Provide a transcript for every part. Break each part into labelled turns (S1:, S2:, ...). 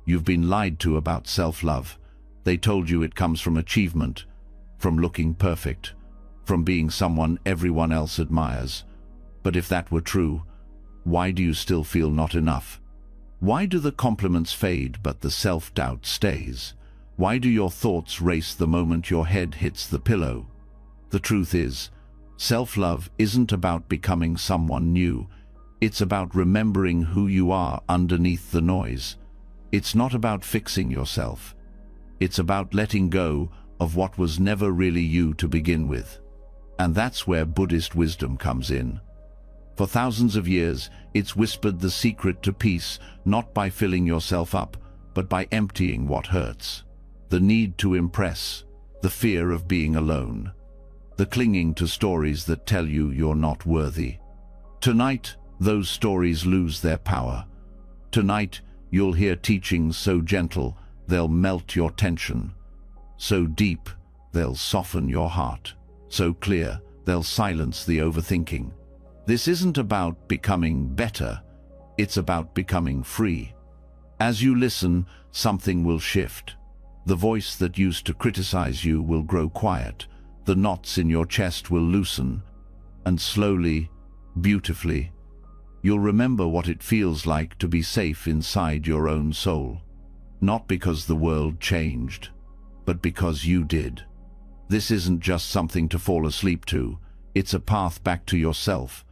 S1: You've been lied to about self-love. They told you it comes from achievement, from looking perfect, from being someone everyone else admires. But if that were true, why do you still feel not enough? Why do the compliments fade but the self-doubt stays? Why do your thoughts race the moment your head hits the pillow? The truth is, self-love isn't about becoming someone new. It's about remembering who you are underneath the noise. It's not about fixing yourself. It's about letting go of what was never really you to begin with. And that's where Buddhist wisdom comes in. For thousands of years, it's whispered the secret to peace, not by filling yourself up, but by emptying what hurts. The need to impress, the fear of being alone, the clinging to stories that tell you you're not worthy. Tonight, those stories lose their power. Tonight, you'll hear teachings so gentle, they'll melt your tension. So deep, they'll soften your heart. So clear, they'll silence the overthinking. This isn't about becoming better, it's about becoming free. As you listen, something will shift. The voice that used to criticize you will grow quiet. The knots in your chest will loosen. And slowly, beautifully, you'll remember what it feels like to be safe inside your own soul. Not because the world changed, but because you did. This isn't just something to fall asleep to. It's a path back to yourself.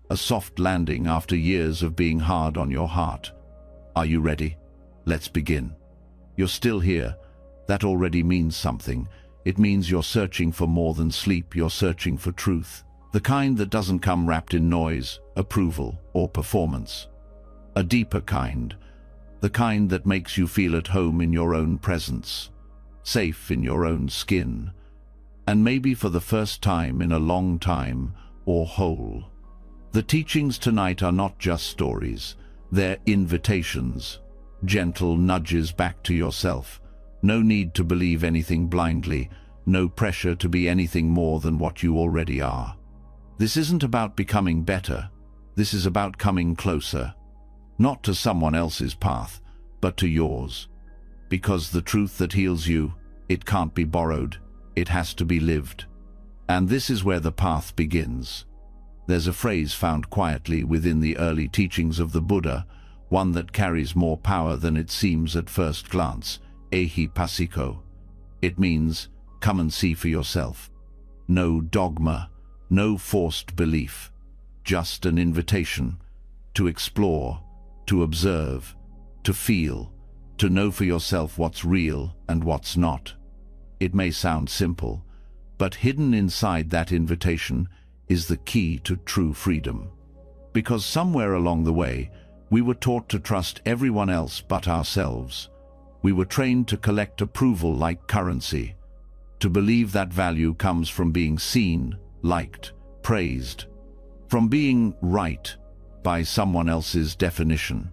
S1: A soft landing after years of being hard on your heart. Are you ready? Let's begin. You're still here. That already means something. It means you're searching for more than sleep. You're searching for truth. The kind that doesn't come wrapped in noise, approval, or performance. A deeper kind. The kind that makes you feel at home in your own presence. Safe in your own skin. And maybe for the first time in a long time, or whole. The teachings tonight are not just stories. They're invitations. Gentle nudges back to yourself. No need to believe anything blindly. No pressure to be anything more than what you already are. This isn't about becoming better. This is about coming closer. Not to someone else's path, but to yours. Because the truth that heals you, it can't be borrowed. It has to be lived. And this is where the path begins. There's a phrase found quietly within the early teachings of the Buddha, one that carries more power than it seems at first glance. Ehipassiko. It means, come and see for yourself. No dogma, no forced belief. Just an invitation to explore, to observe, to feel, to know for yourself what's real and what's not. It may sound simple, but hidden inside that invitation is the key to true freedom. Because somewhere along the way, we were taught to trust everyone else but ourselves. We were trained to collect approval like currency, to believe that value comes from being seen, liked, praised, from being right by someone else's definition.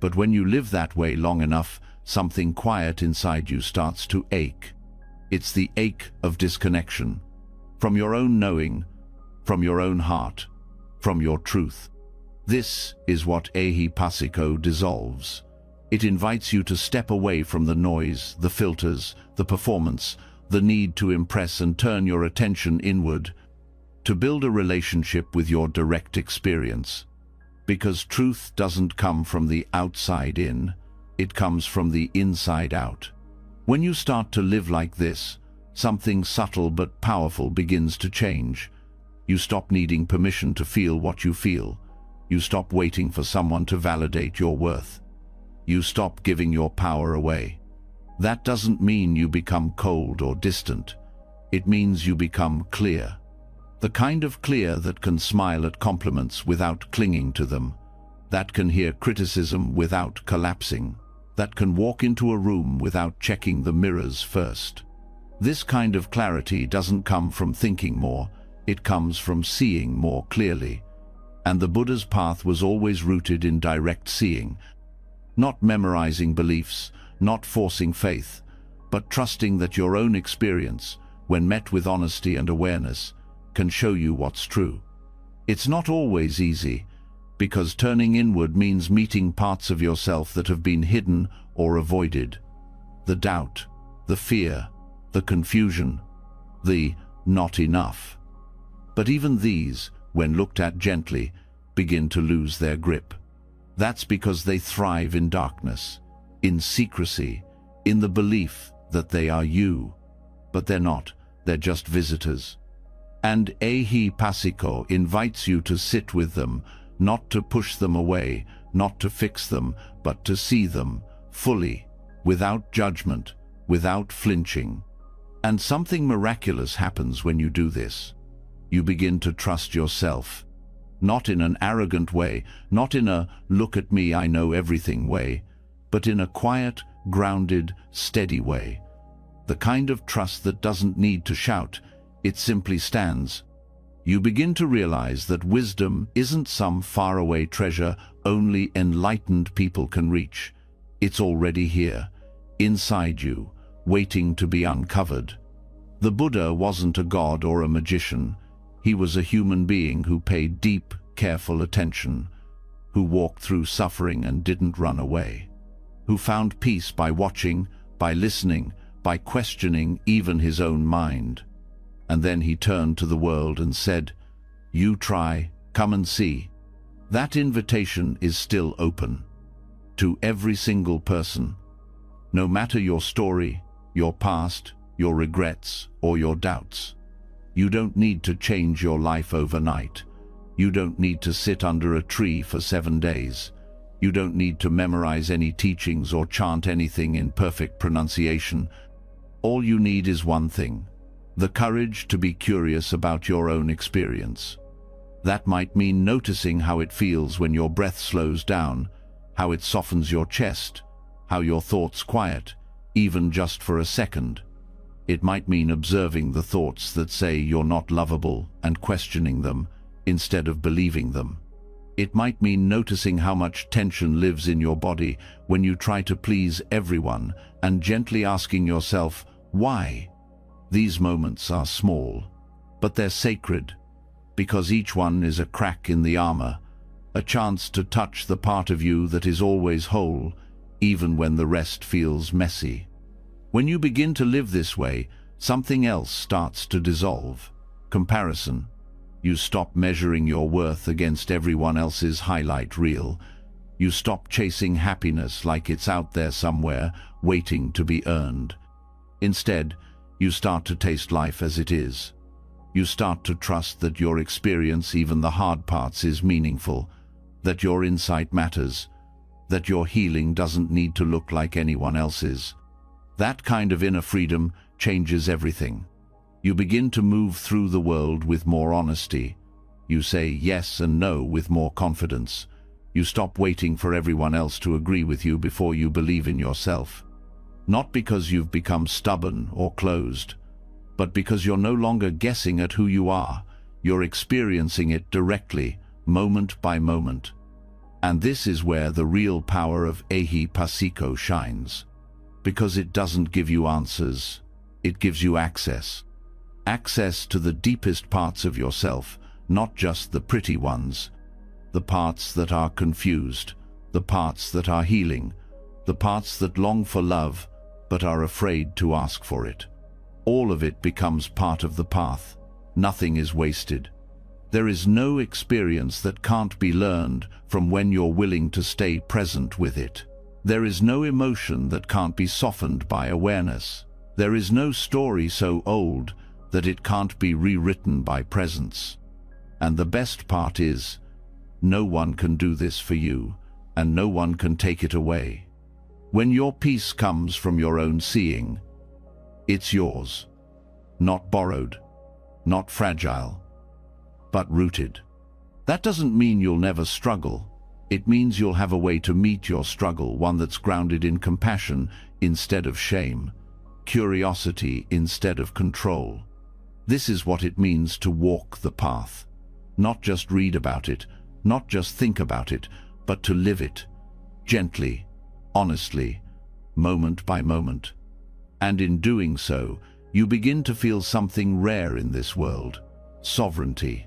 S1: But when you live that way long enough, something quiet inside you starts to ache. It's the ache of disconnection, from your own knowing, from your own heart, from your truth. This is what Ehipassiko dissolves. It invites you to step away from the noise, the filters, the performance, the need to impress, and turn your attention inward, to build a relationship with your direct experience. Because truth doesn't come from the outside in, it comes from the inside out. When you start to live like this, something subtle but powerful begins to change. You stop needing permission to feel what you feel. You stop waiting for someone to validate your worth. You stop giving your power away. That doesn't mean you become cold or distant. It means you become clear. The kind of clear that can smile at compliments without clinging to them. That can hear criticism without collapsing. That can walk into a room without checking the mirrors first. This kind of clarity doesn't come from thinking more. It comes from seeing more clearly. And the Buddha's path was always rooted in direct seeing. Not memorizing beliefs, not forcing faith, but trusting that your own experience, when met with honesty and awareness, can show you what's true. It's not always easy. Because turning inward means meeting parts of yourself that have been hidden or avoided. The doubt, the fear, the confusion, the not enough. But even these, when looked at gently, begin to lose their grip. That's because they thrive in darkness, in secrecy, in the belief that they are you. But they're not, they're just visitors. And Ehi invites you to sit with them, not to push them away, not to fix them, but to see them fully, without judgment, without flinching. And something miraculous happens when you do this. You begin to trust yourself, not in an arrogant way, not in a look at me, I know everything way, but in a quiet, grounded, steady way. The kind of trust that doesn't need to shout, it simply stands. You begin to realize that wisdom isn't some faraway treasure only enlightened people can reach. It's already here, inside you, waiting to be uncovered. The Buddha wasn't a god or a magician. He was a human being who paid deep, careful attention, who walked through suffering and didn't run away, who found peace by watching, by listening, by questioning even his own mind. And then he turned to the world and said, "You try, come and see." That invitation is still open to every single person, no matter your story, your past, your regrets, or your doubts. You don't need to change your life overnight. You don't need to sit under a tree for 7 days. You don't need to memorize any teachings or chant anything in perfect pronunciation. All you need is one thing: the courage to be curious about your own experience. That might mean noticing how it feels when your breath slows down, how it softens your chest, how your thoughts quiet, even just for a second. It might mean observing the thoughts that say you're not lovable and questioning them instead of believing them. It might mean noticing how much tension lives in your body when you try to please everyone and gently asking yourself, why? These moments are small, but they're sacred, because each one is a crack in the armor, a chance to touch the part of you that is always whole, even when the rest feels messy. When you begin to live this way, something else starts to dissolve: comparison. You stop measuring your worth against everyone else's highlight reel. You stop chasing happiness like it's out there somewhere, waiting to be earned. Instead, you start to taste life as it is. You start to trust that your experience, even the hard parts, is meaningful, that your insight matters, that your healing doesn't need to look like anyone else's. That kind of inner freedom changes everything. You begin to move through the world with more honesty. You say yes and no with more confidence. You stop waiting for everyone else to agree with you before you believe in yourself. Not because you've become stubborn or closed, but because you're no longer guessing at who you are. You're experiencing it directly, moment by moment. And this is where the real power of Ehi shines. Because it doesn't give you answers, it gives you access. Access to the deepest parts of yourself, not just the pretty ones. The parts that are confused, the parts that are healing, the parts that long for love but are afraid to ask for it. All of it becomes part of the path. Nothing is wasted. There is no experience that can't be learned from when you're willing to stay present with it. There is no emotion that can't be softened by awareness. There is no story so old that it can't be rewritten by presence. And the best part is, no one can do this for you, and no one can take it away. When your peace comes from your own seeing, it's yours. Not borrowed, not fragile, but rooted. That doesn't mean you'll never struggle. It means you'll have a way to meet your struggle, one that's grounded in compassion instead of shame, curiosity instead of control. This is what it means to walk the path. Not just read about it, not just think about it, but to live it, gently, honestly, moment by moment. And in doing so, you begin to feel something rare in this world: sovereignty.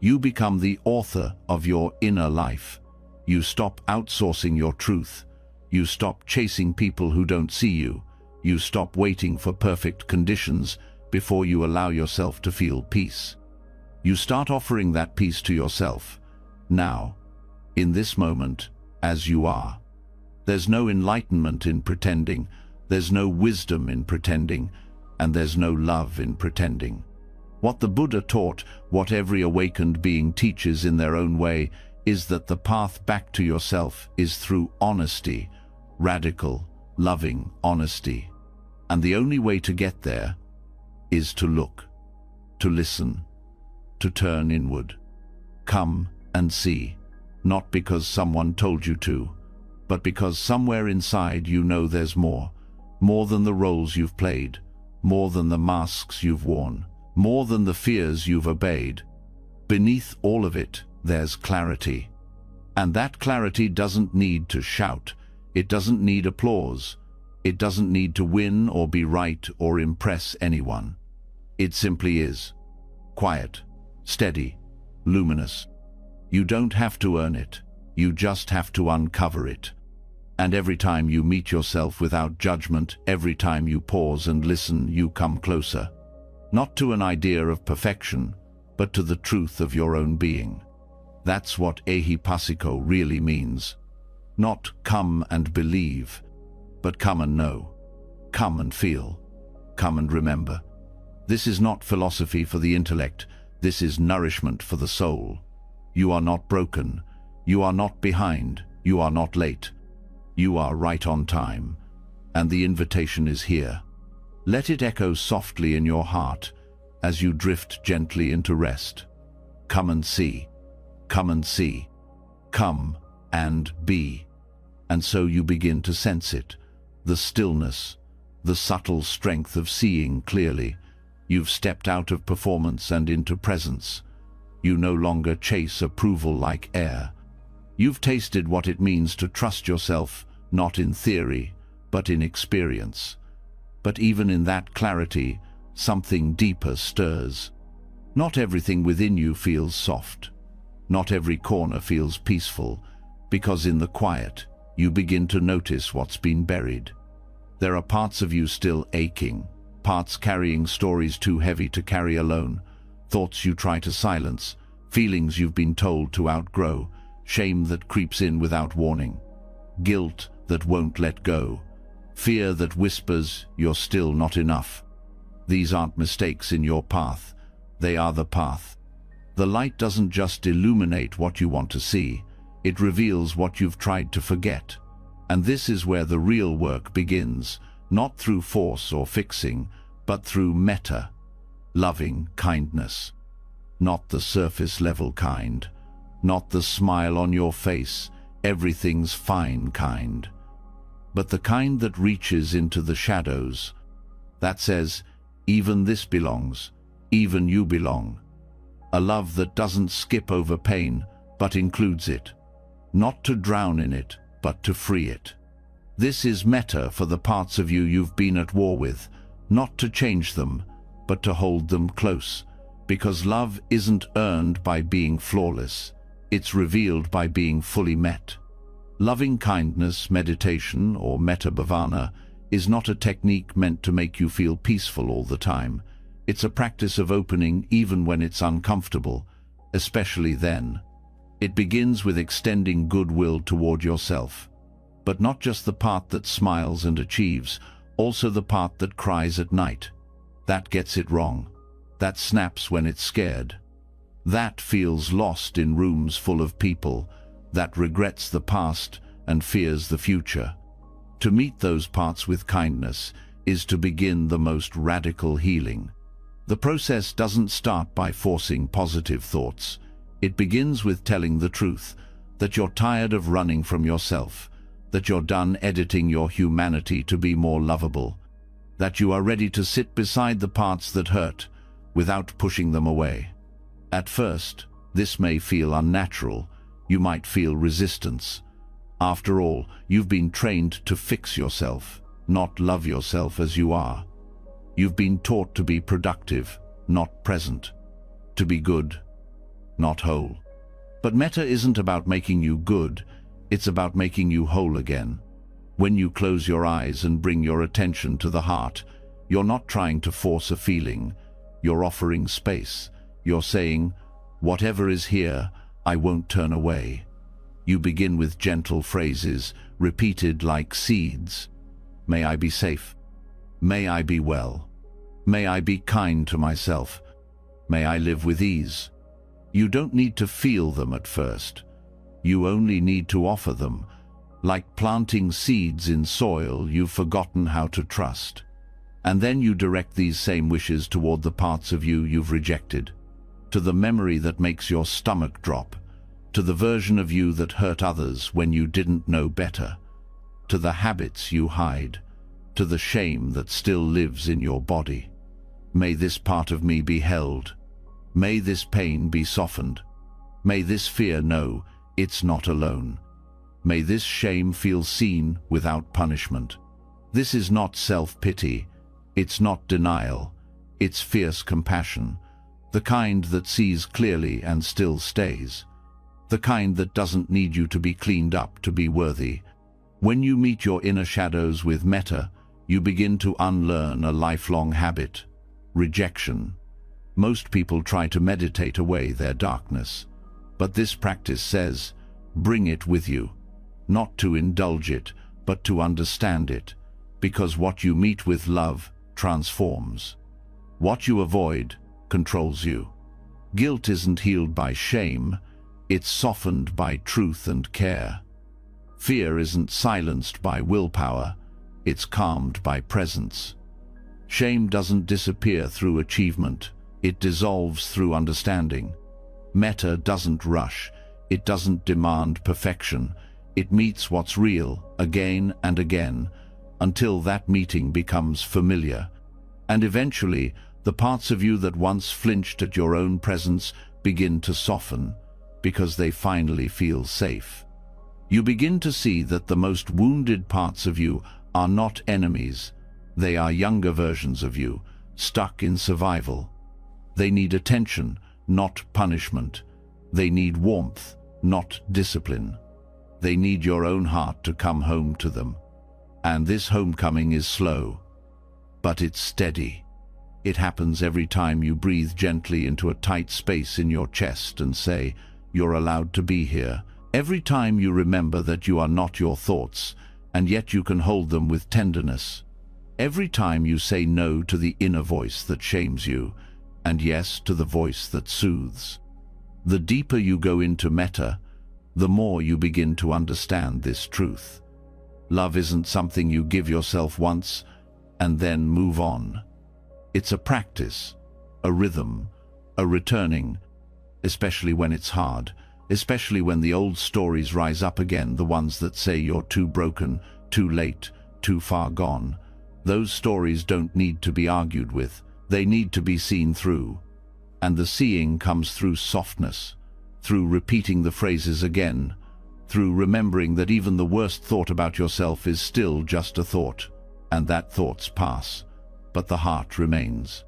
S1: You become the author of your inner life. You stop outsourcing your truth. You stop chasing people who don't see you. You stop waiting for perfect conditions before you allow yourself to feel peace. You start offering that peace to yourself, now, in this moment, as you are. There's no enlightenment in pretending, there's no wisdom in pretending, and there's no love in pretending. What the Buddha taught, what every awakened being teaches in their own way, is that the path back to yourself is through honesty, radical, loving honesty. And the only way to get there is to look, to listen, to turn inward. Come and see, not because someone told you to, but because somewhere inside you know there's more than the roles you've played, more than the masks you've worn, more than the fears you've obeyed. Beneath all of it, there's clarity. And that clarity doesn't need to shout, it doesn't need applause, it doesn't need to win or be right or impress anyone. It simply is. Quiet, steady, luminous. You don't have to earn it, you just have to uncover it. And every time you meet yourself without judgment, every time you pause and listen, you come closer. Not to an idea of perfection, but to the truth of your own being. That's what ehipassiko really means. Not come and believe, but come and know. Come and feel. Come and remember. This is not philosophy for the intellect, this is nourishment for the soul. You are not broken, you are not behind, you are not late. You are right on time, and the invitation is here. Let it echo softly in your heart as you drift gently into rest. Come and see, come and see, come and be. And so you begin to sense it, the stillness, the subtle strength of seeing clearly. You've stepped out of performance and into presence. You no longer chase approval like air. You've tasted what it means to trust yourself, not in theory, but in experience. But even in that clarity, something deeper stirs. Not everything within you feels soft. Not every corner feels peaceful, because in the quiet, you begin to notice what's been buried. There are parts of you still aching, parts carrying stories too heavy to carry alone, thoughts you try to silence, feelings you've been told to outgrow, shame that creeps in without warning, guilt that won't let go, fear that whispers you're still not enough. These aren't mistakes in your path, they are the path. The light doesn't just illuminate what you want to see, it reveals what you've tried to forget. And this is where the real work begins, not through force or fixing, but through metta, loving kindness. Not the surface-level kind, not the smile on your face, everything's fine kind, but the kind that reaches into the shadows, that says, even this belongs, even you belong. A love that doesn't skip over pain, but includes it, not to drown in it, but to free it. This is metta for the parts of you you've been at war with, not to change them, but to hold them close, because love isn't earned by being flawless, it's revealed by being fully met. Loving kindness, meditation, or metta bhavana is not a technique meant to make you feel peaceful all the time. It's a practice of opening even when it's uncomfortable, especially then. It begins with extending goodwill toward yourself, but not just the part that smiles and achieves, also the part that cries at night. That gets it wrong. That snaps when it's scared. That feels lost in rooms full of people, that regrets the past and fears the future. To meet those parts with kindness is to begin the most radical healing. The process doesn't start by forcing positive thoughts. It begins with telling the truth, that you're tired of running from yourself, that you're done editing your humanity to be more lovable, that you are ready to sit beside the parts that hurt without pushing them away. At first, this may feel unnatural. You might feel resistance. After all, you've been trained to fix yourself, not love yourself as you are. You've been taught to be productive, not present, to be good, not whole. But metta isn't about making you good, it's about making you whole again. When you close your eyes and bring your attention to the heart, you're not trying to force a feeling, you're offering space. You're saying, whatever is here, I won't turn away. You begin with gentle phrases, repeated like seeds. May I be safe. May I be well. May I be kind to myself. May I live with ease. You don't need to feel them at first. You only need to offer them. Like planting seeds in soil you've forgotten how to trust. And then you direct these same wishes toward the parts of you you've rejected. To the memory that makes your stomach drop. To the version of you that hurt others when you didn't know better. To the habits you hide. To the shame that still lives in your body. May this part of me be held. May this pain be softened. May this fear know it's not alone. May this shame feel seen without punishment. This is not self-pity. It's not denial. It's fierce compassion. The kind that sees clearly and still stays. The kind that doesn't need you to be cleaned up to be worthy. When you meet your inner shadows with metta, you begin to unlearn a lifelong habit: rejection. Most people try to meditate away their darkness. But this practice says, bring it with you. Not to indulge it, but to understand it. Because what you meet with love transforms. What you avoid controls you. Guilt isn't healed by shame, it's softened by truth and care. Fear isn't silenced by willpower, it's calmed by presence. Shame doesn't disappear through achievement, it dissolves through understanding. Metta doesn't rush, it doesn't demand perfection, it meets what's real again and again, until that meeting becomes familiar. And eventually, the parts of you that once flinched at your own presence begin to soften, because they finally feel safe. You begin to see that the most wounded parts of you are not enemies. They are younger versions of you, stuck in survival. They need attention, not punishment. They need warmth, not discipline. They need your own heart to come home to them. And this homecoming is slow, but it's steady. It happens every time you breathe gently into a tight space in your chest and say, you're allowed to be here. Every time you remember that you are not your thoughts, and yet you can hold them with tenderness. Every time you say no to the inner voice that shames you, and yes to the voice that soothes. The deeper you go into metta, the more you begin to understand this truth. Love isn't something you give yourself once and then move on. It's a practice, a rhythm, a returning, especially when it's hard, especially when the old stories rise up again, the ones that say you're too broken, too late, too far gone. Those stories don't need to be argued with, they need to be seen through. And the seeing comes through softness, through repeating the phrases again, through remembering that even the worst thought about yourself is still just a thought, and that thoughts pass, but the heart remains.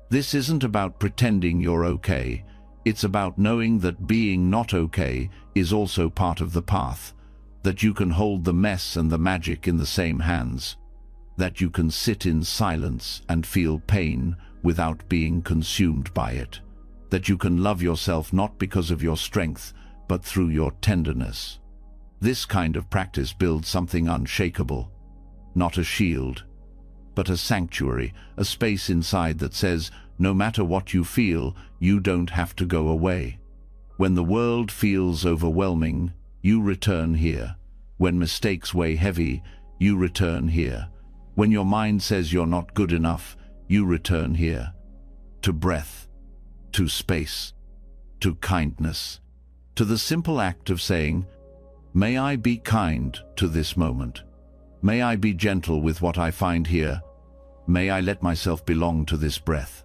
S1: This isn't about pretending you're okay, it's about knowing that being not okay is also part of the path, that you can hold the mess and the magic in the same hands, that you can sit in silence and feel pain without being consumed by it, that you can love yourself not because of your strength, but through your tenderness. This kind of practice builds something unshakable, not a shield, but a sanctuary, a space inside that says, no matter what you feel, you don't have to go away. When the world feels overwhelming, you return here. When mistakes weigh heavy, you return here. When your mind says you're not good enough, you return here. To breath, to space, to kindness, to the simple act of saying, may I be kind to this moment. May I be gentle with what I find here. May I let myself belong to this breath.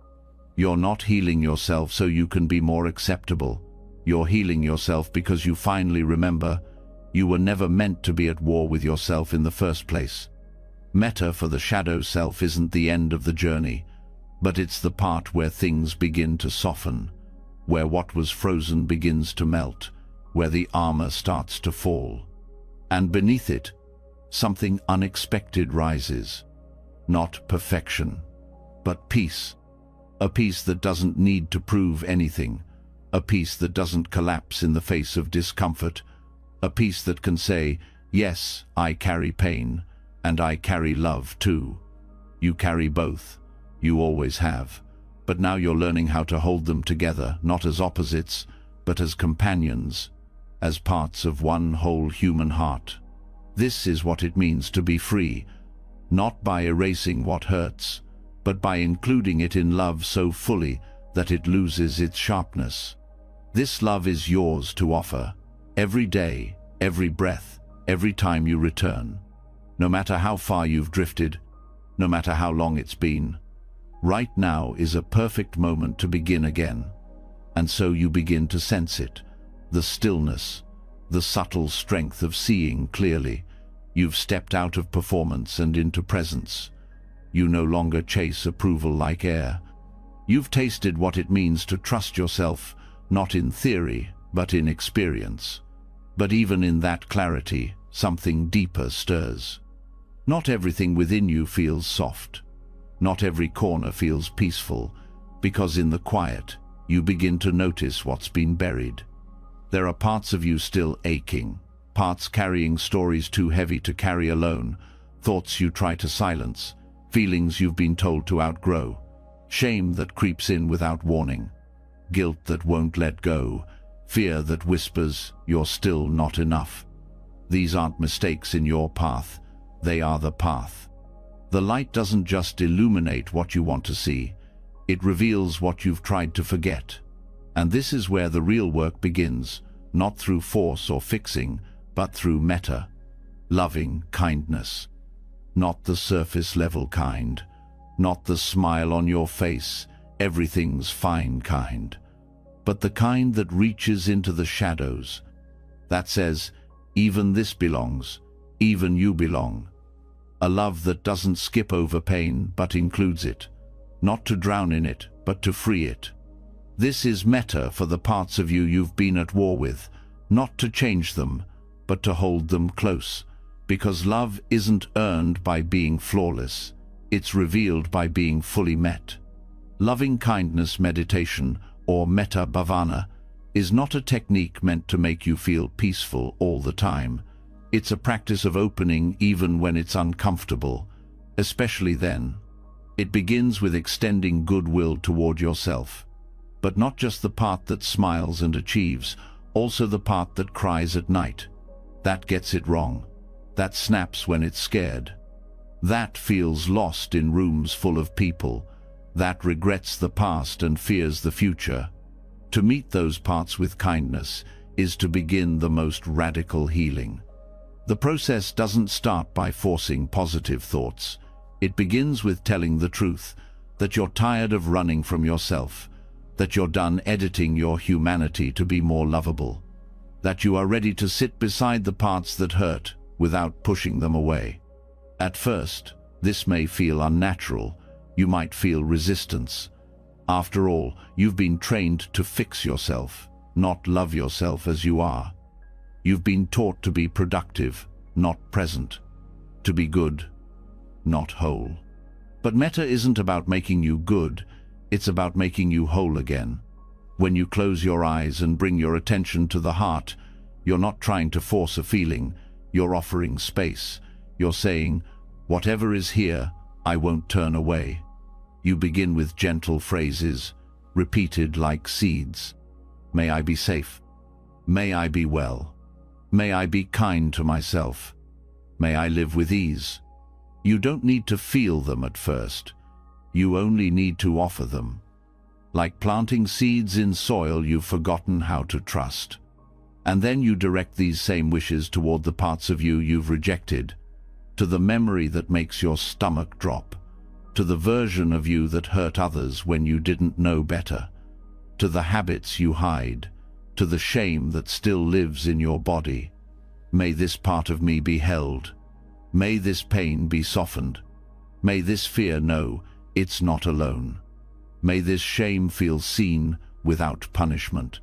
S1: You're not healing yourself so you can be more acceptable. You're healing yourself because you finally remember you were never meant to be at war with yourself in the first place. Metta for the shadow self isn't the end of the journey, but it's the part where things begin to soften, where what was frozen begins to melt, where the armor starts to fall. And beneath it, something unexpected rises. Not perfection, but peace. A peace that doesn't need to prove anything. A peace that doesn't collapse in the face of discomfort. A peace that can say, yes, I carry pain, and I carry love too. You carry both. You always have. But now you're learning how to hold them together, not as opposites, but as companions, as parts of one whole human heart. This is what it means to be free, not by erasing what hurts, but by including it in love so fully that it loses its sharpness. This love is yours to offer, every day, every breath, every time you return. No matter how far you've drifted, no matter how long it's been, right now is a perfect moment to begin again. And so you begin to sense it, the stillness, the subtle strength of seeing clearly. You've stepped out of performance and into presence. You no longer chase approval like air. You've tasted what it means to trust yourself, not in theory, but in experience. But even in that clarity, something deeper stirs. Not everything within you feels soft. Not every corner feels peaceful, because in the quiet, you begin to notice what's been buried. There are parts of you still aching, parts carrying stories too heavy to carry alone, thoughts you try to silence, feelings you've been told to outgrow, shame that creeps in without warning, guilt that won't let go, fear that whispers you're still not enough. These aren't mistakes in your path, they are the path. The light doesn't just illuminate what you want to see, it reveals what you've tried to forget. And this is where the real work begins, not through force or fixing, but through metta, loving kindness. Not the surface-level kind, not the smile on your face, everything's fine kind, but the kind that reaches into the shadows, that says, even this belongs, even you belong. A love that doesn't skip over pain, but includes it, not to drown in it, but to free it. This is metta for the parts of you you've been at war with, not to change them, but to hold them close, because love isn't earned by being flawless, it's revealed by being fully met. Loving kindness meditation, or metta bhavana, is not a technique meant to make you feel peaceful all the time. It's a practice of opening even when it's uncomfortable, especially then. It begins with extending goodwill toward yourself, but not just the part that smiles and achieves, also the part that cries at night, that gets it wrong, that snaps when it's scared, that feels lost in rooms full of people, that regrets the past and fears the future. To meet those parts with kindness is to begin the most radical healing. The process doesn't start by forcing positive thoughts. It begins with telling the truth, that you're tired of running from yourself, that you're done editing your humanity to be more lovable, that you are ready to sit beside the parts that hurt without pushing them away. At first, this may feel unnatural. You might feel resistance. After all, you've been trained to fix yourself, not love yourself as you are. You've been taught to be productive, not present, to be good, not whole. But metta isn't about making you good, it's about making you whole again. When you close your eyes and bring your attention to the heart, you're not trying to force a feeling, you're offering space. You're saying, whatever is here, I won't turn away. You begin with gentle phrases, repeated like seeds. May I be safe. May I be well. May I be kind to myself. May I live with ease. You don't need to feel them at first. You only need to offer them. Like planting seeds in soil you've forgotten how to trust. And then you direct these same wishes toward the parts of you you've rejected, to the memory that makes your stomach drop, to the version of you that hurt others when you didn't know better, to the habits you hide, to the shame that still lives in your body. May this part of me be held. May this pain be softened. May this fear know it's not alone. May this shame feel seen without punishment.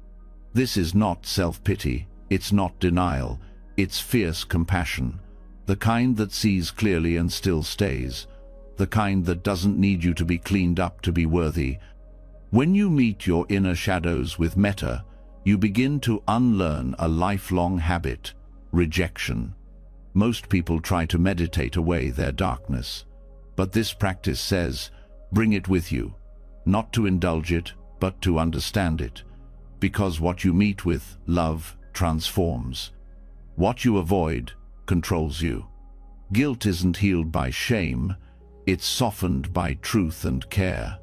S1: This is not self-pity, it's not denial, it's fierce compassion, the kind that sees clearly and still stays, the kind that doesn't need you to be cleaned up to be worthy. When you meet your inner shadows with metta, you begin to unlearn a lifelong habit: rejection. Most people try to meditate away their darkness, but this practice says, bring it with you, not to indulge it, but to understand it, because what you meet with, love, transforms. What you avoid controls you. Guilt isn't healed by shame, it's softened by truth and care.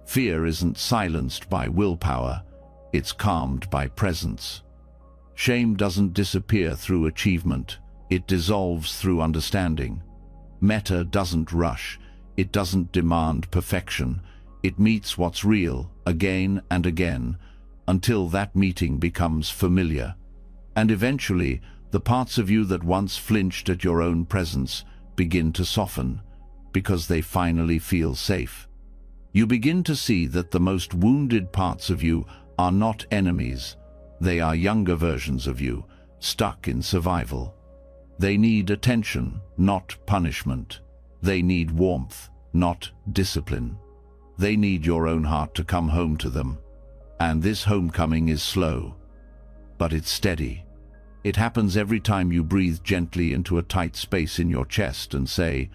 S1: Fear isn't silenced by willpower, it's calmed by presence. Shame doesn't disappear through achievement, it dissolves through understanding. Metta doesn't rush, it doesn't demand perfection, it meets what's real again and again, until that meeting becomes familiar. And eventually, the parts of you that once flinched at your own presence begin to soften, because they finally feel safe. You begin to see that the most wounded parts of you are not enemies. They are younger versions of you, stuck in survival. They need attention, not punishment. They need warmth, not discipline. They need your own heart to come home to them. And this homecoming is slow, but it's steady. It happens every time you breathe gently into a tight space in your chest and say,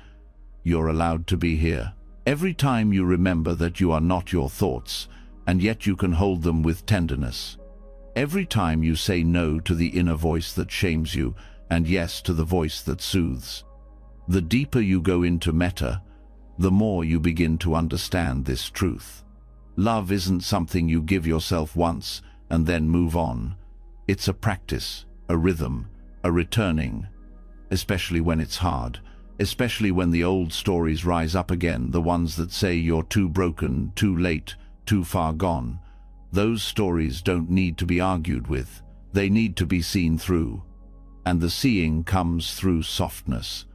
S1: "You're allowed to be here." Every time you remember that you are not your thoughts, and yet you can hold them with tenderness. Every time you say no to the inner voice that shames you, and yes to the voice that soothes. The deeper you go into metta, the more you begin to understand this truth. Love isn't something you give yourself once and then move on. It's a practice, a rhythm, a returning, especially when it's hard, especially when the old stories rise up again, the ones that say you're too broken, too late, too far gone. Those stories don't need to be argued with, they need to be seen through. And the seeing comes through softness,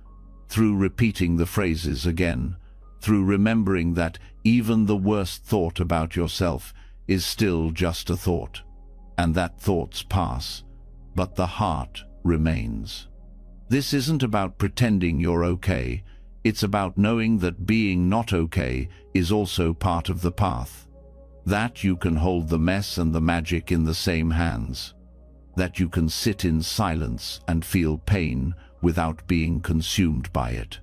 S1: through repeating the phrases again, through remembering that even the worst thought about yourself is still just a thought, and that thoughts pass, but the heart remains. This isn't about pretending you're okay, it's about knowing that being not okay is also part of the path. That you can hold the mess and the magic in the same hands. That you can sit in silence and feel pain without being consumed by it.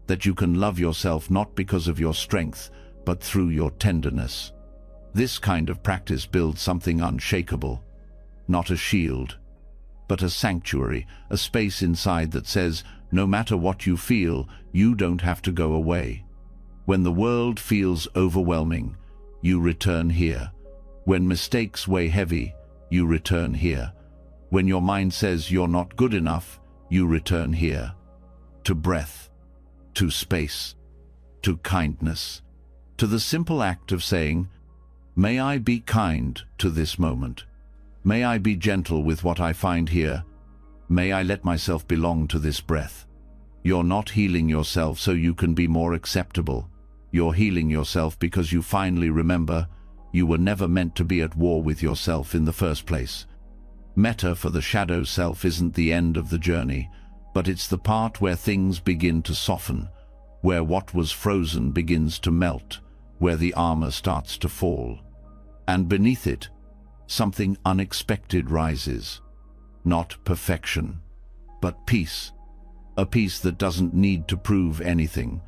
S1: That you can love yourself not because of your strength, but through your tenderness. This kind of practice builds something unshakable, not a shield, but a sanctuary, a space inside that says, no matter what you feel, you don't have to go away. When the world feels overwhelming, you return here. When mistakes weigh heavy, you return here. When your mind says you're not good enough, you return here. To breath, to space, to kindness, to the simple act of saying, may I be kind to this moment. May I be gentle with what I find here. May I let myself belong to this breath. You're not healing yourself so you can be more acceptable. You're healing yourself because you finally remember you were never meant to be at war with yourself in the first place. Metta for the shadow self isn't the end of the journey, but it's the part where things begin to soften, where what was frozen begins to melt, where the armor starts to fall. And beneath it, something unexpected rises. Not perfection, but peace. A peace that doesn't need to prove anything.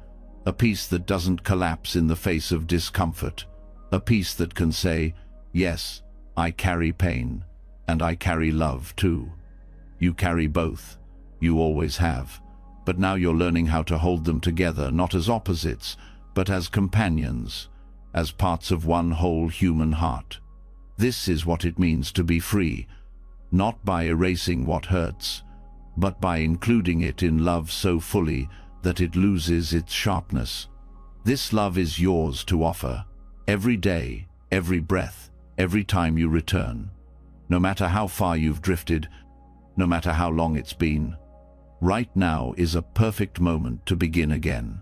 S1: A peace that doesn't collapse in the face of discomfort. A peace that can say, yes, I carry pain, and I carry love too. You carry both. You always have. But now you're learning how to hold them together, not as opposites, but as companions, as parts of one whole human heart. This is what it means to be free, not by erasing what hurts, but by including it in love so fully that it loses its sharpness. This love is yours to offer, every day, every breath, every time you return. No matter how far you've drifted, no matter how long it's been, right now is a perfect moment to begin again.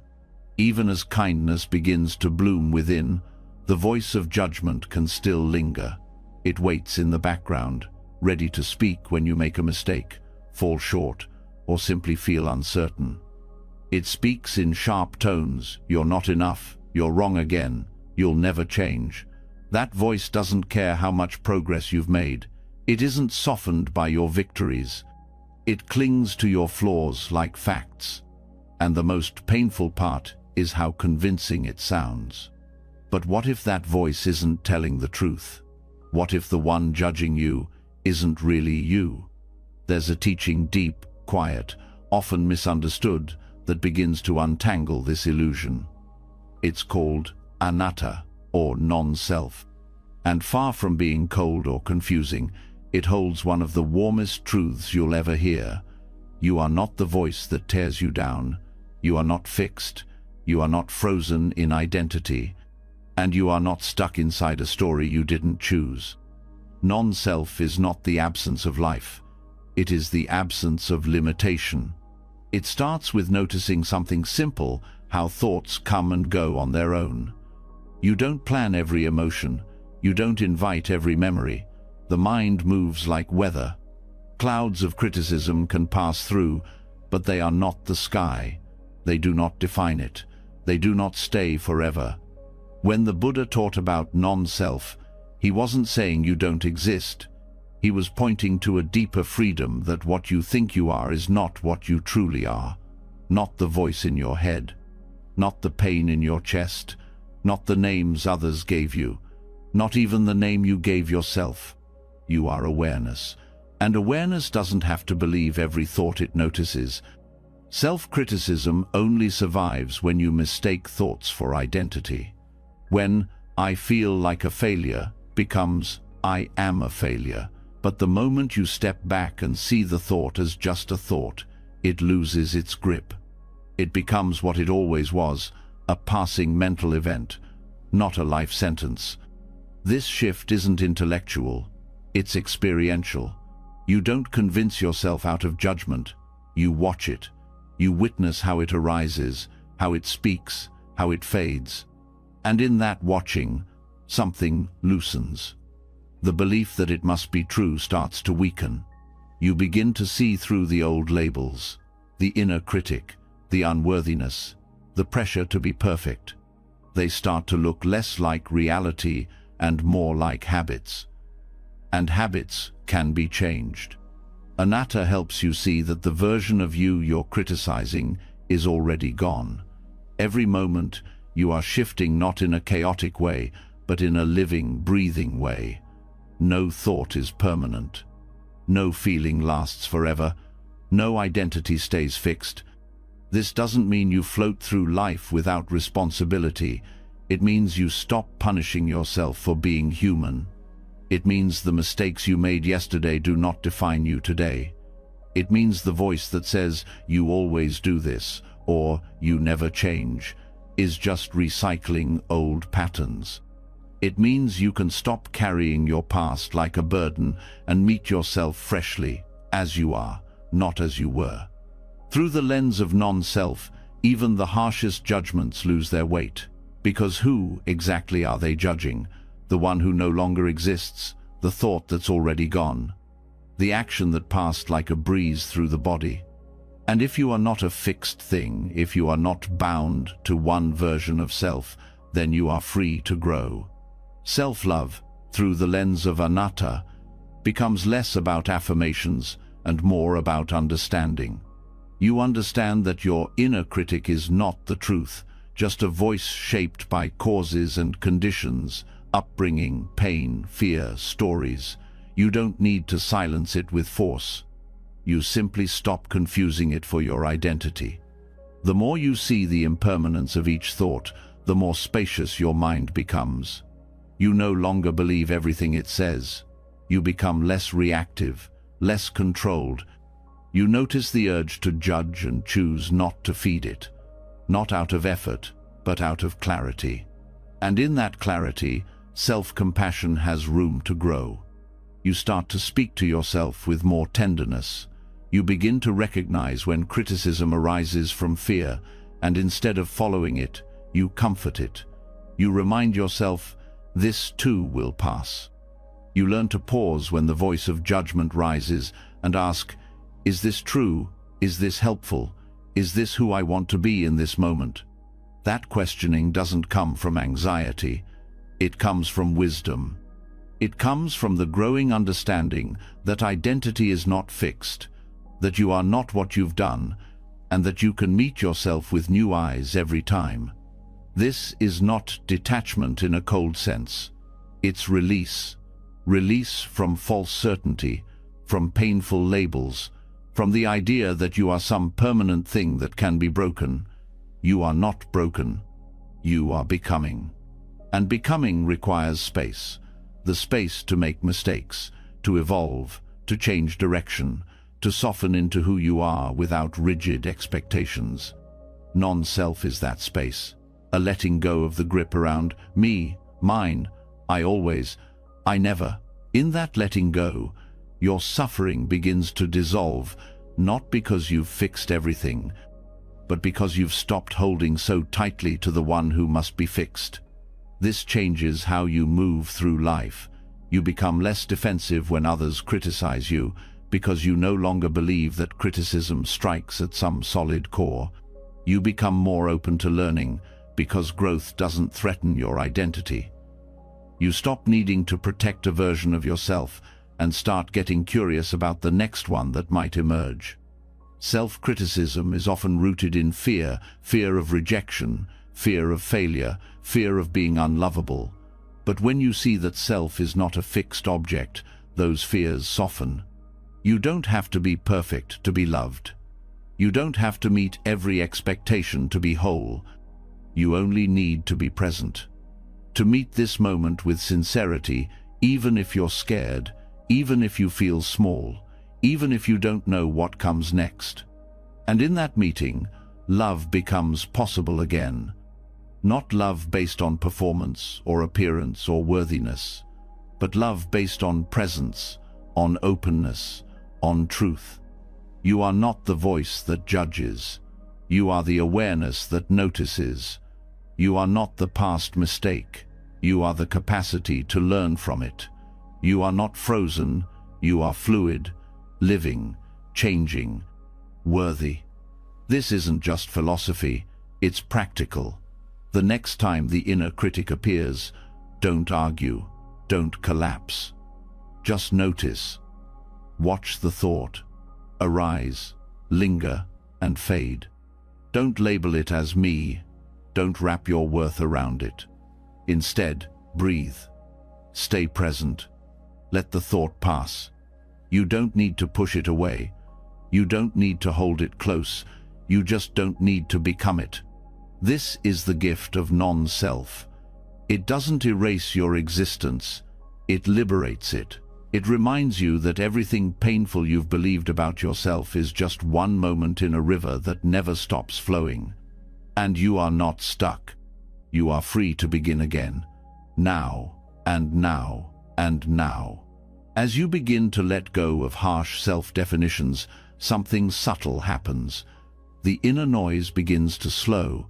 S1: Even as kindness begins to bloom within, The voice of judgment can still linger. It waits in the background, ready to speak when you make a mistake, fall short, or simply feel uncertain. It speaks in sharp tones: "You're not enough, you're wrong again, you'll never change." That voice doesn't care how much progress you've made. It isn't softened by your victories. It clings to your flaws like facts. And the most painful part is how convincing it sounds. But what if that voice isn't telling the truth? What if the one judging you isn't really you? There's a teaching deep, quiet, often misunderstood, that begins to untangle this illusion. It's called anatta, or non-self. And far from being cold or confusing, it holds one of the warmest truths you'll ever hear. You are not the voice that tears you down. You are not fixed. You are not frozen in identity. And you are not stuck inside a story you didn't choose. Non-self is not the absence of life. It is the absence of limitation. It starts with noticing something simple: how thoughts come and go on their own. You don't plan every emotion. You don't invite every memory. The mind moves like weather. Clouds of criticism can pass through, but they are not the sky. They do not define it. They do not stay forever. When the Buddha taught about non-self, he wasn't saying you don't exist. He was pointing to a deeper freedom, that what you think you are is not what you truly are. Not the voice in your head. Not the pain in your chest. Not the names others gave you. Not even the name you gave yourself. You are awareness. And awareness doesn't have to believe every thought it notices. Self-criticism only survives when you mistake thoughts for identity. When "I feel like a failure" becomes "I am a failure." But the moment you step back and see the thought as just a thought, it loses its grip. It becomes what it always was: a passing mental event, not a life sentence. This shift isn't intellectual, it's experiential. You don't convince yourself out of judgment. You watch it. You witness how it arises, how it speaks, how it fades. And in that watching, something loosens. The belief that it must be true starts to weaken. You begin to see through the old labels, the inner critic, the unworthiness, the pressure to be perfect. They start to look less like reality and more like habits. And habits can be changed. Anatta helps you see that the version of you you're criticizing is already gone. Every moment you are shifting, not in a chaotic way, but in a living, breathing way. No thought is permanent. No feeling lasts forever. No identity stays fixed. This doesn't mean you float through life without responsibility. It means you stop punishing yourself for being human. It means the mistakes you made yesterday do not define you today. It means the voice that says, "You always do this," or "You never change," is just recycling old patterns. It means you can stop carrying your past like a burden and meet yourself freshly, as you are, not as you were. Through the lens of non-self, even the harshest judgments lose their weight. Because who exactly are they judging? The one who no longer exists, the thought that's already gone, the action that passed like a breeze through the body. And if you are not a fixed thing, if you are not bound to one version of self, then you are free to grow. Self-love, through the lens of anatta, becomes less about affirmations and more about understanding. You understand that your inner critic is not the truth, just a voice shaped by causes and conditions, upbringing, pain, fear, stories. You don't need to silence it with force. You simply stop confusing it for your identity. The more you see the impermanence of each thought, the more spacious your mind becomes. You no longer believe everything it says. You become less reactive, less controlled. You notice the urge to judge and choose not to feed it. Not out of effort, but out of clarity. And in that clarity, self-compassion has room to grow. You start to speak to yourself with more tenderness. You begin to recognize when criticism arises from fear, and instead of following it, you comfort it. You remind yourself, this too will pass. You learn to pause when the voice of judgment rises and ask, is this true? Is this helpful? Is this who I want to be in this moment? That questioning doesn't come from anxiety. It comes from wisdom. It comes from the growing understanding that identity is not fixed, that you are not what you've done, and that you can meet yourself with new eyes every time. This is not detachment in a cold sense. It's release. Release from false certainty, from painful labels, from the idea that you are some permanent thing that can be broken. You are not broken. You are becoming. And becoming requires space. The space to make mistakes, to evolve, to change direction, to soften into who you are without rigid expectations. Non-self is that space. A letting go of the grip around me, mine, I always, I never. In that letting go, your suffering begins to dissolve, not because you've fixed everything, but because you've stopped holding so tightly to the one who must be fixed. This changes how you move through life. You become less defensive when others criticize you, because you no longer believe that criticism strikes at some solid core. You become more open to learning, because growth doesn't threaten your identity. You stop needing to protect a version of yourself and start getting curious about the next one that might emerge. Self-criticism is often rooted in fear, fear of rejection, fear of failure, fear of being unlovable. But when you see that self is not a fixed object, those fears soften. You don't have to be perfect to be loved. You don't have to meet every expectation to be whole. You only need to be present. To meet this moment with sincerity, even if you're scared, even if you feel small, even if you don't know what comes next. And in that meeting, love becomes possible again. Not love based on performance or appearance or worthiness, but love based on presence, on openness, on truth. You are not the voice that judges. You are the awareness that notices. You are not the past mistake. You are the capacity to learn from it. You are not frozen. You are fluid, living, changing, worthy. This isn't just philosophy, it's practical. The next time the inner critic appears, don't argue, don't collapse. Just notice. Watch the thought arise, linger, and fade. Don't label it as me. Don't wrap your worth around it. Instead, breathe. Stay present. Let the thought pass. You don't need to push it away. You don't need to hold it close. You just don't need to become it. This is the gift of non-self. It doesn't erase your existence. It liberates it. It reminds you that everything painful you've believed about yourself is just one moment in a river that never stops flowing. And you are not stuck. You are free to begin again. Now, and now, and now. As you begin to let go of harsh self-definitions, something subtle happens. The inner noise begins to slow.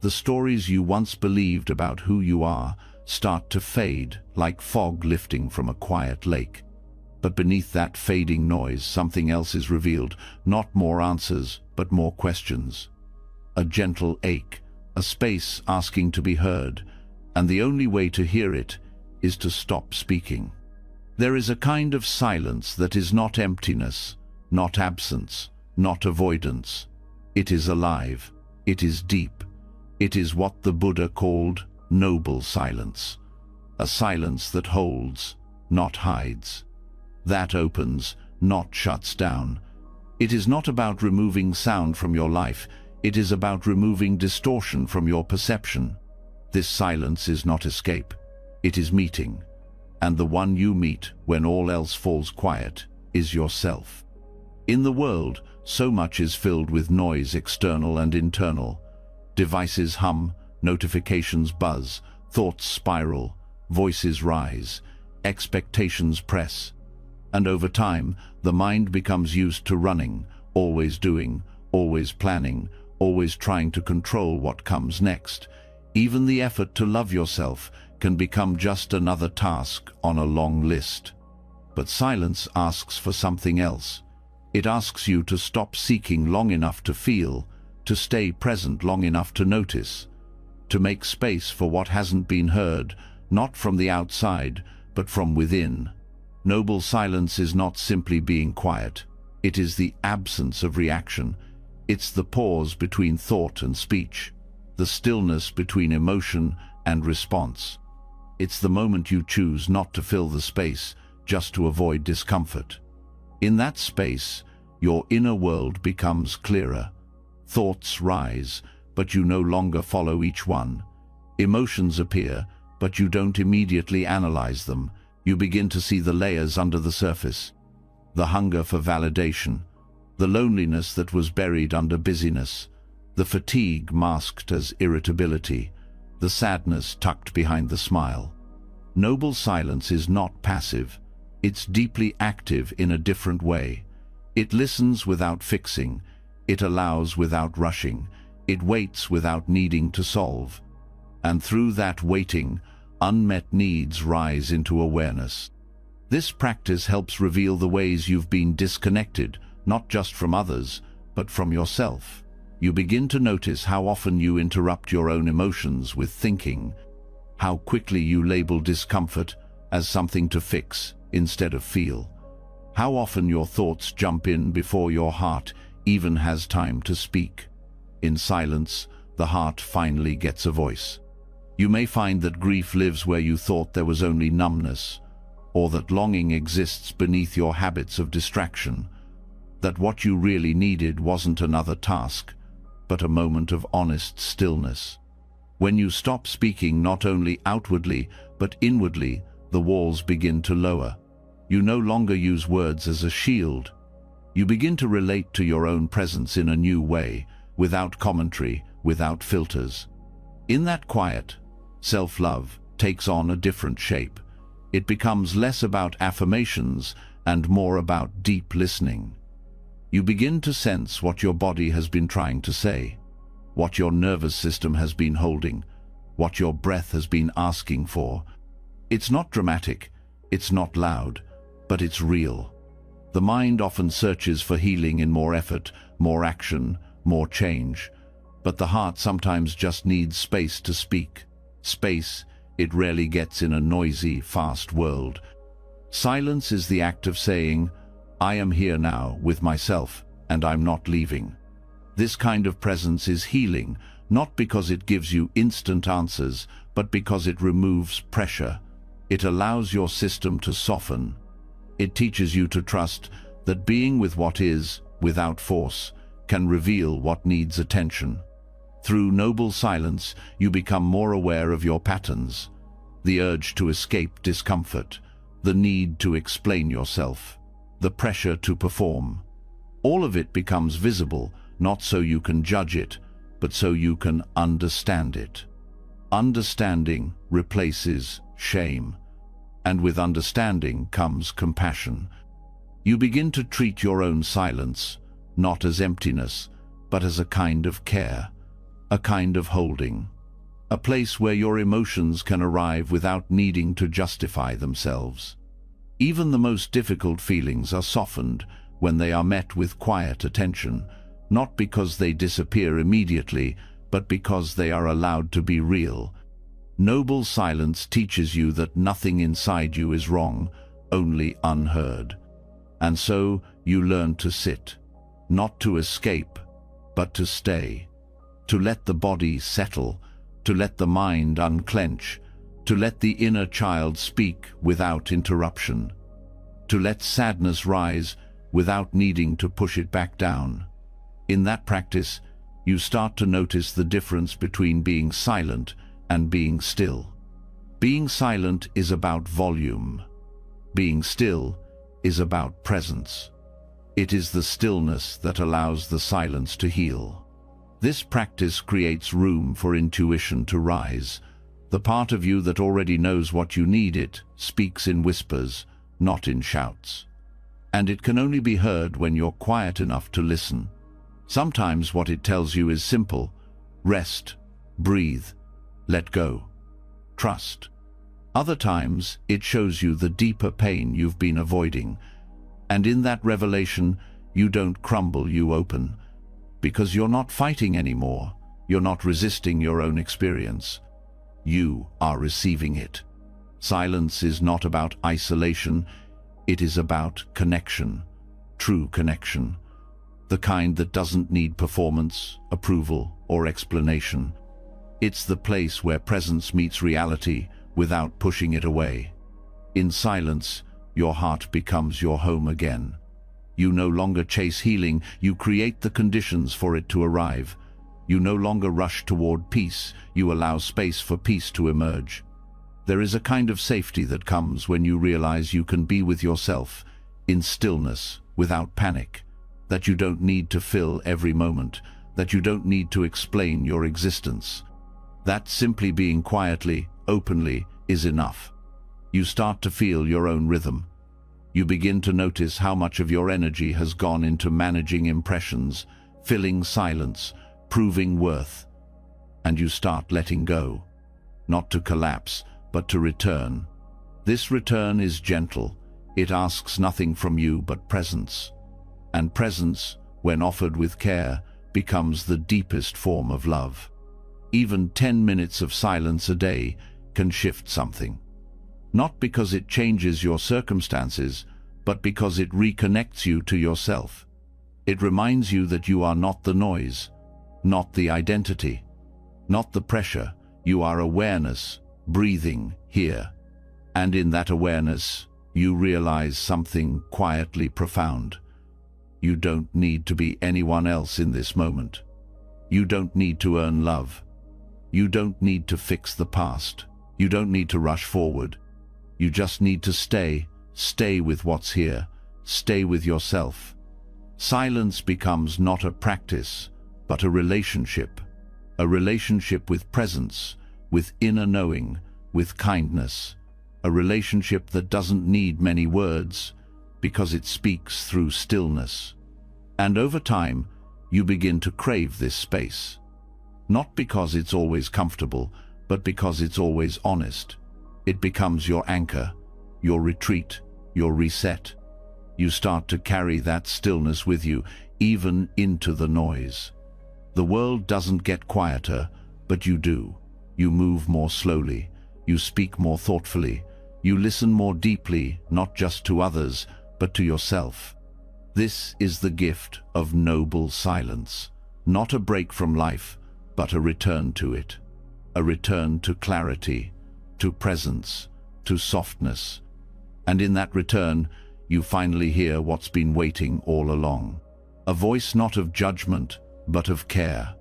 S1: The stories you once believed about who you are start to fade like fog lifting from a quiet lake. But beneath that fading noise, something else is revealed, not more answers, but more questions. A gentle ache, a space asking to be heard, and the only way to hear it is to stop speaking. There is a kind of silence that is not emptiness, not absence, not avoidance. It is alive, it is deep. It is what the Buddha called noble silence, a silence that holds, not hides, that opens, not shuts down. It is not about removing sound from your life, it is about removing distortion from your perception. This silence is not escape, it is meeting, and the one you meet when all else falls quiet is yourself. In the world, so much is filled with noise, external and internal. Devices hum, notifications buzz, thoughts spiral, voices rise, expectations press. And over time, the mind becomes used to running, always doing, always planning, always trying to control what comes next. Even the effort to love yourself can become just another task on a long list. But silence asks for something else. It asks you to stop seeking long enough to feel, to stay present long enough to notice, to make space for what hasn't been heard, not from the outside, but from within. Noble silence is not simply being quiet. It is the absence of reaction. It's the pause between thought and speech, the stillness between emotion and response. It's the moment you choose not to fill the space just to avoid discomfort. In that space, your inner world becomes clearer. Thoughts rise, but you no longer follow each one. Emotions appear, but you don't immediately analyze them. You begin to see the layers under the surface. The hunger for validation, the loneliness that was buried under busyness, the fatigue masked as irritability, the sadness tucked behind the smile. Noble silence is not passive. It's deeply active in a different way. It listens without fixing. It allows without rushing. It waits without needing to solve. And through that waiting, unmet needs rise into awareness. This practice helps reveal the ways you've been disconnected, not just from others, but from yourself. You begin to notice how often you interrupt your own emotions with thinking, how quickly you label discomfort as something to fix instead of feel, how often your thoughts jump in before your heart even has time to speak. In silence, the heart finally gets a voice. You may find that grief lives where you thought there was only numbness, or that longing exists beneath your habits of distraction, that what you really needed wasn't another task, but a moment of honest stillness. When you stop speaking not only outwardly, but inwardly, the walls begin to lower. You no longer use words as a shield. You begin to relate to your own presence in a new way, without commentary, without filters. In that quiet, self-love takes on a different shape. It becomes less about affirmations and more about deep listening. You begin to sense what your body has been trying to say, what your nervous system has been holding, what your breath has been asking for. It's not dramatic, it's not loud, but it's real. The mind often searches for healing in more effort, more action, more change. But the heart sometimes just needs space to speak. Space it rarely gets in a noisy, fast world. Silence is the act of saying, I am here now with myself, and I'm not leaving. This kind of presence is healing, not because it gives you instant answers, but because it removes pressure. It allows your system to soften. It teaches you to trust that being with what is, without force, can reveal what needs attention. Through noble silence, you become more aware of your patterns, the urge to escape discomfort, the need to explain yourself, the pressure to perform. All of it becomes visible, not so you can judge it, but so you can understand it. Understanding replaces shame, and with understanding comes compassion. You begin to treat your own silence, not as emptiness, but as a kind of care, a kind of holding, a place where your emotions can arrive without needing to justify themselves. Even the most difficult feelings are softened when they are met with quiet attention, not because they disappear immediately, but because they are allowed to be real. Noble silence teaches you that nothing inside you is wrong, only unheard. And so you learn to sit, not to escape, but to stay, to let the body settle, to let the mind unclench, to let the inner child speak without interruption, to let sadness rise without needing to push it back down. In that practice, you start to notice the difference between being silent and being still. Being silent is about volume. Being still is about presence. It is the stillness that allows the silence to heal. This practice creates room for intuition to rise. The part of you that already knows what you need it speaks in whispers, not in shouts. And it can only be heard when you're quiet enough to listen. Sometimes what it tells you is simple: rest, breathe, let go, trust. Other times, it shows you the deeper pain you've been avoiding. And in that revelation, you don't crumble, you open. Because you're not fighting anymore. You're not resisting your own experience. You are receiving it. Silence is not about isolation. It is about connection, true connection. The kind that doesn't need performance, approval, or explanation. It's the place where presence meets reality without pushing it away. In silence, your heart becomes your home again. You no longer chase healing, you create the conditions for it to arrive. You no longer rush toward peace, you allow space for peace to emerge. There is a kind of safety that comes when you realize you can be with yourself, in stillness, without panic, that you don't need to fill every moment, that you don't need to explain your existence. That simply being quietly, openly, is enough. You start to feel your own rhythm. You begin to notice how much of your energy has gone into managing impressions, filling silence, proving worth. And you start letting go, not to collapse, but to return. This return is gentle. It asks nothing from you but presence. And presence, when offered with care, becomes the deepest form of love. Even 10 minutes of silence a day can shift something. Not because it changes your circumstances, but because it reconnects you to yourself. It reminds you that you are not the noise, not the identity, not the pressure. You are awareness, breathing here. And in that awareness, you realize something quietly profound. You don't need to be anyone else in this moment. You don't need to earn love. You don't need to fix the past. You don't need to rush forward. You just need to stay with what's here, stay with yourself. Silence becomes not a practice, but a relationship with presence, with inner knowing, with kindness, a relationship that doesn't need many words, because it speaks through stillness. And over time, you begin to crave this space. Not because it's always comfortable, but because it's always honest. It becomes your anchor, your retreat, your reset. You start to carry that stillness with you, even into the noise. The world doesn't get quieter, but you do. You move more slowly, you speak more thoughtfully, you listen more deeply, not just to others, but to yourself. This is the gift of noble silence, not a break from life, but a return to it. A return to clarity, to presence, to softness. And in that return, you finally hear what's been waiting all along. A voice not of judgment, but of care.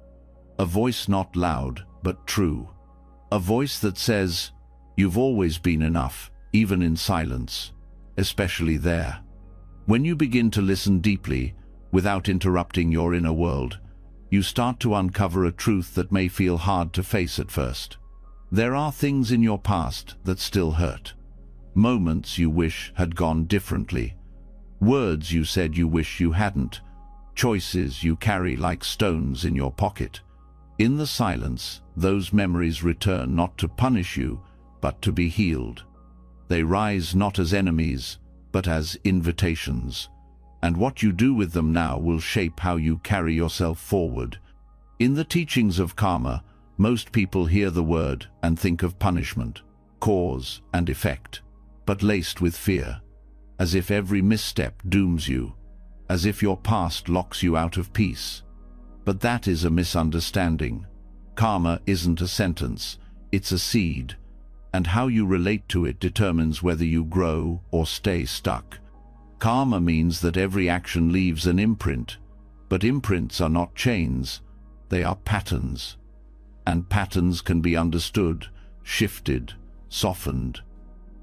S1: A voice not loud, but true. A voice that says, you've always been enough, even in silence, especially there. When you begin to listen deeply, without interrupting your inner world, you start to uncover a truth that may feel hard to face at first. There are things in your past that still hurt. Moments you wish had gone differently. Words you said you wish you hadn't. Choices you carry like stones in your pocket. In the silence, those memories return not to punish you, but to be healed. They rise not as enemies, but as invitations. And what you do with them now will shape how you carry yourself forward. In the teachings of karma, most people hear the word and think of punishment, cause and effect, but laced with fear, as if every misstep dooms you, as if your past locks you out of peace. But that is a misunderstanding. Karma isn't a sentence, it's a seed, and how you relate to it determines whether you grow or stay stuck. Karma means that every action leaves an imprint, but imprints are not chains, they are patterns. And patterns can be understood, shifted, softened.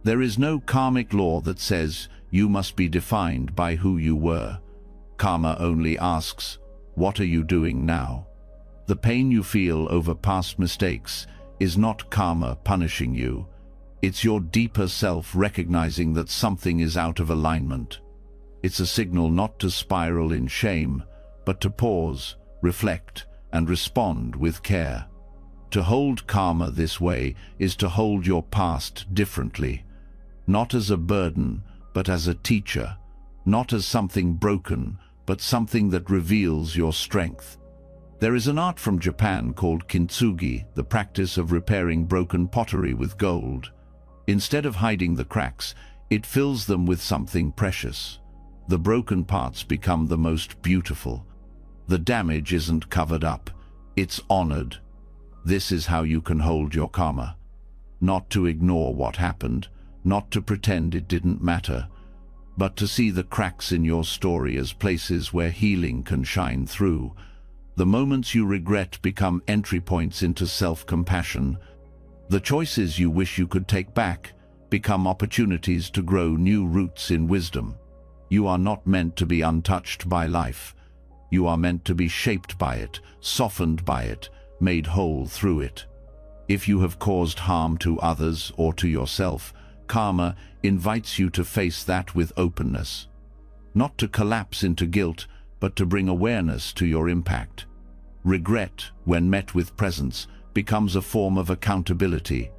S1: There is no karmic law that says you must be defined by who you were. Karma only asks, what are you doing now? The pain you feel over past mistakes is not karma punishing you. It's your deeper self recognizing that something is out of alignment. It's a signal not to spiral in shame, but to pause, reflect, and respond with care. To hold karma this way is to hold your past differently, not as a burden, but as a teacher, not as something broken, but something that reveals your strength. There is an art from Japan called kintsugi, the practice of repairing broken pottery with gold. Instead of hiding the cracks, it fills them with something precious. The broken parts become the most beautiful. The damage isn't covered up, it's honored. This is how you can hold your karma. Not to ignore what happened, not to pretend it didn't matter, but to see the cracks in your story as places where healing can shine through. The moments you regret become entry points into self-compassion. The choices you wish you could take back become opportunities to grow new roots in wisdom. You are not meant to be untouched by life. You are meant to be shaped by it, softened by it, made whole through it. If you have caused harm to others or to yourself, karma invites you to face that with openness. Not to collapse into guilt, but to bring awareness to your impact. Regret, when met with presence, becomes a form of accountability.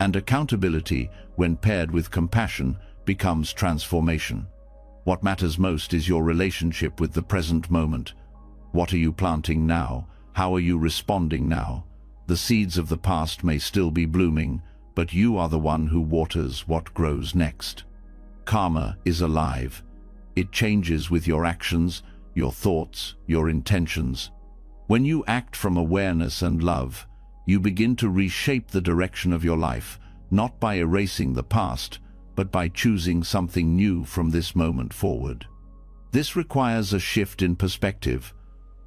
S1: And accountability, when paired with compassion, becomes transformation. What matters most is your relationship with the present moment. What are you planting now? How are you responding now? The seeds of the past may still be blooming, but you are the one who waters what grows next. Karma is alive. It changes with your actions, your thoughts, your intentions. When you act from awareness and love, you begin to reshape the direction of your life, not by erasing the past, but by choosing something new from this moment forward. This requires a shift in perspective,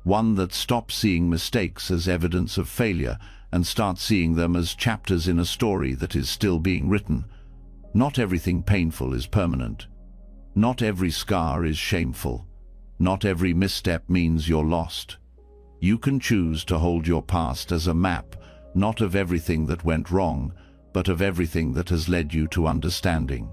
S1: one that stops seeing mistakes as evidence of failure and starts seeing them as chapters in a story that is still being written. Not everything painful is permanent. Not every scar is shameful. Not every misstep means you're lost. You can choose to hold your past as a map, not of everything that went wrong, but of everything that has led you to understanding.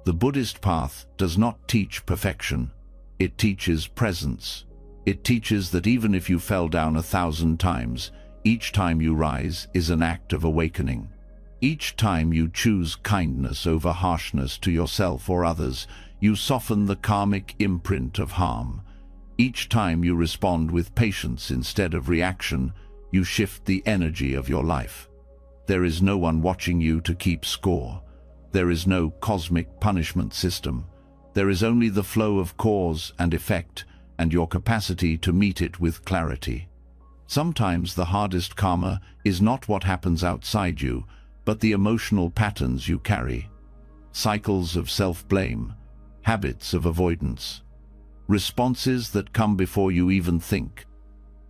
S1: The Buddhist path does not teach perfection. It teaches presence. It teaches that even if you fell down 1,000 times, each time you rise is an act of awakening. Each time you choose kindness over harshness to yourself or others, you soften the karmic imprint of harm. Each time you respond with patience instead of reaction, you shift the energy of your life. There is no one watching you to keep score. There is no cosmic punishment system. There is only the flow of cause and effect, and your capacity to meet it with clarity. Sometimes the hardest karma is not what happens outside you, but the emotional patterns you carry. Cycles of self-blame, habits of avoidance, responses that come before you even think.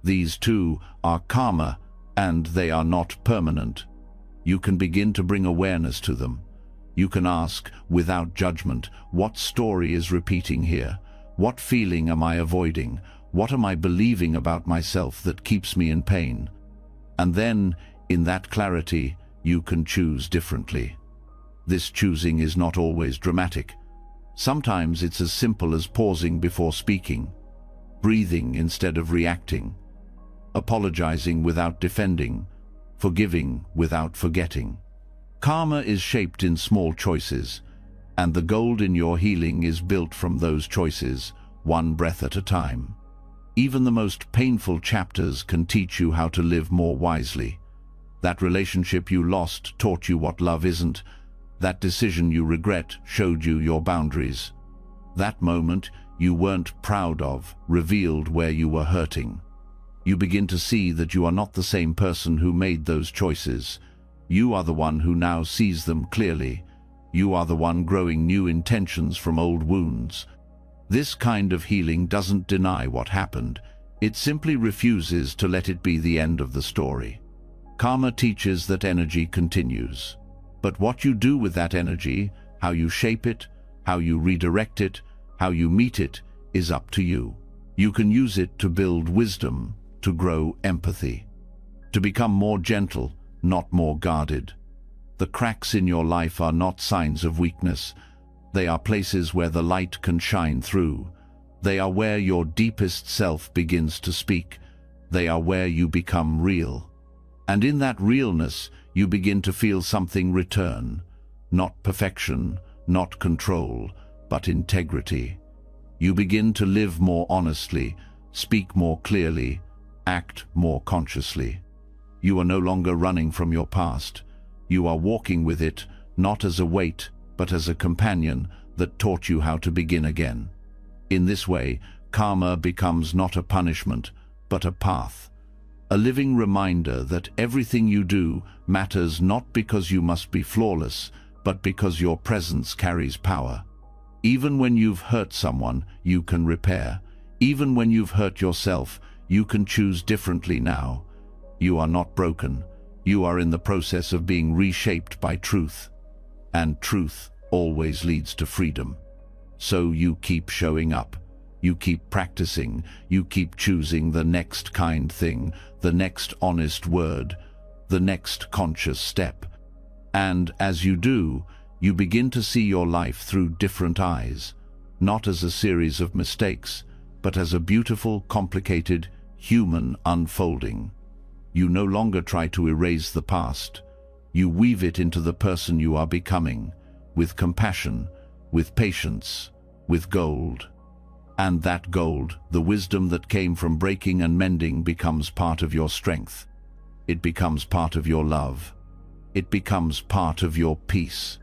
S1: These too are karma, and they are not permanent. You can begin to bring awareness to them. You can ask, without judgment, what story is repeating here? What feeling am I avoiding? What am I believing about myself that keeps me in pain? And then, in that clarity, you can choose differently. This choosing is not always dramatic. Sometimes it's as simple as pausing before speaking, breathing instead of reacting, apologizing without defending, forgiving without forgetting. Karma is shaped in small choices, and the gold in your healing is built from those choices, one breath at a time. Even the most painful chapters can teach you how to live more wisely. That relationship you lost taught you what love isn't. That decision you regret showed you your boundaries. That moment you weren't proud of revealed where you were hurting. You begin to see that you are not the same person who made those choices. You are the one who now sees them clearly. You are the one growing new intentions from old wounds. This kind of healing doesn't deny what happened. It simply refuses to let it be the end of the story. Karma teaches that energy continues. But what you do with that energy, how you shape it, how you redirect it, how you meet it, is up to you. You can use it to build wisdom, to grow empathy, to become more gentle, not more guarded. The cracks in your life are not signs of weakness. They are places where the light can shine through. They are where your deepest self begins to speak. They are where you become real. And in that realness, you begin to feel something return. Not perfection, not control, but integrity. You begin to live more honestly, speak more clearly, act more consciously. You are no longer running from your past. You are walking with it, not as a weight, but as a companion that taught you how to begin again. In this way, karma becomes not a punishment, but a path. A living reminder that everything you do matters not because you must be flawless, but because your presence carries power. Even when you've hurt someone, you can repair. Even when you've hurt yourself, you can choose differently now. You are not broken. You are in the process of being reshaped by truth. And truth always leads to freedom. So you keep showing up. You keep practicing. You keep choosing the next kind thing, the next honest word, the next conscious step. And as you do, you begin to see your life through different eyes, not as a series of mistakes, but as a beautiful, complicated, human unfolding. You no longer try to erase the past. You weave it into the person you are becoming, with compassion, with patience, with gold. And that gold, the wisdom that came from breaking and mending, becomes part of your strength. It becomes part of your love. It becomes part of your peace.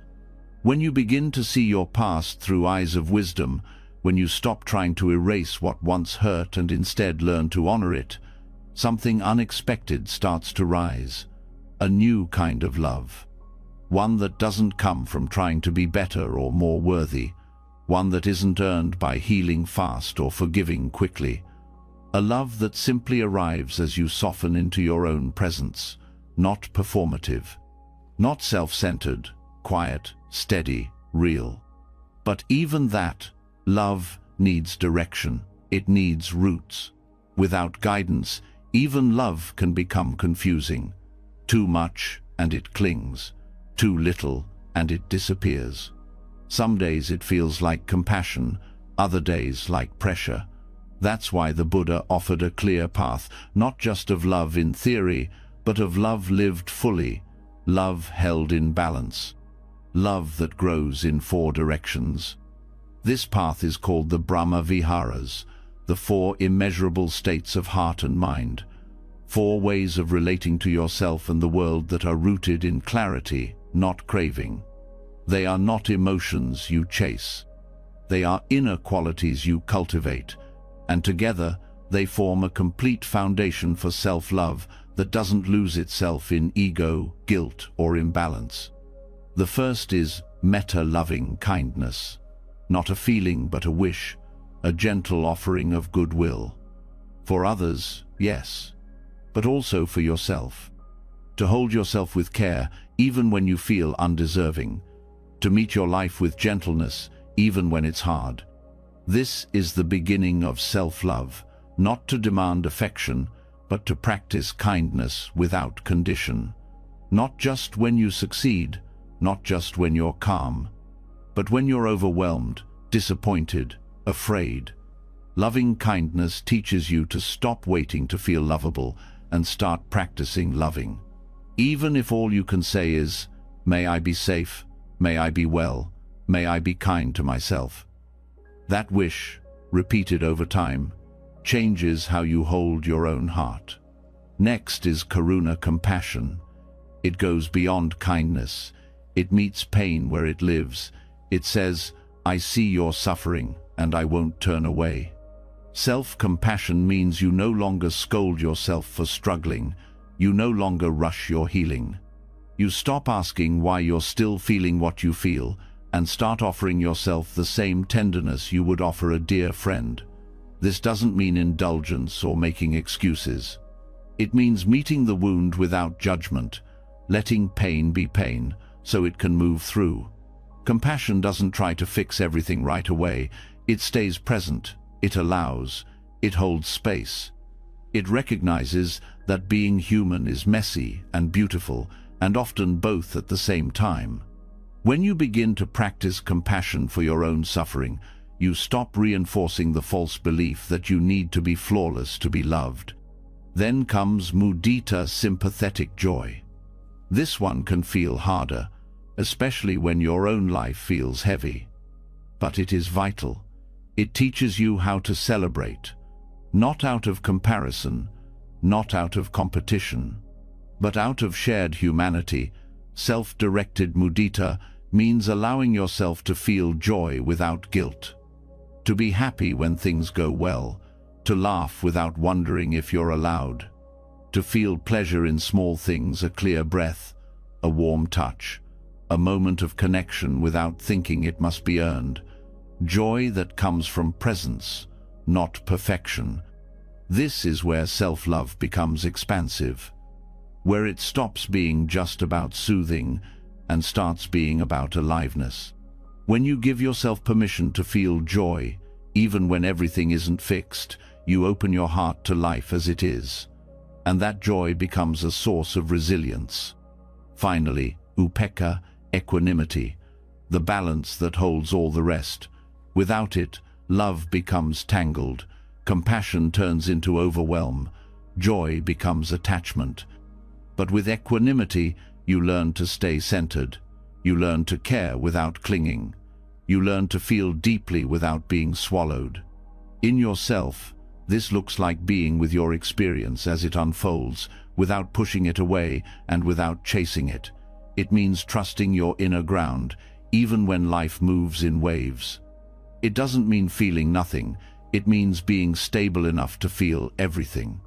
S1: When you begin to see your past through eyes of wisdom, when you stop trying to erase what once hurt and instead learn to honor it, something unexpected starts to rise. A new kind of love. One that doesn't come from trying to be better or more worthy. One that isn't earned by healing fast or forgiving quickly. A love that simply arrives as you soften into your own presence. Not performative. Not self-centered, quiet, steady, real. But even that, love needs direction. It needs roots. Without guidance, even love can become confusing. Too much, and it clings. Too little, and it disappears. Some days it feels like compassion, other days like pressure. That's why the Buddha offered a clear path, not just of love in theory, but of love lived fully, love held in balance, love that grows in 4 directions. This path is called the Brahma Viharas, the 4 immeasurable states of heart and mind, 4 ways of relating to yourself and the world that are rooted in clarity, not craving. They are not emotions you chase. They are inner qualities you cultivate, and together they form a complete foundation for self-love that doesn't lose itself in ego, guilt, or imbalance. The first is metta-loving kindness, not a feeling but a wish, a gentle offering of goodwill. For others, yes, but also for yourself. To hold yourself with care even when you feel undeserving. To meet your life with gentleness even when it's hard. This is the beginning of self-love, not to demand affection, but to practice kindness without condition. Not just when you succeed, not just when you're calm, but when you're overwhelmed, disappointed, afraid. Loving kindness teaches you to stop waiting to feel lovable and start practicing loving. Even if all you can say is, "May I be safe, may I be well, may I be kind to myself." That wish, repeated over time, changes how you hold your own heart. Next is karuna compassion. It goes beyond kindness. It meets pain where it lives. It says, "I see your suffering, and I won't turn away." Self-compassion means you no longer scold yourself for struggling. You no longer rush your healing. You stop asking why you're still feeling what you feel, and start offering yourself the same tenderness you would offer a dear friend. This doesn't mean indulgence or making excuses. It means meeting the wound without judgment, letting pain be pain, so it can move through. Compassion doesn't try to fix everything right away. It stays present, it allows, it holds space. It recognizes that being human is messy and beautiful, and often both at the same time. When you begin to practice compassion for your own suffering, you stop reinforcing the false belief that you need to be flawless to be loved. Then comes mudita, sympathetic joy. This one can feel harder, especially when your own life feels heavy. But it is vital. It teaches you how to celebrate, not out of comparison, not out of competition, but out of shared humanity. Self-directed mudita means allowing yourself to feel joy without guilt, to be happy when things go well, to laugh without wondering if you're allowed, to feel pleasure in small things, a clear breath, a warm touch, a moment of connection without thinking it must be earned. Joy that comes from presence, not perfection. This is where self-love becomes expansive, where it stops being just about soothing and starts being about aliveness. When you give yourself permission to feel joy, even when everything isn't fixed, you open your heart to life as it is, and that joy becomes a source of resilience. Finally, upekkha, equanimity, the balance that holds all the rest. Without it, love becomes tangled, compassion turns into overwhelm, joy becomes attachment. But with equanimity, you learn to stay centered. You learn to care without clinging. You learn to feel deeply without being swallowed. In yourself, this looks like being with your experience as it unfolds, without pushing it away and without chasing it. It means trusting your inner ground, even when life moves in waves. It doesn't mean feeling nothing. It means being stable enough to feel everything.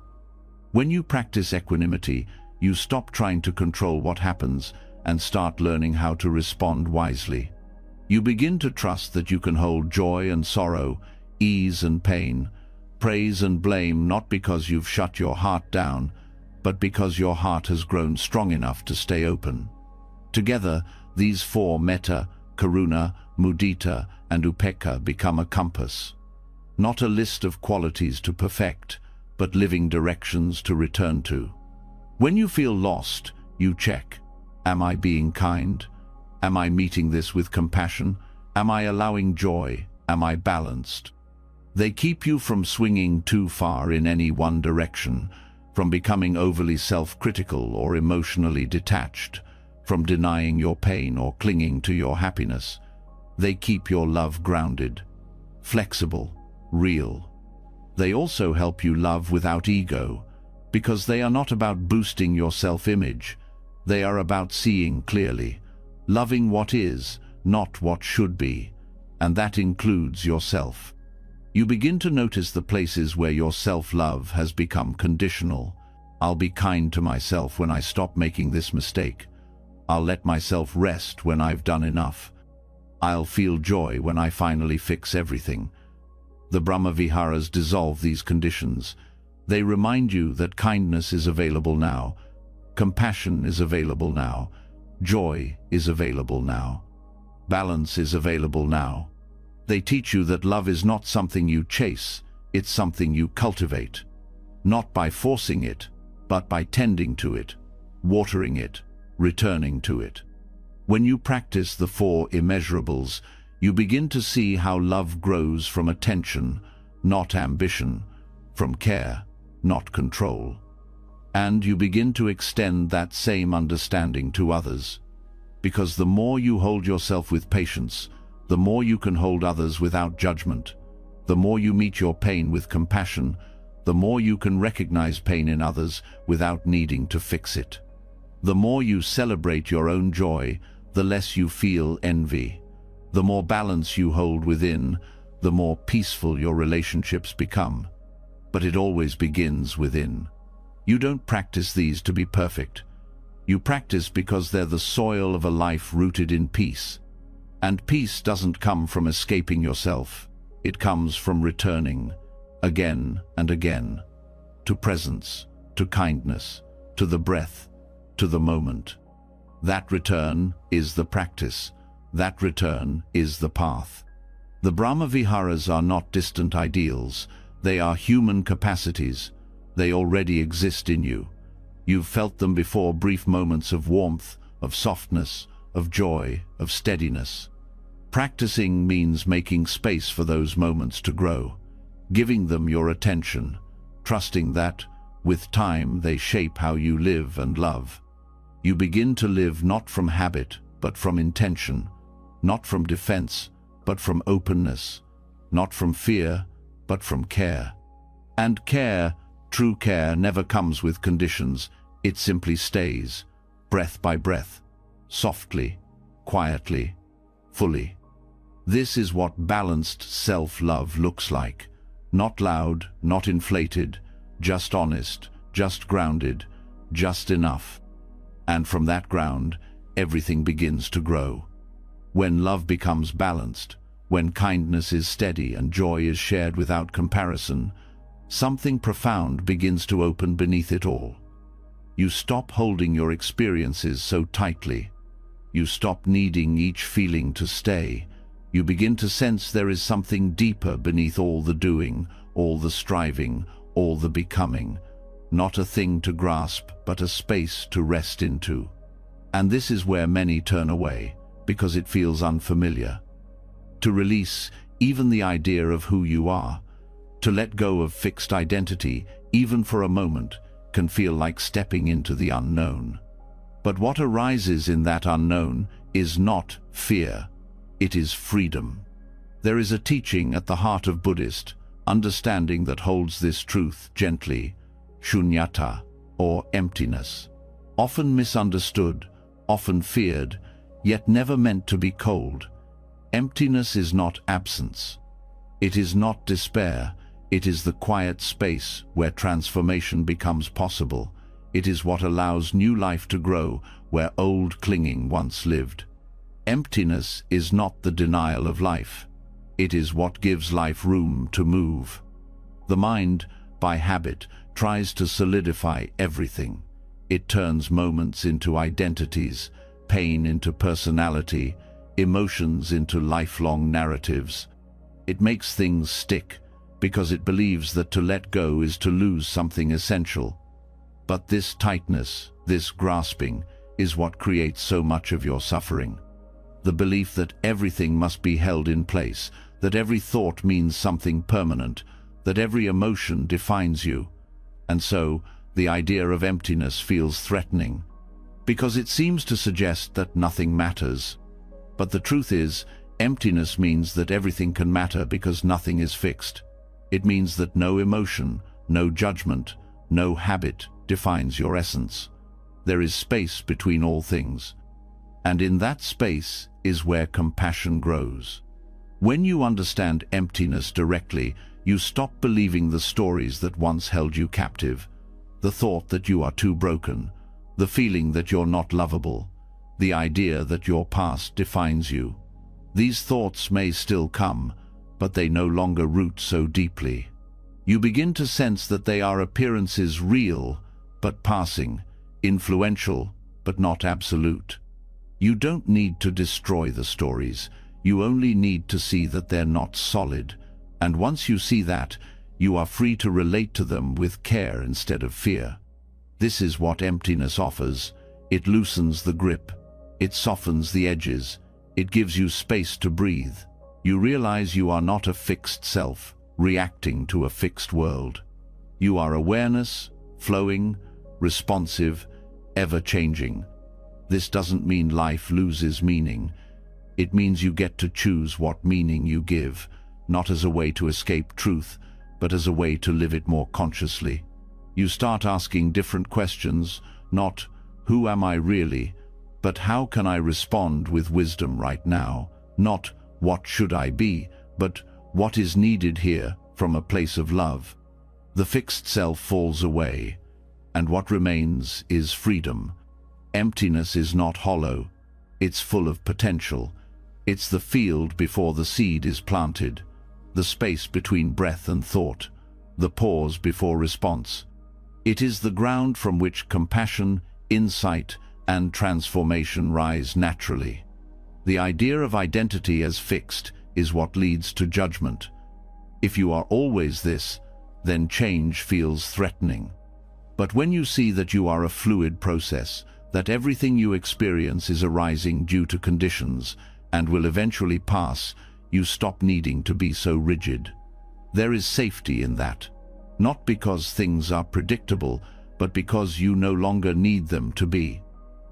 S1: When you practice equanimity, you stop trying to control what happens and start learning how to respond wisely. You begin to trust that you can hold joy and sorrow, ease and pain, praise and blame, not because you've shut your heart down, but because your heart has grown strong enough to stay open. Together, these four, metta, karuna, mudita, and upekkha, become a compass. Not a list of qualities to perfect, but living directions to return to. When you feel lost, you check. Am I being kind? Am I meeting this with compassion? Am I allowing joy? Am I balanced? They keep you from swinging too far in any one direction, from becoming overly self-critical or emotionally detached, from denying your pain or clinging to your happiness. They keep your love grounded, flexible, real. They also help you love without ego, because they are not about boosting your self-image. They are about seeing clearly, loving what is, not what should be, and that includes yourself. You begin to notice the places where your self-love has become conditional. I'll be kind to myself when I stop making this mistake. I'll let myself rest when I've done enough. I'll feel joy when I finally fix everything. The Brahma Viharas dissolve these conditions. They remind you that kindness is available now, compassion is available now, joy is available now, balance is available now. They teach you that love is not something you chase, it's something you cultivate. Not by forcing it, but by tending to it, watering it, returning to it. When you practice the four immeasurables, you begin to see how love grows from attention, not ambition, from care, not control. And you begin to extend that same understanding to others. Because the more you hold yourself with patience, the more you can hold others without judgment. The more you meet your pain with compassion, the more you can recognize pain in others without needing to fix it. The more you celebrate your own joy, the less you feel envy. The more balance you hold within, the more peaceful your relationships become. But it always begins within. You don't practice these to be perfect. You practice because they're the soil of a life rooted in peace. And peace doesn't come from escaping yourself. It comes from returning, again and again, to presence, to kindness, to the breath, to the moment. That return is the practice. That return is the path. The Brahma Viharas are not distant ideals. They are human capacities. They already exist in you. You've felt them before, brief moments of warmth, of softness, of joy, of steadiness. Practicing means making space for those moments to grow, giving them your attention, trusting that, With time, they shape how you live and love. You begin to live not from habit, but from intention, not from defense, but from openness, not from fear, but from care. And care, true care, never comes with conditions. It simply stays, breath by breath, softly, quietly, fully. This is what balanced self-love looks like. Not loud, not inflated, just honest, just grounded, just enough. And from that ground, everything begins to grow. When love becomes balanced, when kindness is steady and joy is shared without comparison, something profound begins to open beneath it all. You stop holding your experiences so tightly. You stop needing each feeling to stay. You begin to sense there is something deeper beneath all the doing, all the striving, all the becoming. Not a thing to grasp, but a space to rest into. And this is where many turn away, because it feels unfamiliar. To release even the idea of who you are, to let go of fixed identity, even for a moment, can feel like stepping into the unknown. But what arises in that unknown is not fear, it is freedom. There is a teaching at the heart of Buddhist understanding that holds this truth gently: shunyata, or emptiness. Often misunderstood, often feared, yet never meant to be cold. Emptiness is not absence. It is not despair. It is the quiet space where transformation becomes possible. It is what allows new life to grow where old clinging once lived. Emptiness is not the denial of life. It is what gives life room to move. The mind, by habit, tries to solidify everything. It turns moments into identities, pain into personality, emotions into lifelong narratives. It makes things stick because it believes that to let go is to lose something essential. But this tightness, this grasping, is what creates so much of your suffering. The belief that everything must be held in place, that every thought means something permanent, that every emotion defines you. And so, the idea of emptiness feels threatening, because it seems to suggest that nothing matters. But the truth is, emptiness means that everything can matter because nothing is fixed. It means that no emotion, no judgment, no habit defines your essence. There is space between all things. And in that space is where compassion grows. When you understand emptiness directly, you stop believing the stories that once held you captive. The thought that you are too broken, the feeling that you're not lovable, the idea that your past defines you. These thoughts may still come, but they no longer root so deeply. You begin to sense that they are appearances real, but passing, influential, but not absolute. You don't need to destroy the stories. You only need to see that they're not solid. And once you see that, you are free to relate to them with care instead of fear. This is what emptiness offers. It loosens the grip. It softens the edges. It gives you space to breathe. You realize you are not a fixed self, reacting to a fixed world. You are awareness, flowing, responsive, ever-changing. This doesn't mean life loses meaning. It means you get to choose what meaning you give, not as a way to escape truth, but as a way to live it more consciously. You start asking different questions, not "Who am I really?" but "How can I respond with wisdom right now?" Not "What should I be?" but "What is needed here from a place of love?" The fixed self falls away, and what remains is freedom. Emptiness is not hollow. It's full of potential. It's the field before the seed is planted, the space between breath and thought, the pause before response. It is the ground from which compassion, insight, and transformation rise naturally. The idea of identity as fixed is what leads to judgment. If you are always this, then change feels threatening. But when you see that you are a fluid process, that everything you experience is arising due to conditions and will eventually pass, you stop needing to be so rigid. There is safety in that. Not because things are predictable, but because you no longer need them to be.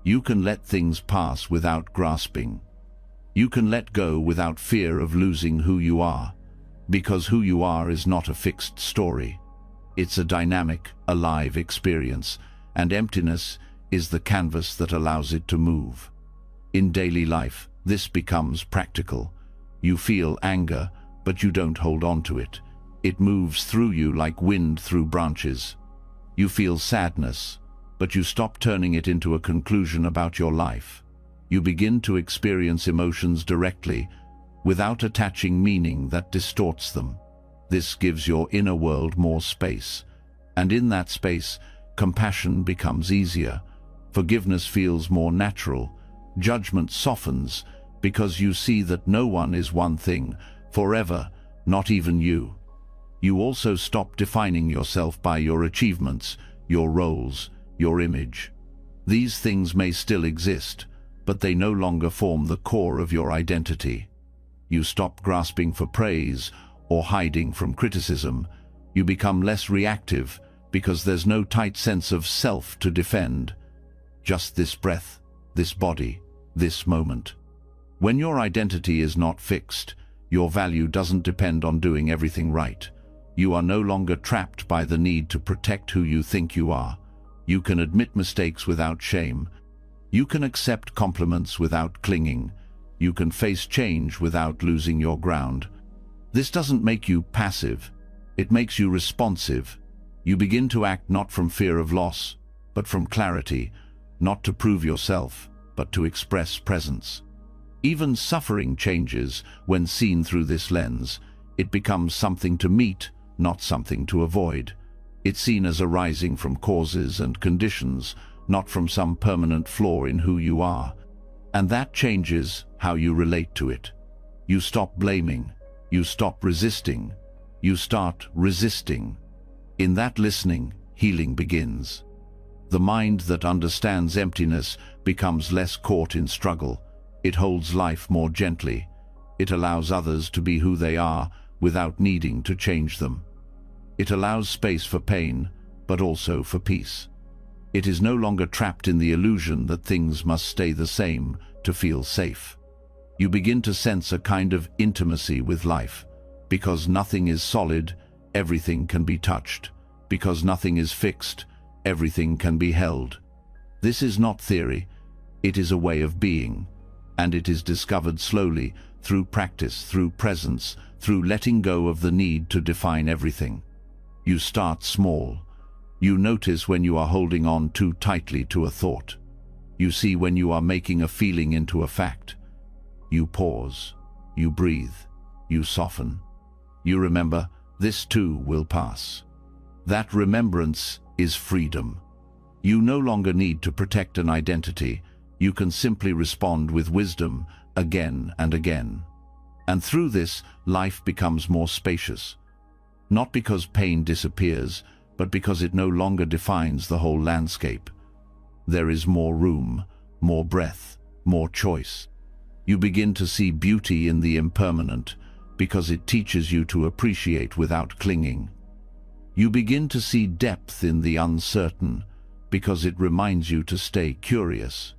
S1: You can let things pass without grasping. You can let go without fear of losing who you are, because who you are is not a fixed story. It's a dynamic, alive experience, and emptiness is the canvas that allows it to move. In daily life, this becomes practical. You feel anger, but you don't hold on to it. It moves through you like wind through branches. You feel sadness, but you stop turning it into a conclusion about your life. You begin to experience emotions directly, without attaching meaning that distorts them. This gives your inner world more space, and in that space, compassion becomes easier. Forgiveness feels more natural. Judgment softens, because you see that no one is one thing, forever, not even you. You also stop defining yourself by your achievements, your roles, your image. These things may still exist, but they no longer form the core of your identity. You stop grasping for praise or hiding from criticism. You become less reactive because there's no tight sense of self to defend. Just this breath, this body, this moment. When your identity is not fixed, your value doesn't depend on doing everything right. You are no longer trapped by the need to protect who you think you are. You can admit mistakes without shame. You can accept compliments without clinging. You can face change without losing your ground. This doesn't make you passive. It makes you responsive. You begin to act not from fear of loss, but from clarity, not to prove yourself, but to express presence. Even suffering changes when seen through this lens. It becomes something to meet, not something to avoid. It's seen as arising from causes and conditions, not from some permanent flaw in who you are. And that changes how you relate to it. You stop blaming. You stop resisting. You start resisting. In that listening, healing begins. The mind that understands emptiness becomes less caught in struggle. It holds life more gently. It allows others to be who they are without needing to change them. It allows space for pain, but also for peace. It is no longer trapped in the illusion that things must stay the same to feel safe. You begin to sense a kind of intimacy with life. Because nothing is solid, everything can be touched. Because nothing is fixed, everything can be held. This is not theory. It is a way of being. And it is discovered slowly, through practice, through presence, through letting go of the need to define everything. You start small. You notice when you are holding on too tightly to a thought. You see when you are making a feeling into a fact. You pause. You breathe. You soften. You remember, this too will pass. That remembrance is freedom. You no longer need to protect an identity. You can simply respond with wisdom again and again. And through this, life becomes more spacious. Not because pain disappears, but because it no longer defines the whole landscape. There is more room, more breath, more choice. You begin to see beauty in the impermanent, because it teaches you to appreciate without clinging. You begin to see depth in the uncertain, because it reminds you to stay curious.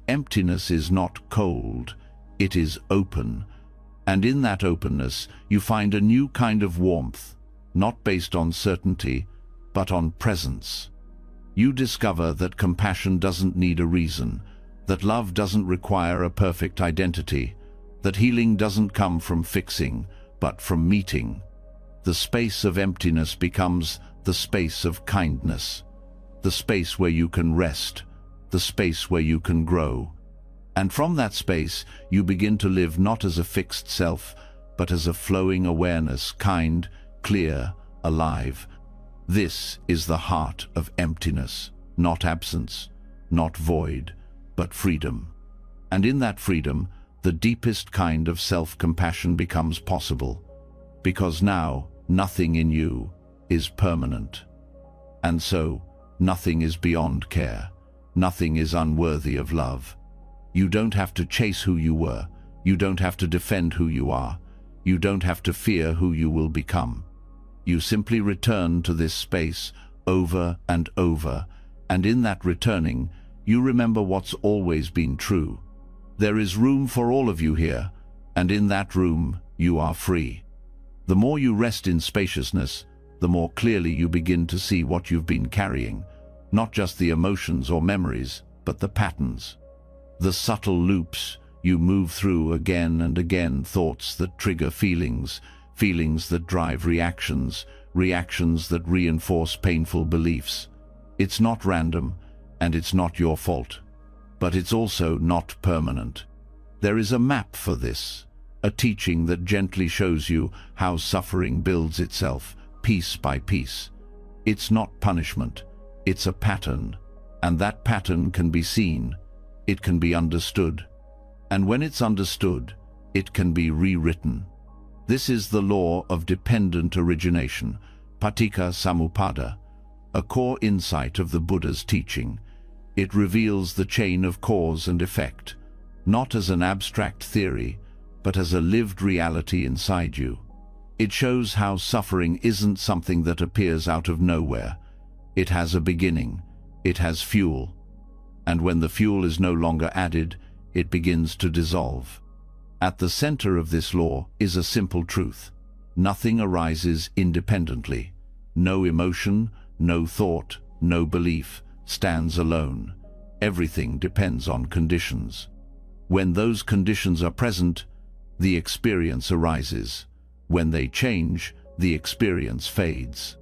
S1: Emptiness is not cold, it is open, and in that openness you find a new kind of warmth, not based on certainty, but on presence. You discover that compassion doesn't need a reason, that love doesn't require a perfect identity, that healing doesn't come from fixing, but from meeting. The space of emptiness becomes the space of kindness, the space where you can rest, the space where you can grow. And from that space, you begin to live not as a fixed self, but as a flowing awareness, kind, clear, alive. This is the heart of emptiness, not absence, not void, but freedom. And in that freedom, the deepest kind of self-compassion becomes possible, because now nothing in you is permanent. And so, nothing is beyond care. Nothing is unworthy of love. You don't have to chase who you were. You don't have to defend who you are. You don't have to fear who you will become. You simply return to this space over and over, and in that returning, you remember what's always been true. There is room for all of you here, and in that room, you are free. The more you rest in spaciousness, the more clearly you begin to see what you've been carrying, not just the emotions or memories, but the patterns. The subtle loops you move through again and again, thoughts that trigger feelings, feelings that drive reactions, reactions that reinforce painful beliefs. It's not random, and it's not your fault. But it's also not permanent. There is a map for this, a teaching that gently shows you how suffering builds itself, piece by piece. It's not punishment, it's a pattern, and that pattern can be seen, it can be understood. And when it's understood, it can be rewritten. This is the law of dependent origination, paticca samuppada, a core insight of the Buddha's teaching. It reveals the chain of cause and effect, not as an abstract theory, but as a lived reality inside you. It shows how suffering isn't something that appears out of nowhere. It has a beginning, it has fuel, and when the fuel is no longer added, it begins to dissolve. At the center of this law is a simple truth. Nothing arises independently. No emotion, no thought, no belief stands alone. Everything depends on conditions. When those conditions are present, the experience arises. When they change, the experience fades.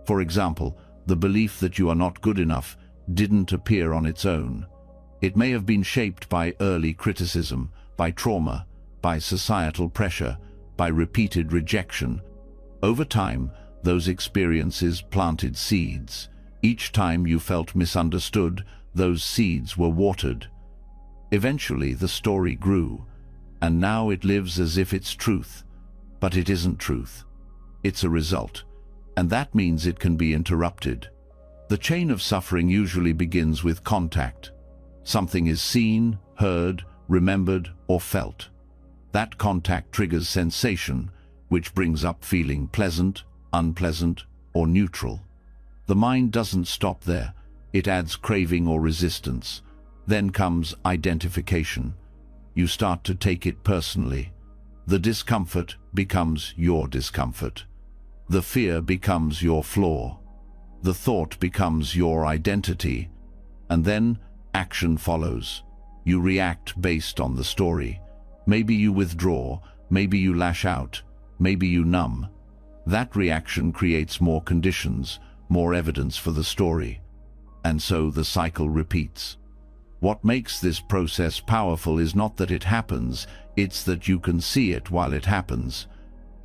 S1: For example, the belief that you are not good enough didn't appear on its own. It may have been shaped by early criticism, by trauma, by societal pressure, by repeated rejection. Over time, those experiences planted seeds. Each time you felt misunderstood, those seeds were watered. Eventually, the story grew, and now it lives as if it's truth. But it isn't truth. It's a result, and that means it can be interrupted. The chain of suffering usually begins with contact. Something is seen, heard, remembered, or felt. That contact triggers sensation, which brings up feeling pleasant, unpleasant, or neutral. The mind doesn't stop there. It adds craving or resistance. Then comes identification. You start to take it personally. The discomfort becomes your discomfort. The fear becomes your flaw. The thought becomes your identity. And then action follows. You react based on the story. Maybe you withdraw, maybe you lash out, maybe you numb. That reaction creates more conditions, more evidence for the story. And so the cycle repeats. What makes this process powerful is not that it happens, it's that you can see it while it happens.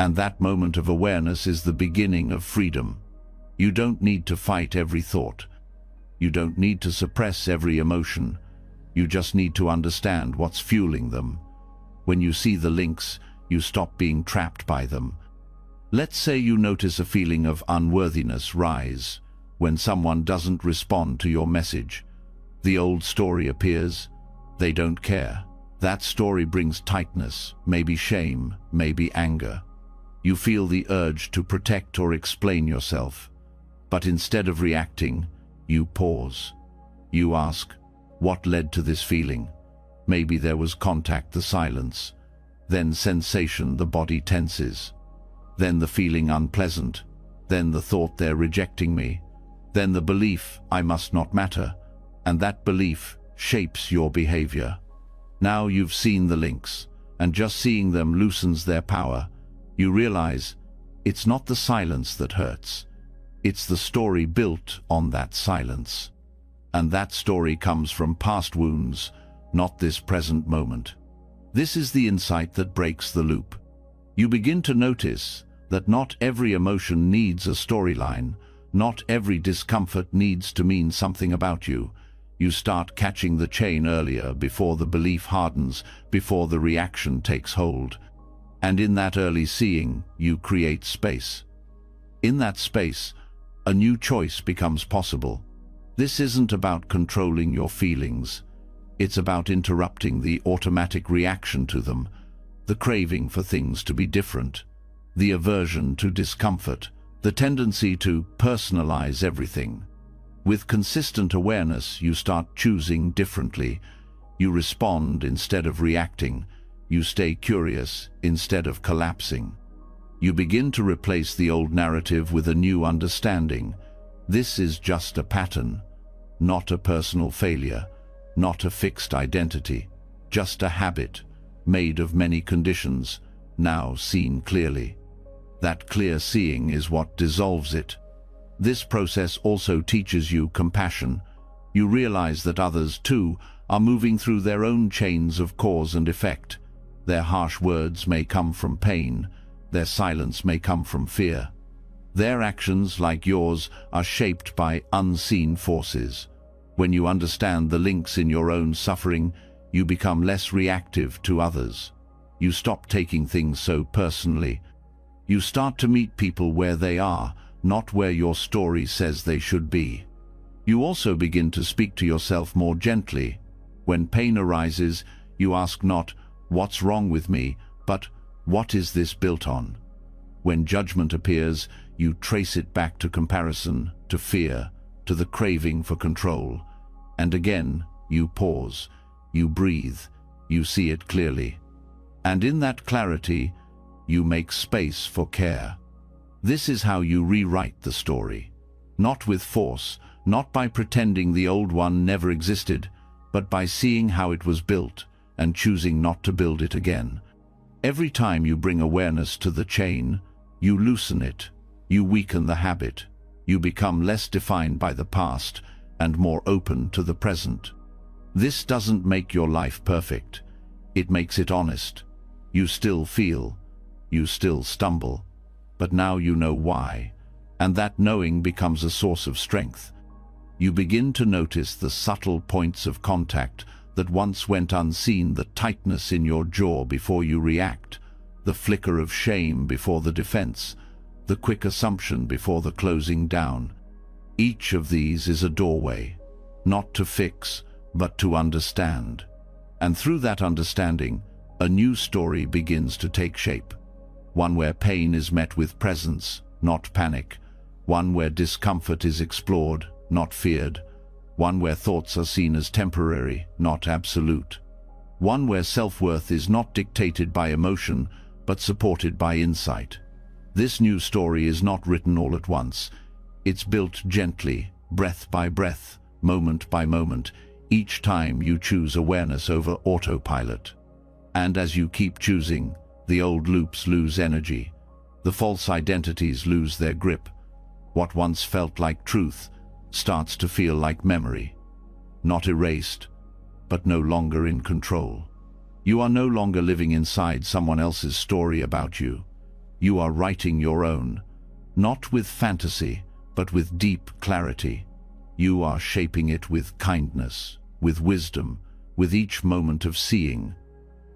S1: And that moment of awareness is the beginning of freedom. You don't need to fight every thought. You don't need to suppress every emotion. You just need to understand what's fueling them. When you see the links, you stop being trapped by them. Let's say you notice a feeling of unworthiness rise when someone doesn't respond to your message. The old story appears. They don't care. That story brings tightness, maybe shame, maybe anger. You feel the urge to protect or explain yourself. But instead of reacting, you pause. You ask, what led to this feeling? Maybe there was contact, the silence. Then sensation, the body tenses. Then the feeling unpleasant. Then the thought they're rejecting me. Then the belief I must not matter. And that belief shapes your behavior. Now you've seen the links, and just seeing them loosens their power. You realize it's not the silence that hurts. It's the story built on that silence. And that story comes from past wounds, not this present moment. This is the insight that breaks the loop. You begin to notice that not every emotion needs a storyline. Not every discomfort needs to mean something about you. You start catching the chain earlier, before the belief hardens, before the reaction takes hold. And in that early seeing, you create space. In that space, a new choice becomes possible. This isn't about controlling your feelings. It's about interrupting the automatic reaction to them, the craving for things to be different, the aversion to discomfort, The tendency to personalize everything. With consistent awareness, you start choosing differently. You respond instead of reacting. You stay curious instead of collapsing. You begin to replace the old narrative with a new understanding. This is just a pattern, not a personal failure, not a fixed identity, just a habit made of many conditions, now seen clearly. That clear seeing is what dissolves it. This process also teaches you compassion. You realize that others, too, are moving through their own chains of cause and effect. Their harsh words may come from pain. Their silence may come from fear. Their actions, like yours, are shaped by unseen forces. When you understand the links in your own suffering, you become less reactive to others. You stop taking things so personally. You start to meet people where they are, not where your story says they should be. You also begin to speak to yourself more gently. When pain arises, you ask not, "What's wrong with me?" but, "What is this built on?" When judgment appears, you trace it back to comparison, to fear, to the craving for control. And again, you pause, you breathe, you see it clearly. And in that clarity, you make space for care. This is how you rewrite the story. Not with force, not by pretending the old one never existed, but by seeing how it was built and choosing not to build it again. Every time you bring awareness to the chain, you loosen it, you weaken the habit, you become less defined by the past and more open to the present. This doesn't make your life perfect. It makes it honest. You still feel, you still stumble, but now you know why, and that knowing becomes a source of strength. You begin to notice the subtle points of contact that once went unseen, the tightness in your jaw before you react, the flicker of shame before the defense, the quick assumption before the closing down. Each of these is a doorway, not to fix, but to understand. And through that understanding, a new story begins to take shape. One where pain is met with presence, not panic. One where discomfort is explored, not feared. One where thoughts are seen as temporary, not absolute. One where self-worth is not dictated by emotion, but supported by insight. This new story is not written all at once. It's built gently, breath by breath, moment by moment, each time you choose awareness over autopilot. And as you keep choosing, the old loops lose energy. The false identities lose their grip. What once felt like truth starts to feel like memory. Not erased, but no longer in control. You are no longer living inside someone else's story about you. You are writing your own, not with fantasy, but with deep clarity. You are shaping it with kindness, with wisdom, with each moment of seeing.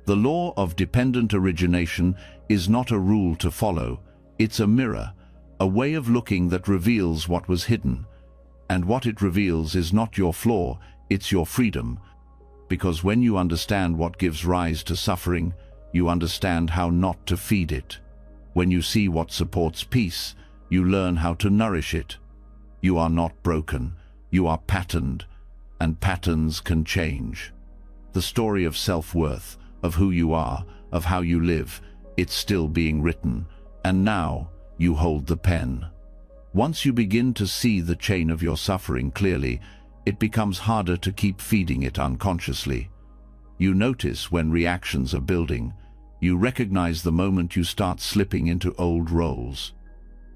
S1: The law of dependent origination is not a rule to follow. It's a mirror, a way of looking that reveals what was hidden. And what it reveals is not your flaw, it's your freedom. Because when you understand what gives rise to suffering, you understand how not to feed it. When you see what supports peace, you learn how to nourish it. You are not broken, you are patterned, and patterns can change. The story of self-worth, of who you are, of how you live, it's still being written, and now you hold the pen. Once you begin to see the chain of your suffering clearly, it becomes harder to keep feeding it unconsciously. You notice when reactions are building. You recognize the moment you start slipping into old roles.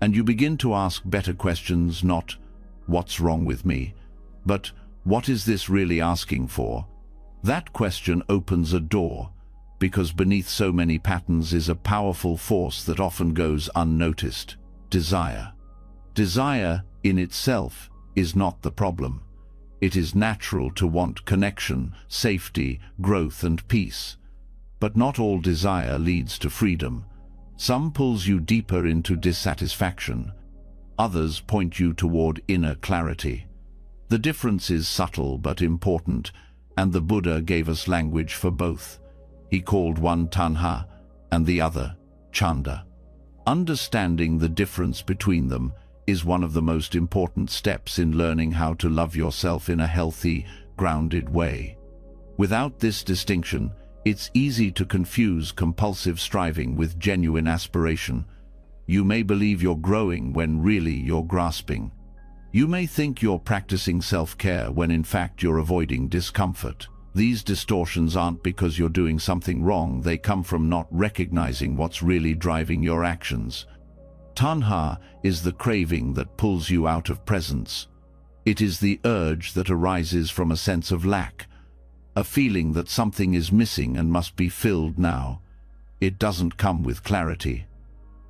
S1: And you begin to ask better questions, not, "What's wrong with me?" but, "What is this really asking for?" That question opens a door, because beneath so many patterns is a powerful force that often goes unnoticed: desire. Desire, in itself, is not the problem. It is natural to want connection, safety, growth, and peace. But not all desire leads to freedom. Some pulls you deeper into dissatisfaction. Others point you toward inner clarity. The difference is subtle but important, and the Buddha gave us language for both. He called one tanha and the other chanda. Understanding the difference between them is one of the most important steps in learning how to love yourself in a healthy, grounded way. Without this distinction, it's easy to confuse compulsive striving with genuine aspiration. You may believe you're growing when really you're grasping. You may think you're practicing self-care when in fact you're avoiding discomfort. These distortions aren't because you're doing something wrong, they come from not recognizing what's really driving your actions. Tanha is the craving that pulls you out of presence. It is the urge that arises from a sense of lack, a feeling that something is missing and must be filled now. It doesn't come with clarity.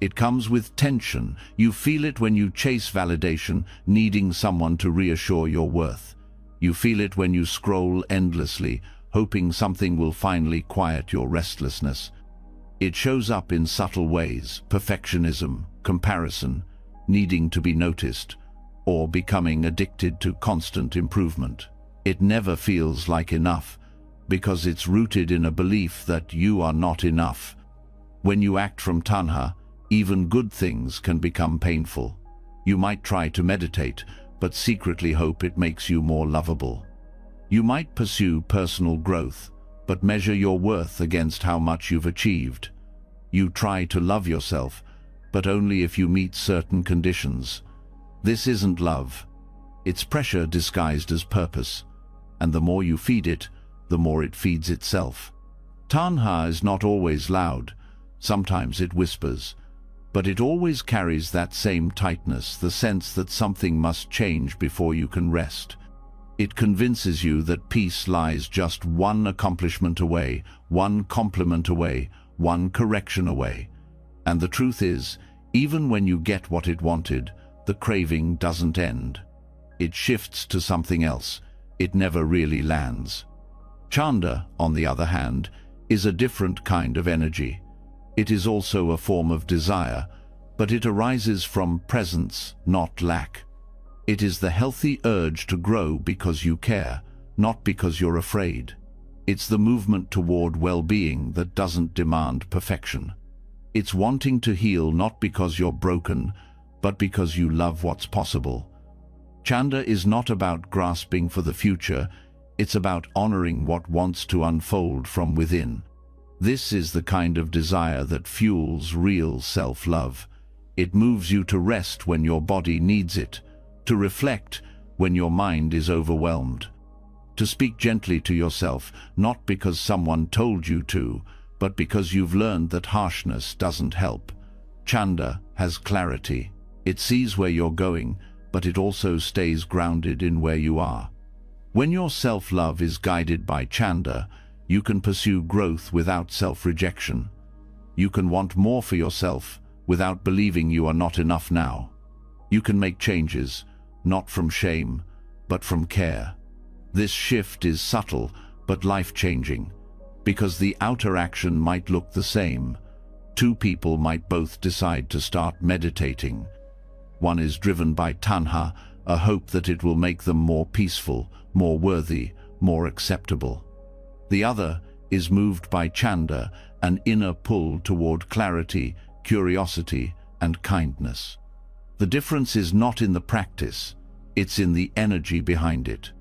S1: It comes with tension. You feel it when you chase validation, needing someone to reassure your worth. You feel it when you scroll endlessly, hoping something will finally quiet your restlessness. It shows up in subtle ways: perfectionism, comparison, needing to be noticed, or becoming addicted to constant improvement. It never feels like enough, because it's rooted in a belief that you are not enough. When you act from tanha, even good things can become painful. You might try to meditate, but secretly hope it makes you more lovable. You might pursue personal growth, but measure your worth against how much you've achieved. You try to love yourself, but only if you meet certain conditions. This isn't love. It's pressure disguised as purpose, and the more you feed it, the more it feeds itself. Tanha is not always loud. Sometimes it whispers, but it always carries that same tightness, the sense that something must change before you can rest. It convinces you that peace lies just one accomplishment away, one compliment away, one correction away. And the truth is, even when you get what it wanted, the craving doesn't end. It shifts to something else. It never really lands. Chanda, on the other hand, is a different kind of energy. It is also a form of desire, but it arises from presence, not lack. It is the healthy urge to grow because you care, not because you're afraid. It's the movement toward well-being that doesn't demand perfection. It's wanting to heal not because you're broken, but because you love what's possible. Chanda is not about grasping for the future, it's about honoring what wants to unfold from within. This is the kind of desire that fuels real self-love. It moves you to rest when your body needs it, to reflect when your mind is overwhelmed, to speak gently to yourself, not because someone told you to, but because you've learned that harshness doesn't help. Chanda has clarity. It sees where you're going, but it also stays grounded in where you are. When your self-love is guided by Chanda, you can pursue growth without self-rejection. You can want more for yourself without believing you are not enough now. You can make changes, not from shame, but from care. This shift is subtle, but life-changing, because the outer action might look the same. Two people might both decide to start meditating. One is driven by tanha, a hope that it will make them more peaceful, more worthy, more acceptable. The other is moved by chanda, an inner pull toward clarity, curiosity, and kindness. The difference is not in the practice, it's in the energy behind it.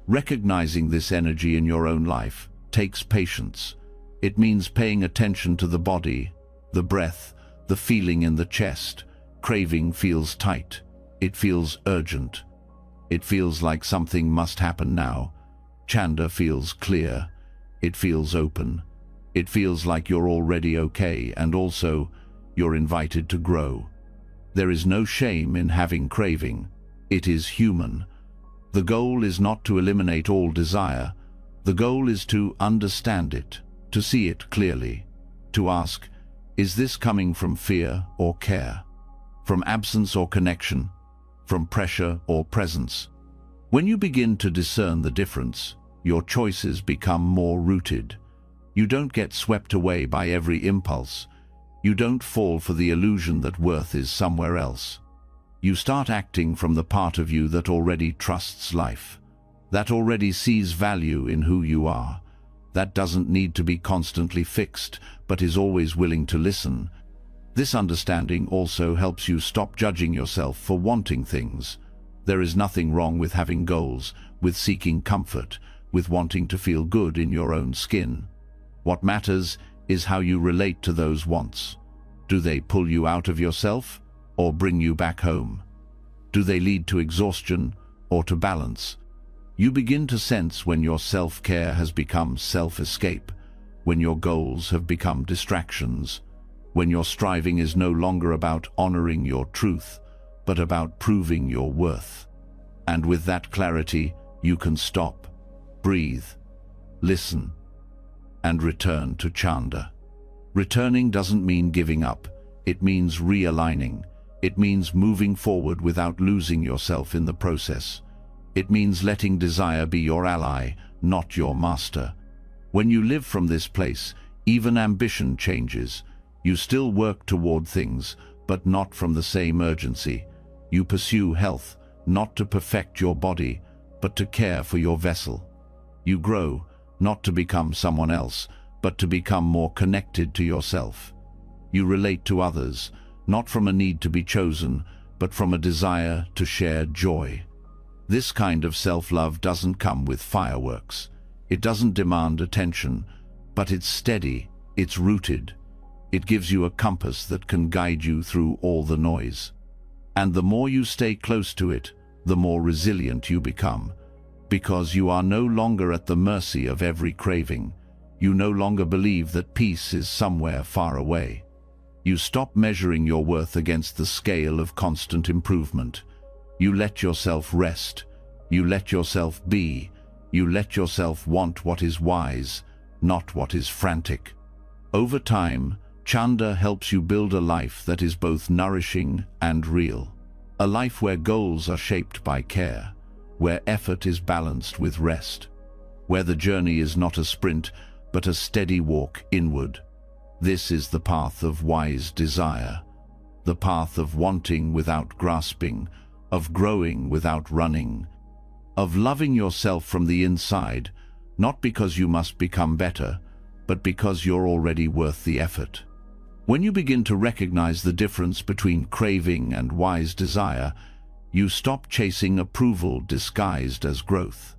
S1: Recognizing this energy in your own life takes patience. It means paying attention to the body, the breath, the feeling in the chest. Craving feels tight. It feels urgent. It feels like something must happen now. Chanda feels clear. It feels open. It feels like you're already okay, and also you're invited to grow. There is no shame in having craving. It is human. The goal is not to eliminate all desire. The goal is to understand it, to see it clearly, to ask, is this coming from fear or care? From absence or connection? From pressure or presence? When you begin to discern the difference, your choices become more rooted. You don't get swept away by every impulse. You don't fall for the illusion that worth is somewhere else. You start acting from the part of you that already trusts life, that already sees value in who you are, that doesn't need to be constantly fixed, but is always willing to listen. This understanding also helps you stop judging yourself for wanting things. There is nothing wrong with having goals, with seeking comfort, with wanting to feel good in your own skin. What matters is how you relate to those wants. Do they pull you out of yourself or bring you back home? Do they lead to exhaustion or to balance? You begin to sense when your self-care has become self-escape, when your goals have become distractions, when your striving is no longer about honoring your truth, but about proving your worth. And with that clarity, you can stop, breathe, listen, and return to Chanda. Returning doesn't mean giving up. It means realigning. It means moving forward without losing yourself in the process. It means letting desire be your ally, not your master. When you live from this place, even ambition changes. You still work toward things, but not from the same urgency. You pursue health, not to perfect your body, but to care for your vessel. You grow, not to become someone else, but to become more connected to yourself. You relate to others, not from a need to be chosen, but from a desire to share joy. This kind of self-love doesn't come with fireworks. It doesn't demand attention, but it's steady, it's rooted. It gives you a compass that can guide you through all the noise. And the more you stay close to it, the more resilient you become, because you are no longer at the mercy of every craving. You no longer believe that peace is somewhere far away. You stop measuring your worth against the scale of constant improvement. You let yourself rest. You let yourself be. You let yourself want what is wise, not what is frantic. Over time, Chanda helps you build a life that is both nourishing and real. A life where goals are shaped by care, where effort is balanced with rest, where the journey is not a sprint, but a steady walk inward. This is the path of wise desire, the path of wanting without grasping, of growing without running, of loving yourself from the inside, not because you must become better, but because you're already worth the effort. When you begin to recognize the difference between craving and wise desire, you stop chasing approval disguised as growth.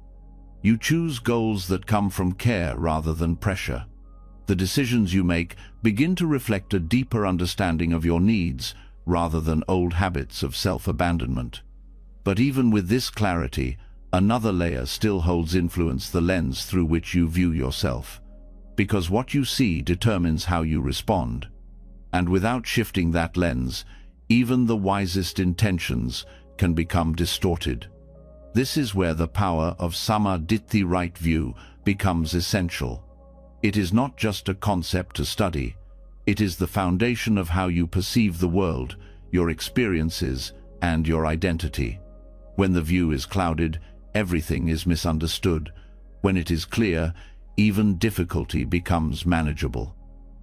S1: You choose goals that come from care rather than pressure. The decisions you make begin to reflect a deeper understanding of your needs rather than old habits of self-abandonment. But even with this clarity, another layer still holds influence: the lens through which you view yourself. Because what you see determines how you respond. And without shifting that lens, even the wisest intentions can become distorted. This is where the power of Samadhi, right view, becomes essential. It is not just a concept to study. It is the foundation of how you perceive the world, your experiences, and your identity. When the view is clouded, everything is misunderstood. When it is clear, even difficulty becomes manageable.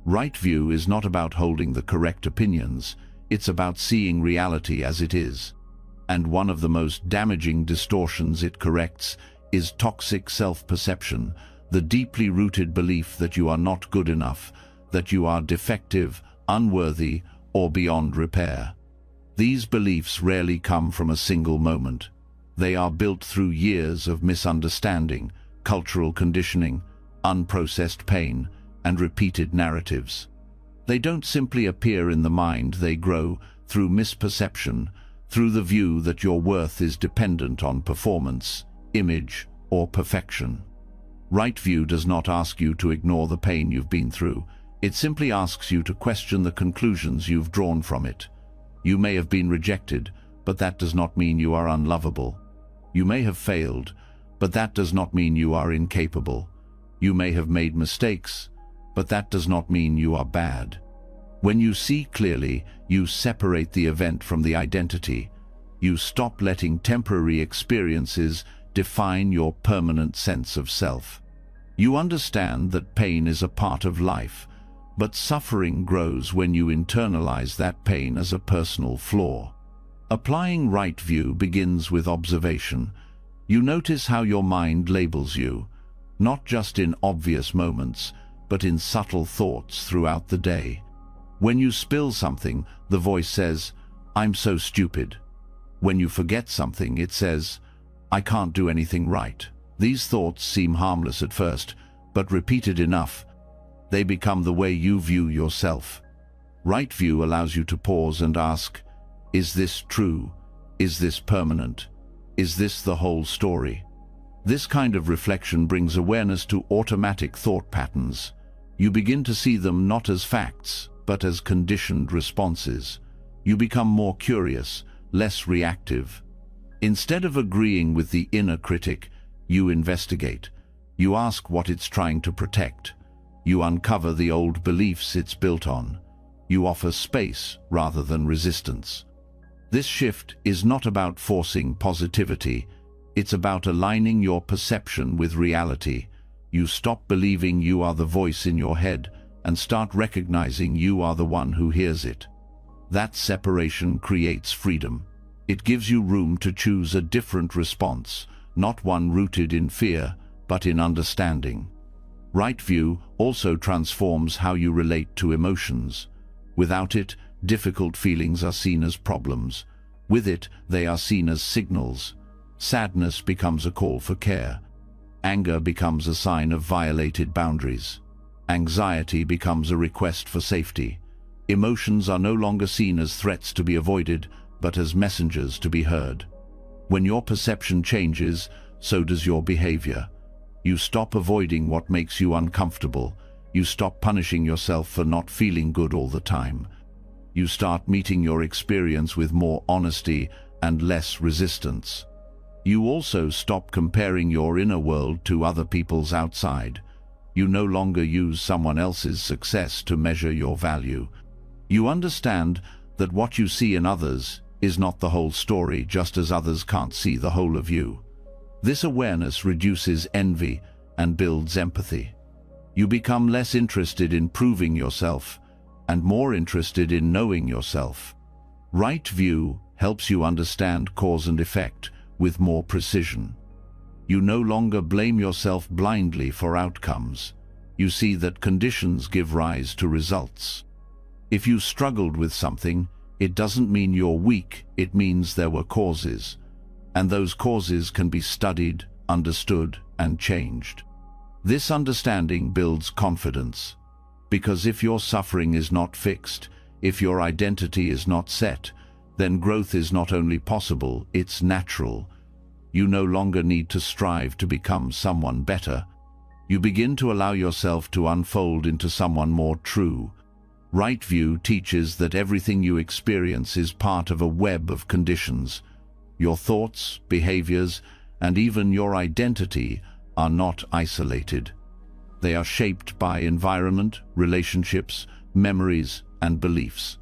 S1: Right view is not about holding the correct opinions. It's about seeing reality as it is. And one of the most damaging distortions it corrects is toxic self-perception, the deeply rooted belief that you are not good enough, that you are defective, unworthy, or beyond repair. These beliefs rarely come from a single moment. They are built through years of misunderstanding, cultural conditioning, unprocessed pain, and repeated narratives. They don't simply appear in the mind, they grow through misperception, through the view that your worth is dependent on performance, image, or perfection. Right view does not ask you to ignore the pain you've been through. It simply asks you to question the conclusions you've drawn from it. You may have been rejected, but that does not mean you are unlovable. You may have failed, but that does not mean you are incapable. You may have made mistakes, but that does not mean you are bad. When you see clearly, you separate the event from the identity. You stop letting temporary experiences define your permanent sense of self. You understand that pain is a part of life, but suffering grows when you internalize that pain as a personal flaw. Applying right view begins with observation. You notice how your mind labels you, not just in obvious moments, but in subtle thoughts throughout the day. When you spill something, the voice says, "I'm so stupid." When you forget something, it says, "I can't do anything right." These thoughts seem harmless at first, but repeated enough, they become the way you view yourself. Right view allows you to pause and ask, is this true? Is this permanent? Is this the whole story? This kind of reflection brings awareness to automatic thought patterns. You begin to see them not as facts, but as conditioned responses. You become more curious, less reactive. Instead of agreeing with the inner critic, you investigate. You ask what it's trying to protect. You uncover the old beliefs it's built on. You offer space rather than resistance. This shift is not about forcing positivity. It's about aligning your perception with reality. You stop believing you are the voice in your head and start recognizing you are the one who hears it. That separation creates freedom. It gives you room to choose a different response, not one rooted in fear, but in understanding. Right view also transforms how you relate to emotions. Without it, difficult feelings are seen as problems. With it, they are seen as signals. Sadness becomes a call for care. Anger becomes a sign of violated boundaries. Anxiety becomes a request for safety. Emotions are no longer seen as threats to be avoided, but as messengers to be heard. When your perception changes, so does your behavior. You stop avoiding what makes you uncomfortable. You stop punishing yourself for not feeling good all the time. You start meeting your experience with more honesty and less resistance. You also stop comparing your inner world to other people's outside. You no longer use someone else's success to measure your value. You understand that what you see in others is not the whole story, just as others can't see the whole of you. This awareness reduces envy and builds empathy. You become less interested in proving yourself and more interested in knowing yourself. Right view helps you understand cause and effect with more precision. You no longer blame yourself blindly for outcomes. You see that conditions give rise to results. If you struggled with something, it doesn't mean you're weak, it means there were causes. And those causes can be studied, understood, and changed. This understanding builds confidence. Because if your suffering is not fixed, if your identity is not set, then growth is not only possible, it's natural. You no longer need to strive to become someone better. You begin to allow yourself to unfold into someone more true. Right view teaches that everything you experience is part of a web of conditions. Your thoughts, behaviors, and even your identity are not isolated. They are shaped by environment, relationships, memories, and beliefs.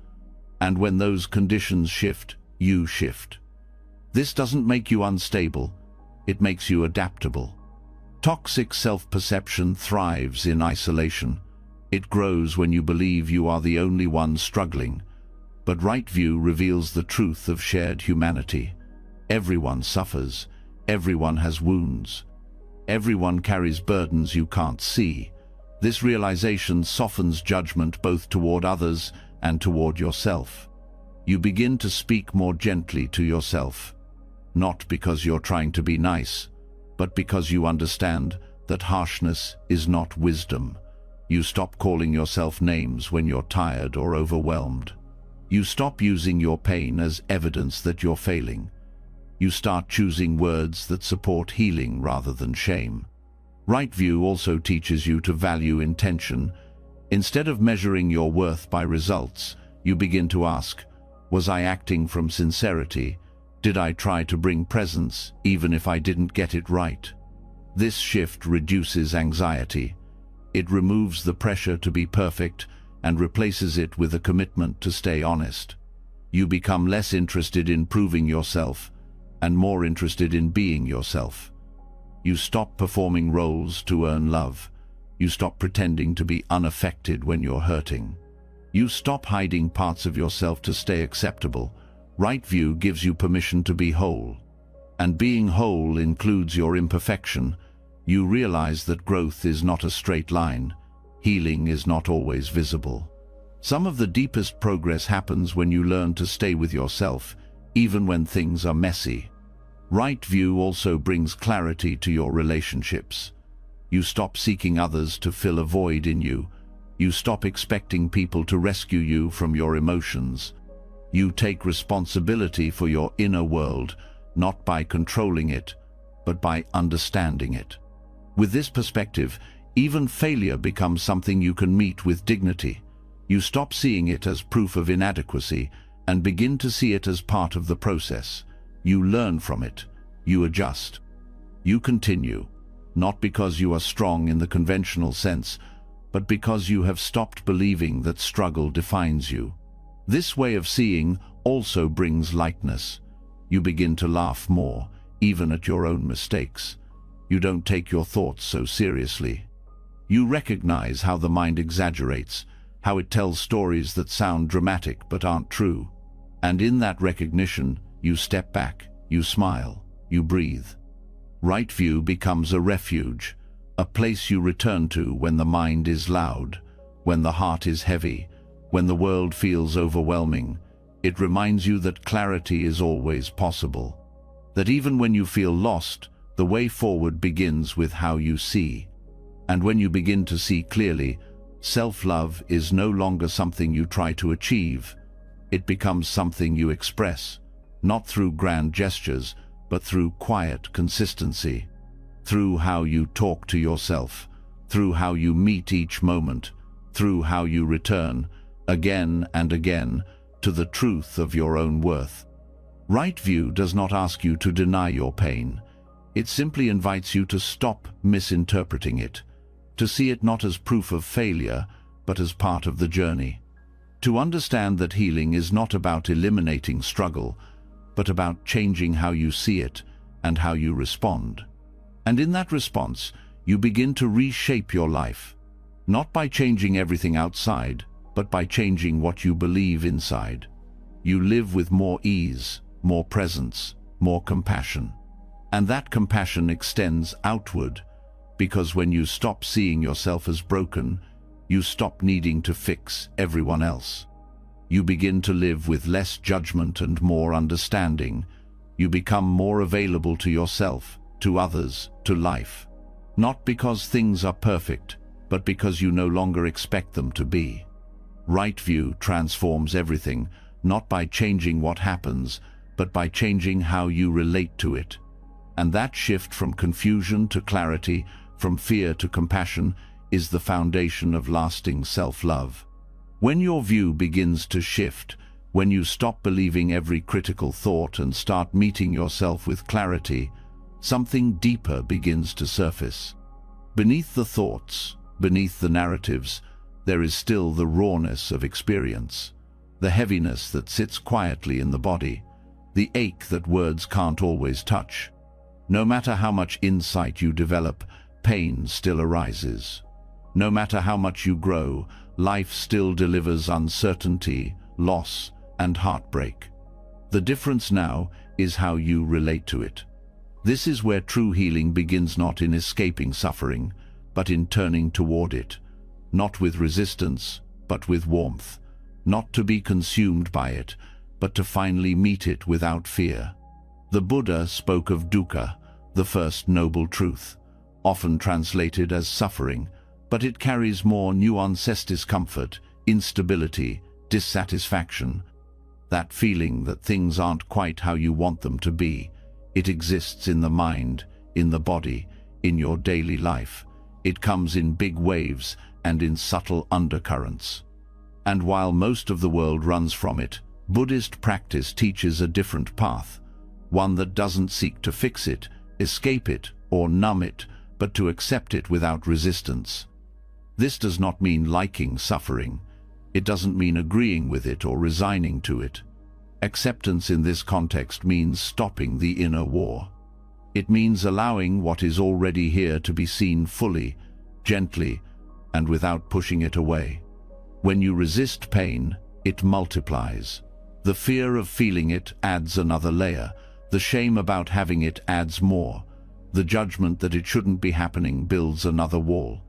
S1: And when those conditions shift, you shift. This doesn't make you unstable, it makes you adaptable. Toxic self-perception thrives in isolation. It grows when you believe you are the only one struggling. But right view reveals the truth of shared humanity. Everyone suffers. Everyone has wounds. Everyone carries burdens you can't see. This realization softens judgment both toward others and toward yourself. You begin to speak more gently to yourself. Not because you're trying to be nice, but because you understand that harshness is not wisdom. You stop calling yourself names when you're tired or overwhelmed. You stop using your pain as evidence that you're failing. You start choosing words that support healing rather than shame. Right view also teaches you to value intention. Instead of measuring your worth by results, you begin to ask, was I acting from sincerity? Did I try to bring presence even if I didn't get it right? This shift reduces anxiety. It removes the pressure to be perfect and replaces it with a commitment to stay honest. You become less interested in proving yourself and more interested in being yourself. You stop performing roles to earn love. You stop pretending to be unaffected when you're hurting. You stop hiding parts of yourself to stay acceptable. Right view gives you permission to be whole. And being whole includes your imperfection. You realize that growth is not a straight line. Healing is not always visible. Some of the deepest progress happens when you learn to stay with yourself, even when things are messy. Right view also brings clarity to your relationships. You stop seeking others to fill a void in you. You stop expecting people to rescue you from your emotions. You take responsibility for your inner world, not by controlling it, but by understanding it. With this perspective, even failure becomes something you can meet with dignity. You stop seeing it as proof of inadequacy and begin to see it as part of the process. You learn from it. You adjust. You continue, not because you are strong in the conventional sense, but because you have stopped believing that struggle defines you. This way of seeing also brings lightness. You begin to laugh more, even at your own mistakes. You don't take your thoughts so seriously. You recognize how the mind exaggerates, how it tells stories that sound dramatic but aren't true. And in that recognition, you step back, you smile, you breathe. Right view becomes a refuge, a place you return to when the mind is loud, when the heart is heavy, when the world feels overwhelming. It reminds you that clarity is always possible, that even when you feel lost, the way forward begins with how you see. And when you begin to see clearly, self-love is no longer something you try to achieve. It becomes something you express, not through grand gestures, but through quiet consistency, through how you talk to yourself, through how you meet each moment, through how you return, again and again, to the truth of your own worth. Right view does not ask you to deny your pain. It simply invites you to stop misinterpreting it, to see it not as proof of failure, but as part of the journey. To understand that healing is not about eliminating struggle, but about changing how you see it and how you respond. And in that response, you begin to reshape your life, not by changing everything outside, but by changing what you believe inside. You live with more ease, more presence, more compassion. And that compassion extends outward, because when you stop seeing yourself as broken, you stop needing to fix everyone else. You begin to live with less judgment and more understanding. You become more available to yourself, to others, to life. Not because things are perfect, but because you no longer expect them to be. Right view transforms everything, not by changing what happens, but by changing how you relate to it. And that shift from confusion to clarity, from fear to compassion, is the foundation of lasting self-love. When your view begins to shift, when you stop believing every critical thought and start meeting yourself with clarity, something deeper begins to surface. Beneath the thoughts, beneath the narratives, there is still the rawness of experience, the heaviness that sits quietly in the body, the ache that words can't always touch. No matter how much insight you develop, pain still arises. No matter how much you grow, life still delivers uncertainty, loss, and heartbreak. The difference now is how you relate to it. This is where true healing begins, not in escaping suffering, but in turning toward it, not with resistance, but with warmth, not to be consumed by it, but to finally meet it without fear. The Buddha spoke of dukkha, the first noble truth, often translated as suffering, but it carries more nuance: discomfort, instability, dissatisfaction. That feeling that things aren't quite how you want them to be. It exists in the mind, in the body, in your daily life. It comes in big waves and in subtle undercurrents. And while most of the world runs from it, Buddhist practice teaches a different path, one that doesn't seek to fix it, escape it, or numb it, but to accept it without resistance. This does not mean liking suffering. It doesn't mean agreeing with it or resigning to it. Acceptance in this context means stopping the inner war. It means allowing what is already here to be seen fully, gently, and without pushing it away. When you resist pain, it multiplies. The fear of feeling it adds another layer. The shame about having it adds more. The judgment that it shouldn't be happening builds another wall.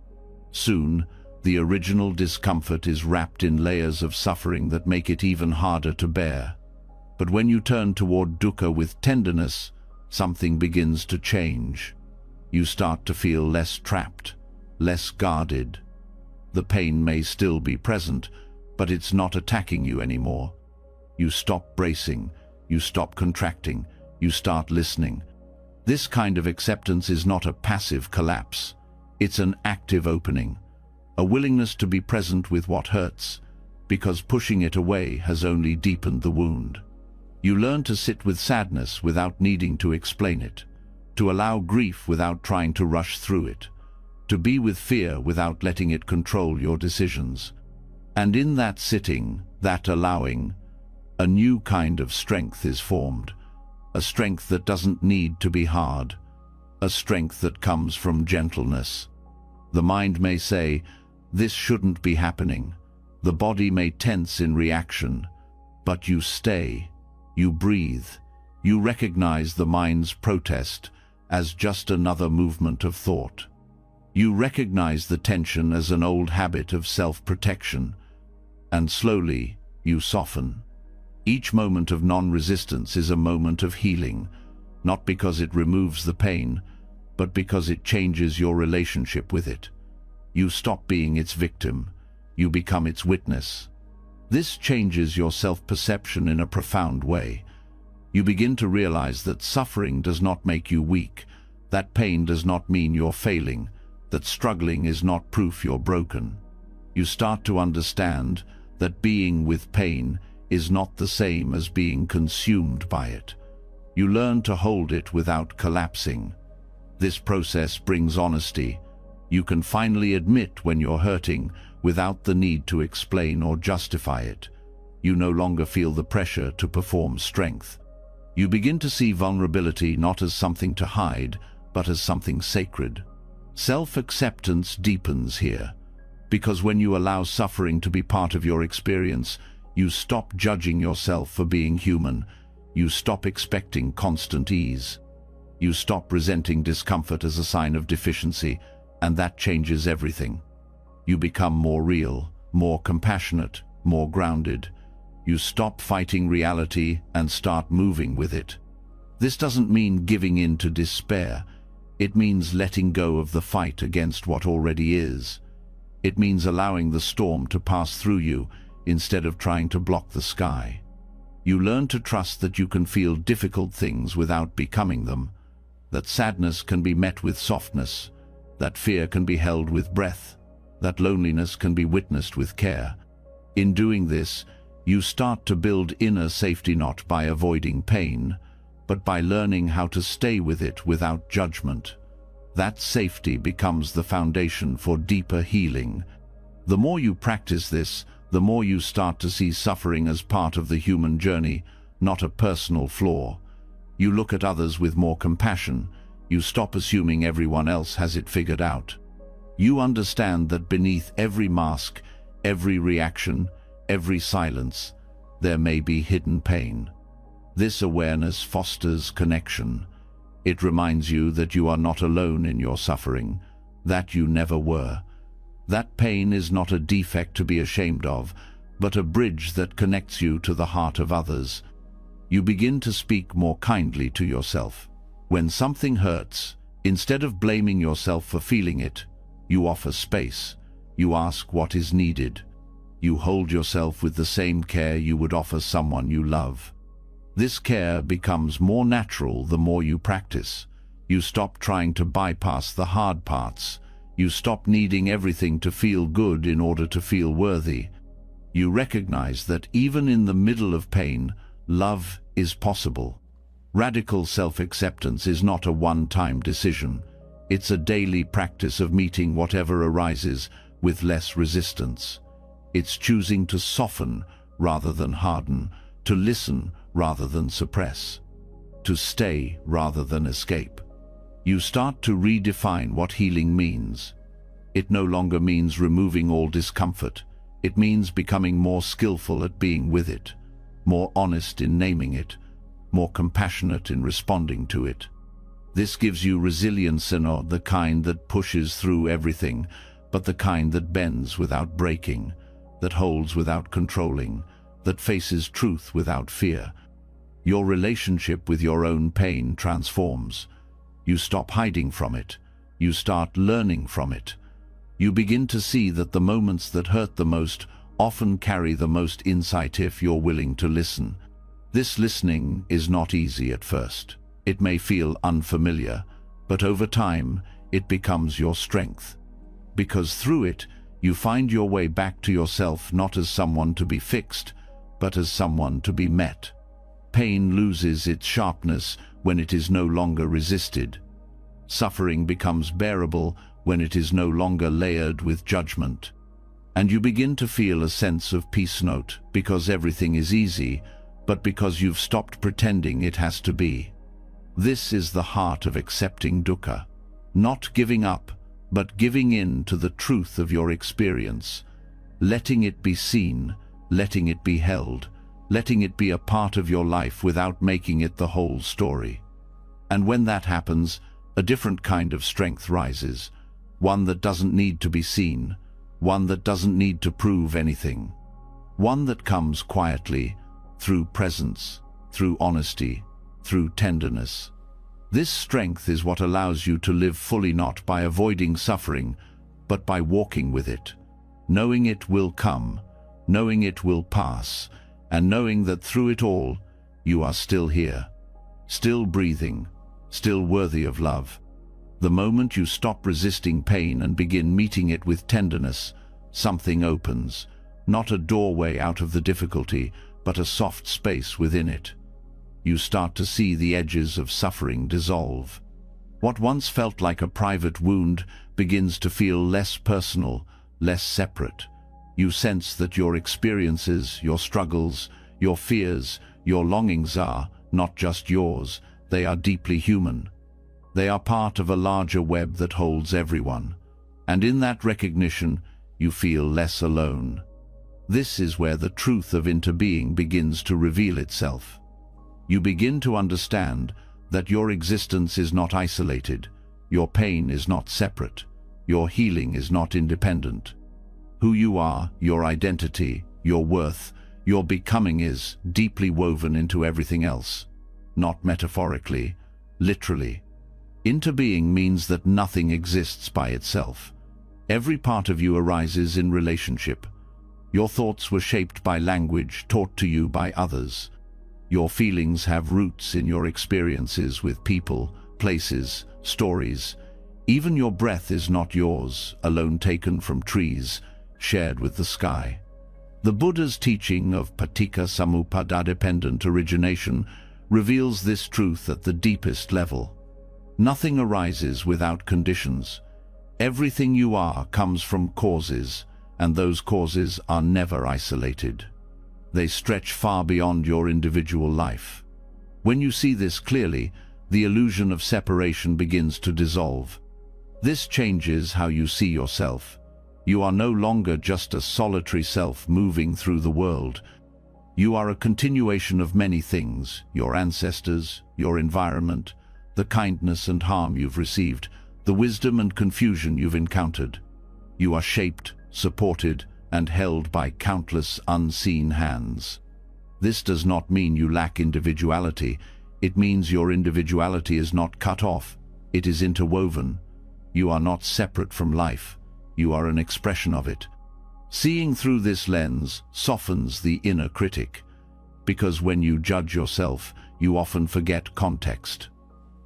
S1: Soon, The original discomfort is wrapped in layers of suffering that make it even harder to bear. But when you turn toward dukkha with tenderness, something begins to change. You start to feel less trapped, less guarded. The pain may still be present, but it's not attacking you anymore. You stop bracing, you stop contracting, you start listening. This kind of acceptance is not a passive collapse. It's an active opening, a willingness to be present with what hurts, because pushing it away has only deepened the wound. You learn to sit with sadness without needing to explain it, to allow grief without trying to rush through it, to be with fear without letting it control your decisions. And in that sitting, that allowing, a new kind of strength is formed, a strength that doesn't need to be hard, a strength that comes from gentleness. The mind may say, "This shouldn't be happening." The body may tense in reaction, but you stay, you breathe, you recognize the mind's protest as just another movement of thought. You recognize the tension as an old habit of self-protection, and slowly you soften. Each moment of non-resistance is a moment of healing, not because it removes the pain, but because it changes your relationship with it. You stop being its victim, you become its witness. This changes your self-perception in a profound way. You begin to realize that suffering does not make you weak, that pain does not mean you're failing, that struggling is not proof you're broken. You start to understand that being with pain is not the same as being consumed by it. You learn to hold it without collapsing. This process brings honesty. You can finally admit when you're hurting without the need to explain or justify it. You no longer feel the pressure to perform strength. You begin to see vulnerability not as something to hide, but as something sacred. Self-acceptance deepens here, because when you allow suffering to be part of your experience, you stop judging yourself for being human. You stop expecting constant ease. You stop resenting discomfort as a sign of deficiency, and that changes everything. You become more real, more compassionate, more grounded. You stop fighting reality and start moving with it. This doesn't mean giving in to despair. It means letting go of the fight against what already is. It means allowing the storm to pass through you instead of trying to block the sky. You learn to trust that you can feel difficult things without becoming them, that sadness can be met with softness, that fear can be held with breath, that loneliness can be witnessed with care. In doing this, you start to build inner safety not by avoiding pain, but by learning how to stay with it without judgment. That safety becomes the foundation for deeper healing. The more you practice this, the more you start to see suffering as part of the human journey, not a personal flaw. You look at others with more compassion. You stop assuming everyone else has it figured out. You understand that beneath every mask, every reaction, every silence, there may be hidden pain. This awareness fosters connection. It reminds you that you are not alone in your suffering, that you never were. That pain is not a defect to be ashamed of, but a bridge that connects you to the heart of others. You begin to speak more kindly to yourself. When something hurts, instead of blaming yourself for feeling it, you offer space. You ask what is needed. You hold yourself with the same care you would offer someone you love. This care becomes more natural the more you practice. You stop trying to bypass the hard parts. You stop needing everything to feel good in order to feel worthy. You recognize that even in the middle of pain, love is possible. Radical self-acceptance is not a one-time decision. It's a daily practice of meeting whatever arises with less resistance. It's choosing to soften rather than harden, to listen rather than suppress, to stay rather than escape. You start to redefine what healing means. It no longer means removing all discomfort. It means becoming more skillful at being with it, more honest in naming it, more compassionate in responding to it. This gives you resilience, and not the kind that pushes through everything, but the kind that bends without breaking, that holds without controlling, that faces truth without fear. Your relationship with your own pain transforms. You stop hiding from it. You start learning from it. You begin to see that the moments that hurt the most often carry the most insight if you're willing to listen. This listening is not easy at first. It may feel unfamiliar, but over time, it becomes your strength. Because through it, you find your way back to yourself not as someone to be fixed, but as someone to be met. Pain loses its sharpness when it is no longer resisted. Suffering becomes bearable when it is no longer layered with judgment. And you begin to feel a sense of peace, not because everything is easy, but because you've stopped pretending it has to be. This is the heart of accepting dukkha. Not giving up, but giving in to the truth of your experience, letting it be seen, letting it be held, letting it be a part of your life without making it the whole story. And when that happens, a different kind of strength rises, one that doesn't need to be seen, one that doesn't need to prove anything, one that comes quietly, through presence, through honesty, through tenderness. This strength is what allows you to live fully, not by avoiding suffering, but by walking with it, knowing it will come, knowing it will pass, and knowing that through it all, you are still here, still breathing, still worthy of love. The moment you stop resisting pain and begin meeting it with tenderness, something opens, not a doorway out of the difficulty, but a soft space within it. You start to see the edges of suffering dissolve. What once felt like a private wound begins to feel less personal, less separate. You sense that your experiences, your struggles, your fears, your longings are not just yours, they are deeply human. They are part of a larger web that holds everyone. And in that recognition, you feel less alone. This is where the truth of interbeing begins to reveal itself. You begin to understand that your existence is not isolated, your pain is not separate, your healing is not independent. Who you are, your identity, your worth, your becoming is deeply woven into everything else. Not metaphorically, literally. Interbeing means that nothing exists by itself. Every part of you arises in relationship. Your thoughts were shaped by language taught to you by others. Your feelings have roots in your experiences with people, places, stories. Even your breath is not yours, alone taken from trees, shared with the sky. The Buddha's teaching of paticca samuppada-dependent origination reveals this truth at the deepest level. Nothing arises without conditions. Everything you are comes from causes, and those causes are never isolated. They stretch far beyond your individual life. When you see this clearly, the illusion of separation begins to dissolve. This changes how you see yourself. You are no longer just a solitary self moving through the world. You are a continuation of many things: your ancestors, your environment, the kindness and harm you've received, the wisdom and confusion you've encountered. You are shaped, supported, and held by countless unseen hands. This does not mean you lack individuality. It means your individuality is not cut off. It is interwoven. You are not separate from life. You are an expression of it. Seeing through this lens softens the inner critic, because when you judge yourself, you often forget context.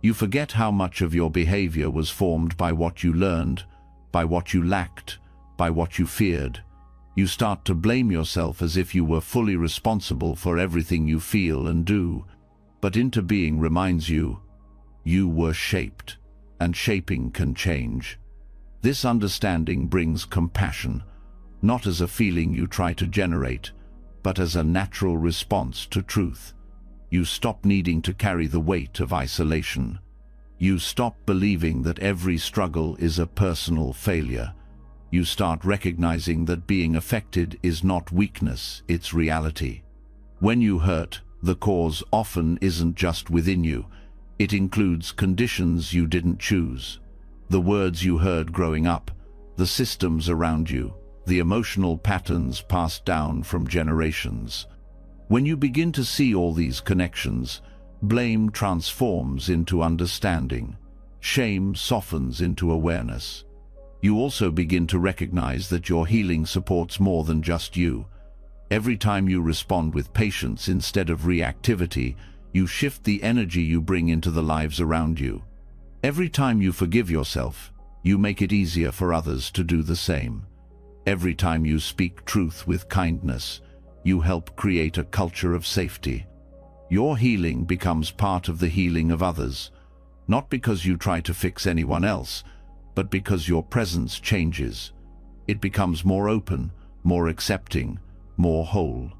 S1: You forget how much of your behavior was formed by what you learned, by what you lacked, by what you feared. You start to blame yourself as if you were fully responsible for everything you feel and do. But interbeing reminds you, you were shaped, and shaping can change. This understanding brings compassion, not as a feeling you try to generate, but as a natural response to truth. You stop needing to carry the weight of isolation. You stop believing that every struggle is a personal failure. You start recognizing that being affected is not weakness, it's reality. When you hurt, the cause often isn't just within you. It includes conditions you didn't choose. The words you heard growing up, the systems around you, the emotional patterns passed down from generations. When you begin to see all these connections, blame transforms into understanding. Shame softens into awareness. You also begin to recognize that your healing supports more than just you. Every time you respond with patience instead of reactivity, you shift the energy you bring into the lives around you. Every time you forgive yourself, you make it easier for others to do the same. Every time you speak truth with kindness, you help create a culture of safety. Your healing becomes part of the healing of others, not because you try to fix anyone else, but because your presence changes. It becomes more open, more accepting, more whole.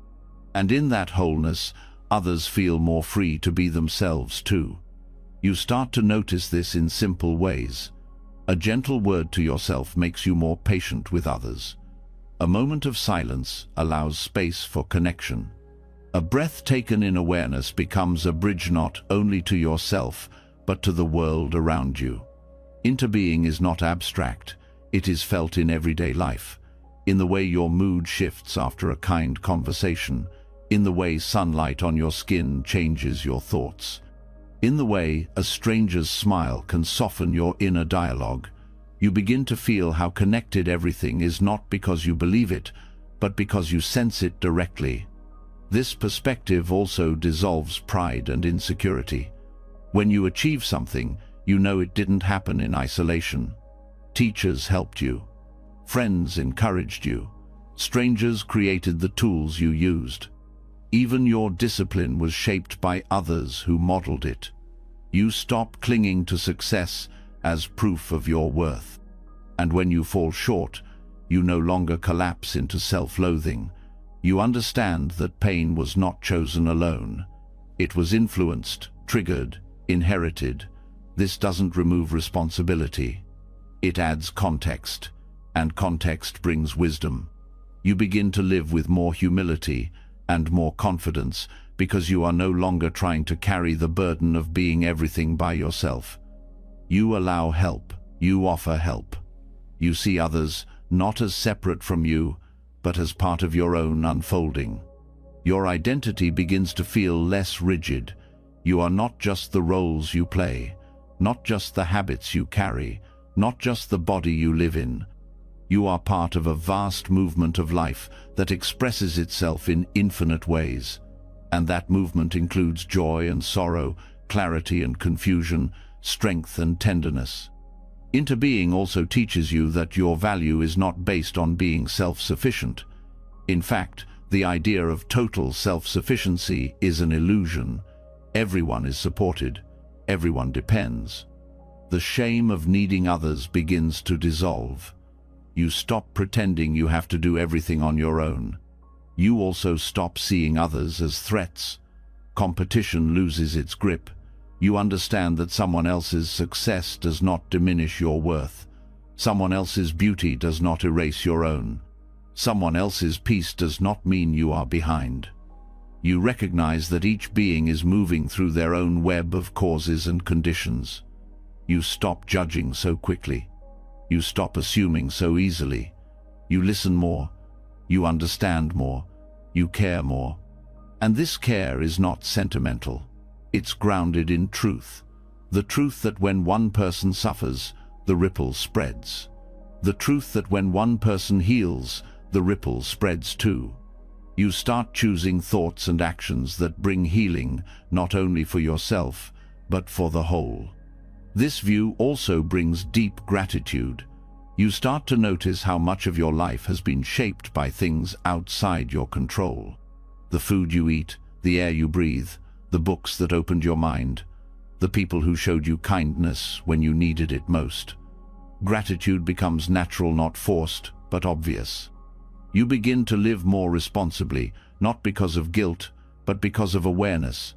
S1: And in that wholeness, others feel more free to be themselves too. You start to notice this in simple ways. A gentle word to yourself makes you more patient with others. A moment of silence allows space for connection. A breath taken in awareness becomes a bridge not only to yourself, but to the world around you. Interbeing is not abstract, it is felt in everyday life, in the way your mood shifts after a kind conversation, in the way sunlight on your skin changes your thoughts, in the way a stranger's smile can soften your inner dialogue. You begin to feel how connected everything is, not because you believe it, but because you sense it directly. This perspective also dissolves pride and insecurity. When you achieve something, you know it didn't happen in isolation. Teachers helped you. Friends encouraged you. Strangers created the tools you used. Even your discipline was shaped by others who modeled it. You stop clinging to success as proof of your worth. And when you fall short, you no longer collapse into self-loathing. You understand that pain was not chosen alone. It was influenced, triggered, inherited. This doesn't remove responsibility. It adds context, and context brings wisdom. You begin to live with more humility and more confidence because you are no longer trying to carry the burden of being everything by yourself. You allow help. You offer help. You see others not as separate from you, but as part of your own unfolding. Your identity begins to feel less rigid. You are not just the roles you play, not just the habits you carry, not just the body you live in. You are part of a vast movement of life that expresses itself in infinite ways. And that movement includes joy and sorrow, clarity and confusion, strength and tenderness. Interbeing also teaches you that your value is not based on being self-sufficient. In fact, the idea of total self-sufficiency is an illusion. Everyone is supported. Everyone depends. The shame of needing others begins to dissolve. You stop pretending you have to do everything on your own. You also stop seeing others as threats. Competition loses its grip. You understand that someone else's success does not diminish your worth. Someone else's beauty does not erase your own. Someone else's peace does not mean you are behind. You recognize that each being is moving through their own web of causes and conditions. You stop judging so quickly. You stop assuming so easily. You listen more. You understand more. You care more. And this care is not sentimental. It's grounded in truth. The truth that when one person suffers, the ripple spreads. The truth that when one person heals, the ripple spreads too. You start choosing thoughts and actions that bring healing, not only for yourself, but for the whole. This view also brings deep gratitude. You start to notice how much of your life has been shaped by things outside your control. The food you eat, the air you breathe, the books that opened your mind, the people who showed you kindness when you needed it most. Gratitude becomes natural, not forced, but obvious. You begin to live more responsibly, not because of guilt, but because of awareness.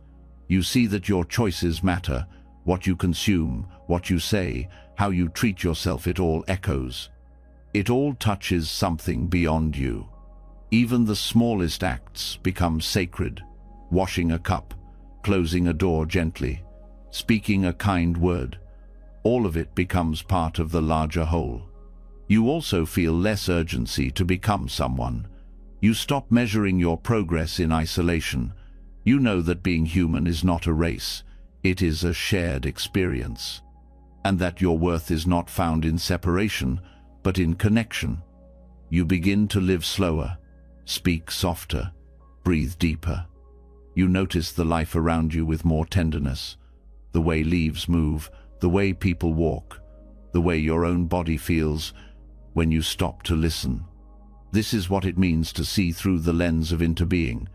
S1: You see that your choices matter. What you consume, what you say, how you treat yourself, it all echoes. It all touches something beyond you. Even the smallest acts become sacred. Washing a cup, closing a door gently, speaking a kind word. All of it becomes part of the larger whole. You also feel less urgency to become someone. You stop measuring your progress in isolation. You know that being human is not a race, it is a shared experience. And that your worth is not found in separation, but in connection. You begin to live slower, speak softer, breathe deeper. You notice the life around you with more tenderness, the way leaves move, the way people walk, the way your own body feels when you stop to listen. This is what it means to see through the lens of interbeing.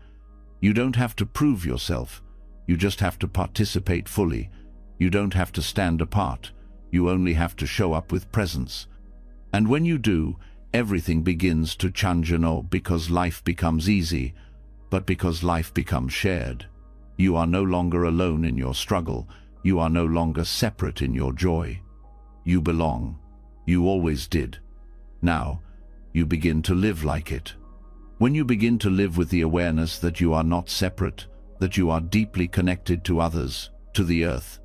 S1: You don't have to prove yourself, you just have to participate fully. You don't have to stand apart, you only have to show up with presence. And when you do, everything begins to change, because life becomes easy, but because life becomes shared. You are no longer alone in your struggle, you are no longer separate in your joy. You belong. You always did. Now, you begin to live like it. When you begin to live with the awareness that you are not separate, that you are deeply connected to others, to the earth,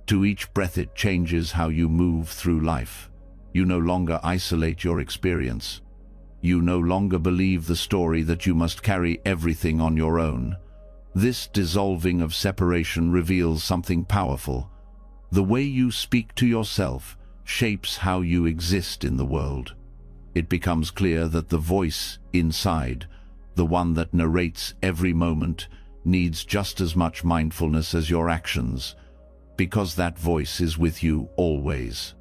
S1: to each breath, it changes how you move through life. You no longer isolate your experience. You no longer believe the story that you must carry everything on your own. This dissolving of separation reveals something powerful. The way you speak to yourself shapes how you exist in the world. It becomes clear that the voice inside, the one that narrates every moment, needs just as much mindfulness as your actions, because that voice is with you always.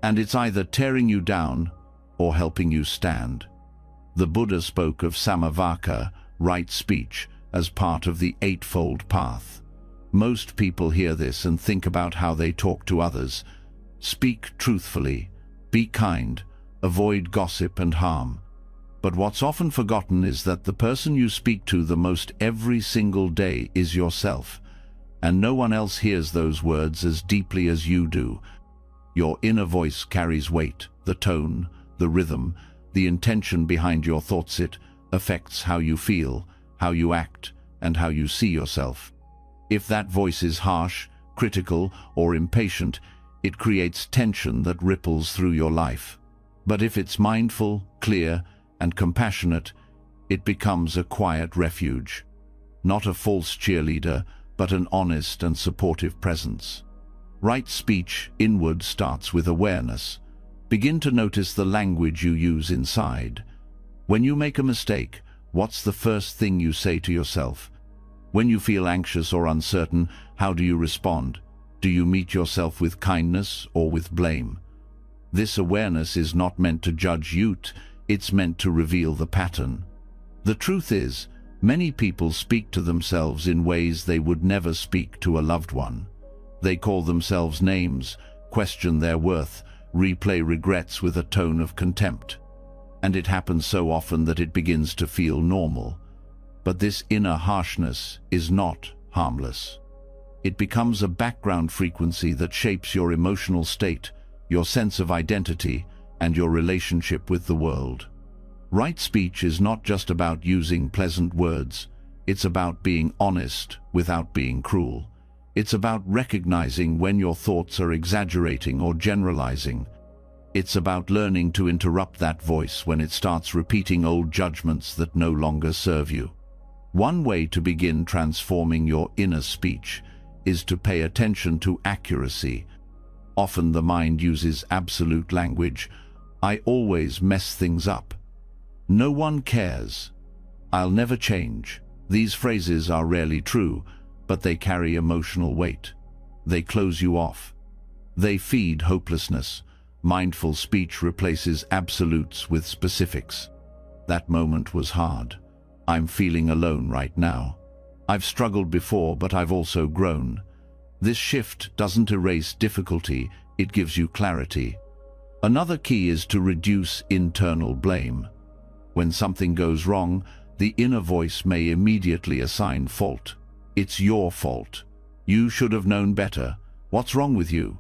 S1: And it's either tearing you down or helping you stand. The Buddha spoke of samavaka, right speech, as part of the Eightfold Path. Most people hear this and think about how they talk to others. Speak truthfully, be kind, avoid gossip and harm. But what's often forgotten is that the person you speak to the most every single day is yourself, and no one else hears those words as deeply as you do. Your inner voice carries weight, the tone, the rhythm, the intention behind your thoughts. It affects how you feel, how you act, and how you see yourself. If that voice is harsh, critical, or impatient, it creates tension that ripples through your life. But if it's mindful, clear, and compassionate, it becomes a quiet refuge. Not a false cheerleader, but an honest and supportive presence. Right speech inward starts with awareness. Begin to notice the language you use inside. When you make a mistake, what's the first thing you say to yourself? When you feel anxious or uncertain, how do you respond? Do you meet yourself with kindness or with blame? This awareness is not meant to judge you, it's meant to reveal the pattern. The truth is, many people speak to themselves in ways they would never speak to a loved one. They call themselves names, question their worth, replay regrets with a tone of contempt. And it happens so often that it begins to feel normal. But this inner harshness is not harmless. It becomes a background frequency that shapes your emotional state, your sense of identity, and your relationship with the world. Right speech is not just about using pleasant words. It's about being honest without being cruel. It's about recognizing when your thoughts are exaggerating or generalizing. It's about learning to interrupt that voice when it starts repeating old judgments that no longer serve you. One way to begin transforming your inner speech is to pay attention to accuracy. Often the mind uses absolute language. I always mess things up. No one cares. I'll never change. These phrases are rarely true, but they carry emotional weight. They close you off. They feed hopelessness. Mindful speech replaces absolutes with specifics. That moment was hard. I'm feeling alone right now. I've struggled before, but I've also grown. This shift doesn't erase difficulty, it gives you clarity. Another key is to reduce internal blame. When something goes wrong, the inner voice may immediately assign fault. It's your fault. You should have known better. What's wrong with you?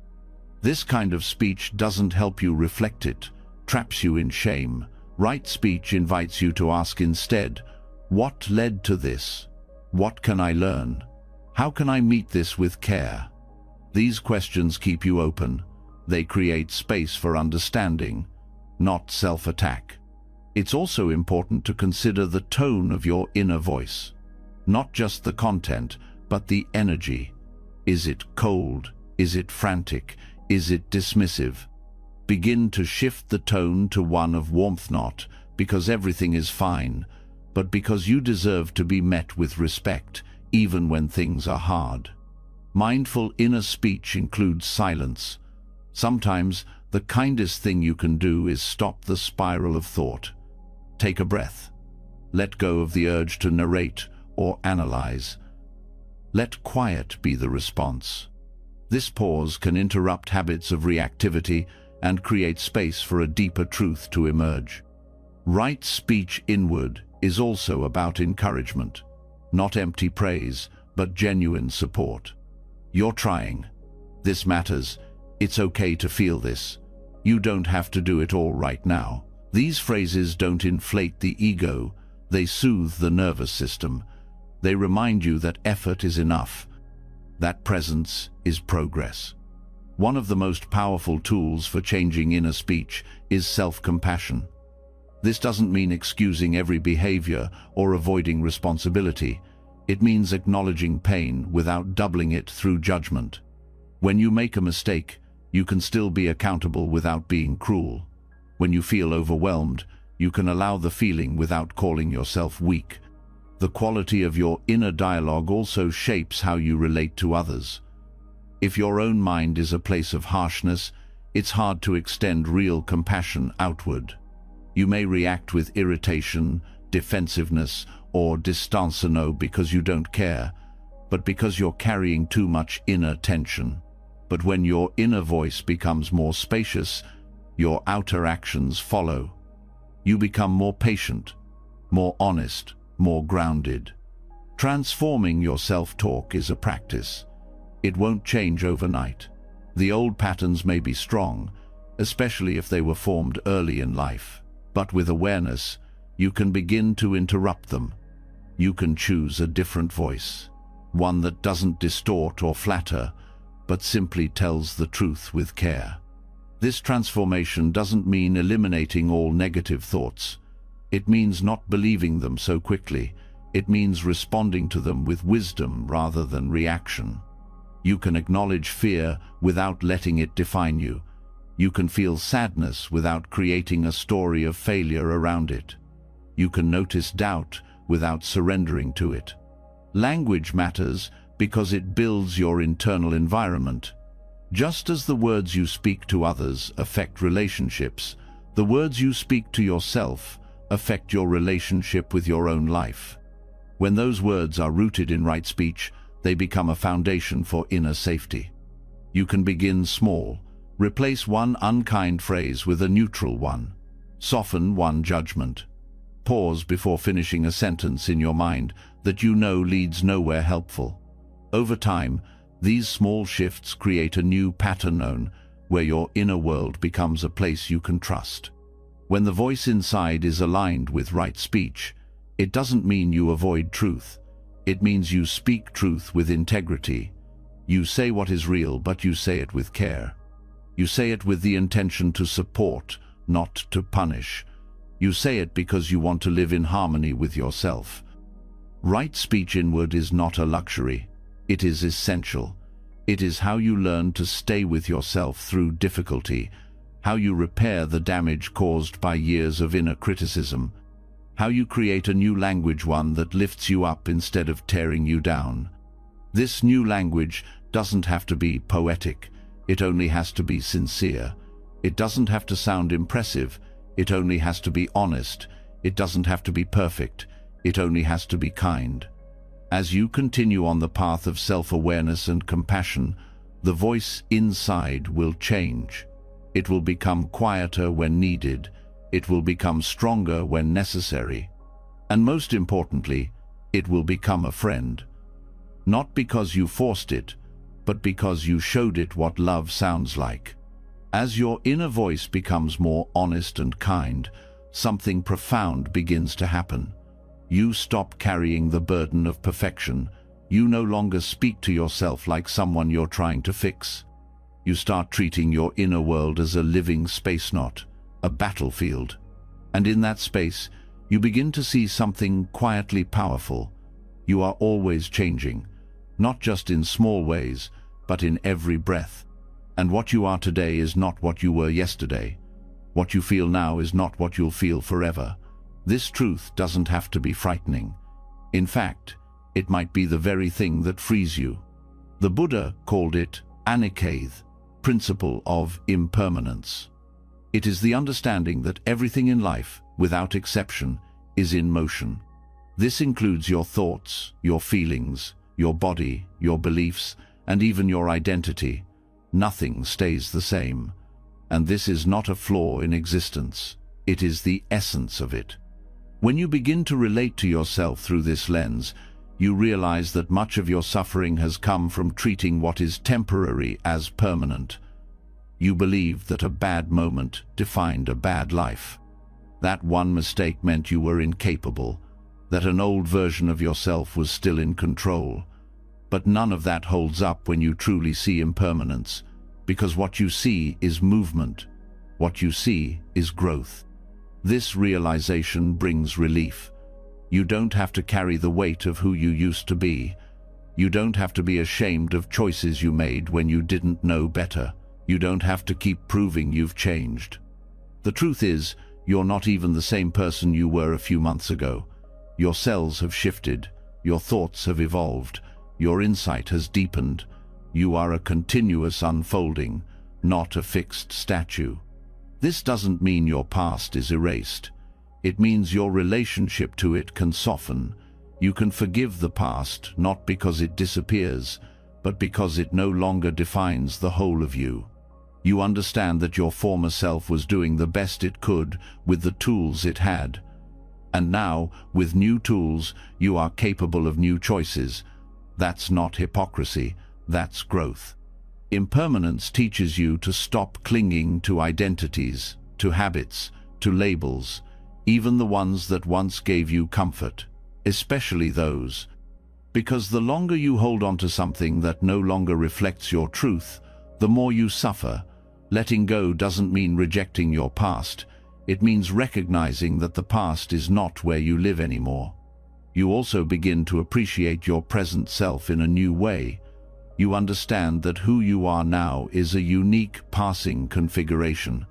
S1: This kind of speech doesn't help you reflect, it traps you in shame. Right speech invites you to ask instead, what led to this? What can I learn? How can I meet this with care? These questions keep you open. They create space for understanding. not self-attack. It's also important to consider the tone of your inner voice. Not just the content, but the energy. Is it cold? Is it frantic? Is it dismissive? Begin to shift the tone to one of warmth, not because everything is fine, but because you deserve to be met with respect, even when things are hard. Mindful inner speech includes silence. Sometimes the kindest thing you can do is stop the spiral of thought. Take a breath. Let go of the urge to narrate or analyze. Let quiet be the response. This pause can interrupt habits of reactivity and create space for a deeper truth to emerge. Right speech inward is also about encouragement. Not empty praise, but genuine support. You're trying. This matters. It's okay to feel this. You don't have to do it all right now. These phrases don't inflate the ego, they soothe the nervous system. They remind you that effort is enough, that presence is progress. One of the most powerful tools for changing inner speech is self-compassion. This doesn't mean excusing every behavior or avoiding responsibility. It means acknowledging pain without doubling it through judgment. When you make a mistake, you can still be accountable without being cruel. When you feel overwhelmed, you can allow the feeling without calling yourself weak. The quality of your inner dialogue also shapes how you relate to others. If your own mind is a place of harshness, it's hard to extend real compassion outward. You may react with irritation, defensiveness, or distancement because you don't care, but because you're carrying too much inner tension. But when your inner voice becomes more spacious, your outer actions follow. You become more patient, more honest, more grounded. Transforming your self-talk is a practice. It won't change overnight. The old patterns may be strong, especially if they were formed early in life. But with awareness, you can begin to interrupt them. You can choose a different voice, one that doesn't distort or flatter, but simply tells the truth with care. This transformation doesn't mean eliminating all negative thoughts. It means not believing them so quickly. It means responding to them with wisdom rather than reaction. You can acknowledge fear without letting it define you. You can feel sadness without creating a story of failure around it. You can notice doubt without surrendering to it. Language matters because it builds your internal environment. Just as the words you speak to others affect relationships, the words you speak to yourself affect your relationship with your own life. When those words are rooted in right speech, they become a foundation for inner safety. You can begin small. Replace one unkind phrase with a neutral one. Soften one judgment. Pause before finishing a sentence in your mind that you know leads nowhere helpful. Over time, these small shifts create a new pattern known where your inner world becomes a place you can trust. When the voice inside is aligned with right speech, it doesn't mean you avoid truth. It means you speak truth with integrity. You say what is real, but you say it with care. You say it with the intention to support, not to punish. You say it because you want to live in harmony with yourself. Right speech inward is not a luxury. It is essential. It is how you learn to stay with yourself through difficulty, how you repair the damage caused by years of inner criticism, how you create a new language, one that lifts you up instead of tearing you down. This new language doesn't have to be poetic. It only has to be sincere. It doesn't have to sound impressive. It only has to be honest. It doesn't have to be perfect. It only has to be kind. As you continue on the path of self-awareness and compassion, the voice inside will change. It will become quieter when needed. It will become stronger when necessary. And most importantly, it will become a friend. Not because you forced it, but because you showed it what love sounds like. As your inner voice becomes more honest and kind, something profound begins to happen. You stop carrying the burden of perfection. You no longer speak to yourself like someone you're trying to fix. You start treating your inner world as a living space, not a battlefield. And in that space, you begin to see something quietly powerful. You are always changing, not just in small ways, but in every breath. And what you are today is not what you were yesterday. What you feel now is not what you'll feel forever. This truth doesn't have to be frightening. In fact, it might be the very thing that frees you. The Buddha called it anicatha, principle of impermanence. It is the understanding that everything in life, without exception, is in motion. This includes your thoughts, your feelings, your body, your beliefs, and even your identity. Nothing stays the same. And this is not a flaw in existence. It is the essence of it. When you begin to relate to yourself through this lens, you realize that much of your suffering has come from treating what is temporary as permanent. You believed that a bad moment defined a bad life. That one mistake meant you were incapable, that an old version of yourself was still in control. But none of that holds up when you truly see impermanence, because what you see is movement. What you see is growth. This realization brings relief. You don't have to carry the weight of who you used to be. You don't have to be ashamed of choices you made when you didn't know better. You don't have to keep proving you've changed. The truth is, you're not even the same person you were a few months ago. Your cells have shifted. Your thoughts have evolved. Your insight has deepened. You are a continuous unfolding, not a fixed statue. This doesn't mean your past is erased. It means your relationship to it can soften. You can forgive the past, not because it disappears, but because it no longer defines the whole of you. You understand that your former self was doing the best it could with the tools it had. And now, with new tools, you are capable of new choices. That's not hypocrisy, that's growth. Impermanence teaches you to stop clinging to identities, to habits, to labels, even the ones that once gave you comfort, especially those. Because the longer you hold on to something that no longer reflects your truth, the more you suffer. Letting go doesn't mean rejecting your past. It means recognizing that the past is not where you live anymore. You also begin to appreciate your present self in a new way. You understand that who you are now is a unique passing configuration.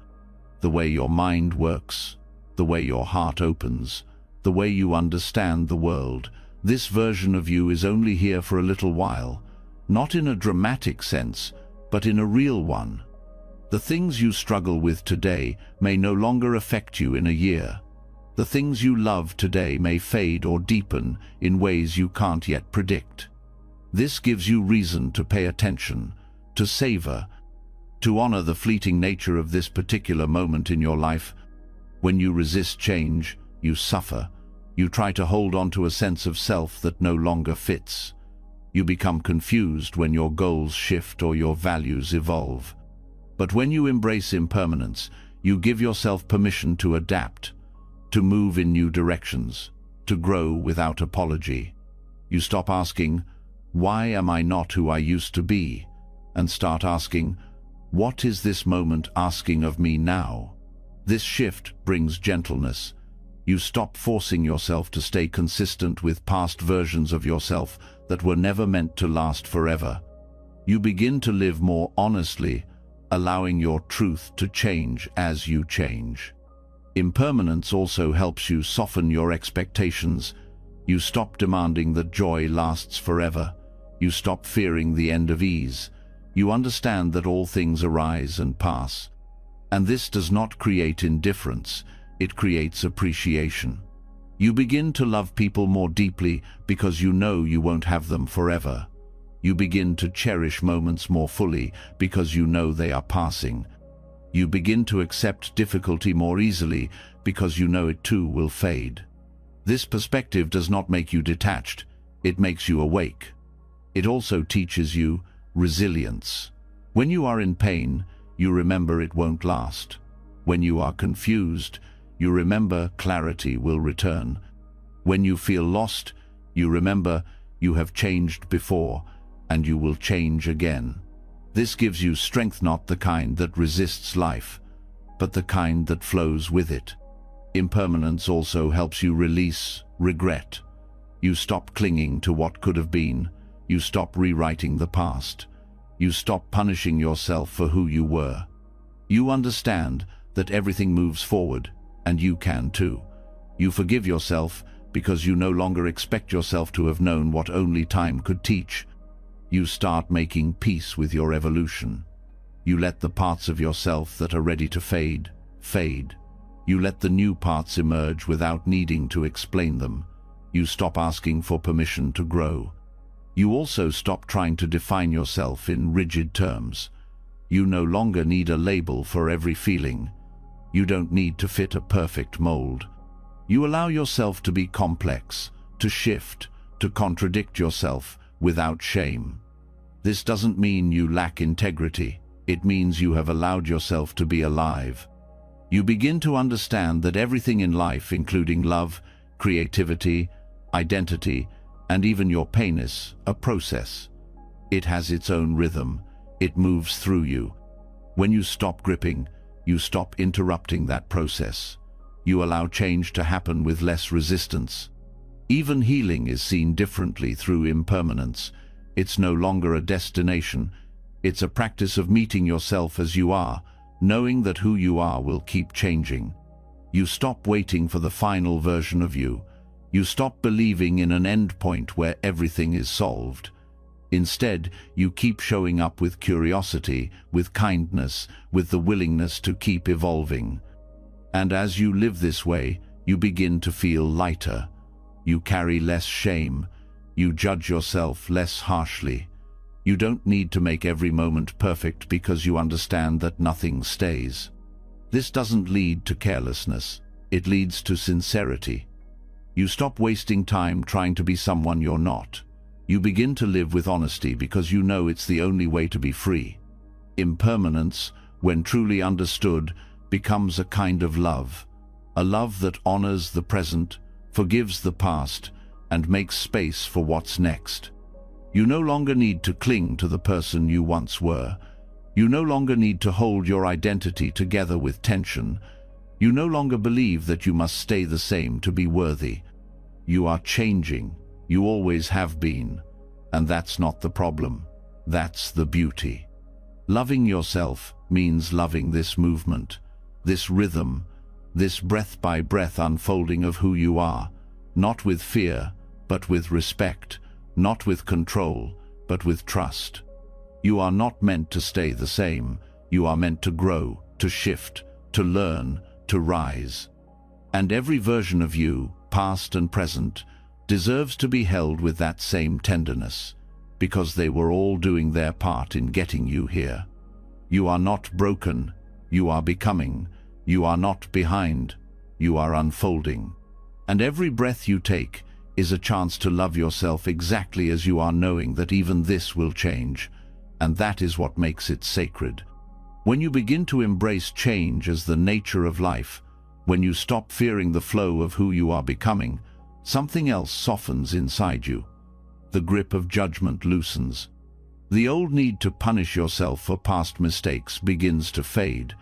S1: The way your mind works, the way your heart opens, the way you understand the world. This version of you is only here for a little while, not in a dramatic sense, but in a real one. The things you struggle with today may no longer affect you in a year. The things you love today may fade or deepen in ways you can't yet predict. This gives you reason to pay attention, to savor, to honor the fleeting nature of this particular moment in your life. When you resist change, you suffer. You try to hold on to a sense of self that no longer fits. You become confused when your goals shift or your values evolve. But when you embrace impermanence, you give yourself permission to adapt, to move in new directions, to grow without apology. You stop asking, "Why am I not who I used to be?" and start asking, "What is this moment asking of me now?" This shift brings gentleness. You stop forcing yourself to stay consistent with past versions of yourself that were never meant to last forever. You begin to live more honestly, allowing your truth to change as you change. Impermanence also helps you soften your expectations. You stop demanding that joy lasts forever. You stop fearing the end of ease. You understand that all things arise and pass. And this does not create indifference, it creates appreciation. You begin to love people more deeply because you know you won't have them forever. You begin to cherish moments more fully because you know they are passing. You begin to accept difficulty more easily because you know it too will fade. This perspective does not make you detached, it makes you awake. It also teaches you resilience. When you are in pain, you remember it won't last. When you are confused, you remember clarity will return. When you feel lost, you remember you have changed before and you will change again. This gives you strength, not the kind that resists life, but the kind that flows with it. Impermanence also helps you release regret. You stop clinging to what could have been. You stop rewriting the past. You stop punishing yourself for who you were. You understand that everything moves forward, and you can too. You forgive yourself because you no longer expect yourself to have known what only time could teach. You start making peace with your evolution. You let the parts of yourself that are ready to fade, fade. You let the new parts emerge without needing to explain them. You stop asking for permission to grow. You also stop trying to define yourself in rigid terms. You no longer need a label for every feeling. You don't need to fit a perfect mold. You allow yourself to be complex, to shift, to contradict yourself without shame. This doesn't mean you lack integrity. It means you have allowed yourself to be alive. You begin to understand that everything in life, including love, creativity, identity, and even your pain, is a process. It has its own rhythm. It moves through you. When you stop gripping, you stop interrupting that process. You allow change to happen with less resistance. Even healing is seen differently through impermanence. It's no longer a destination. It's a practice of meeting yourself as you are, knowing that who you are will keep changing. You stop waiting for the final version of you. You stop believing in an end point where everything is solved. Instead, you keep showing up with curiosity, with kindness, with the willingness to keep evolving. And as you live this way, you begin to feel lighter. You carry less shame. You judge yourself less harshly. You don't need to make every moment perfect because you understand that nothing stays. This doesn't lead to carelessness. It leads to sincerity. You stop wasting time trying to be someone you're not. You begin to live with honesty because you know it's the only way to be free. Impermanence, when truly understood, becomes a kind of love. A love that honors the present, forgives the past, and makes space for what's next. You no longer need to cling to the person you once were. You no longer need to hold your identity together with tension. You no longer believe that you must stay the same to be worthy. You are changing. You always have been. And that's not the problem. That's the beauty. Loving yourself means loving this movement, this rhythm, this breath-by-breath unfolding of who you are, not with fear, but with respect, not with control, but with trust. You are not meant to stay the same. You are meant to grow, to shift, to learn, to rise. And every version of you, past and present, deserves to be held with that same tenderness, because they were all doing their part in getting you here. You are not broken. You are becoming. You are not behind. You are unfolding. And every breath you take is a chance to love yourself exactly as you are, knowing that even this will change. And that is what makes it sacred. When you begin to embrace change as the nature of life, when you stop fearing the flow of who you are becoming, something else softens inside you. The grip of judgment loosens. The old need to punish yourself for past mistakes begins to fade.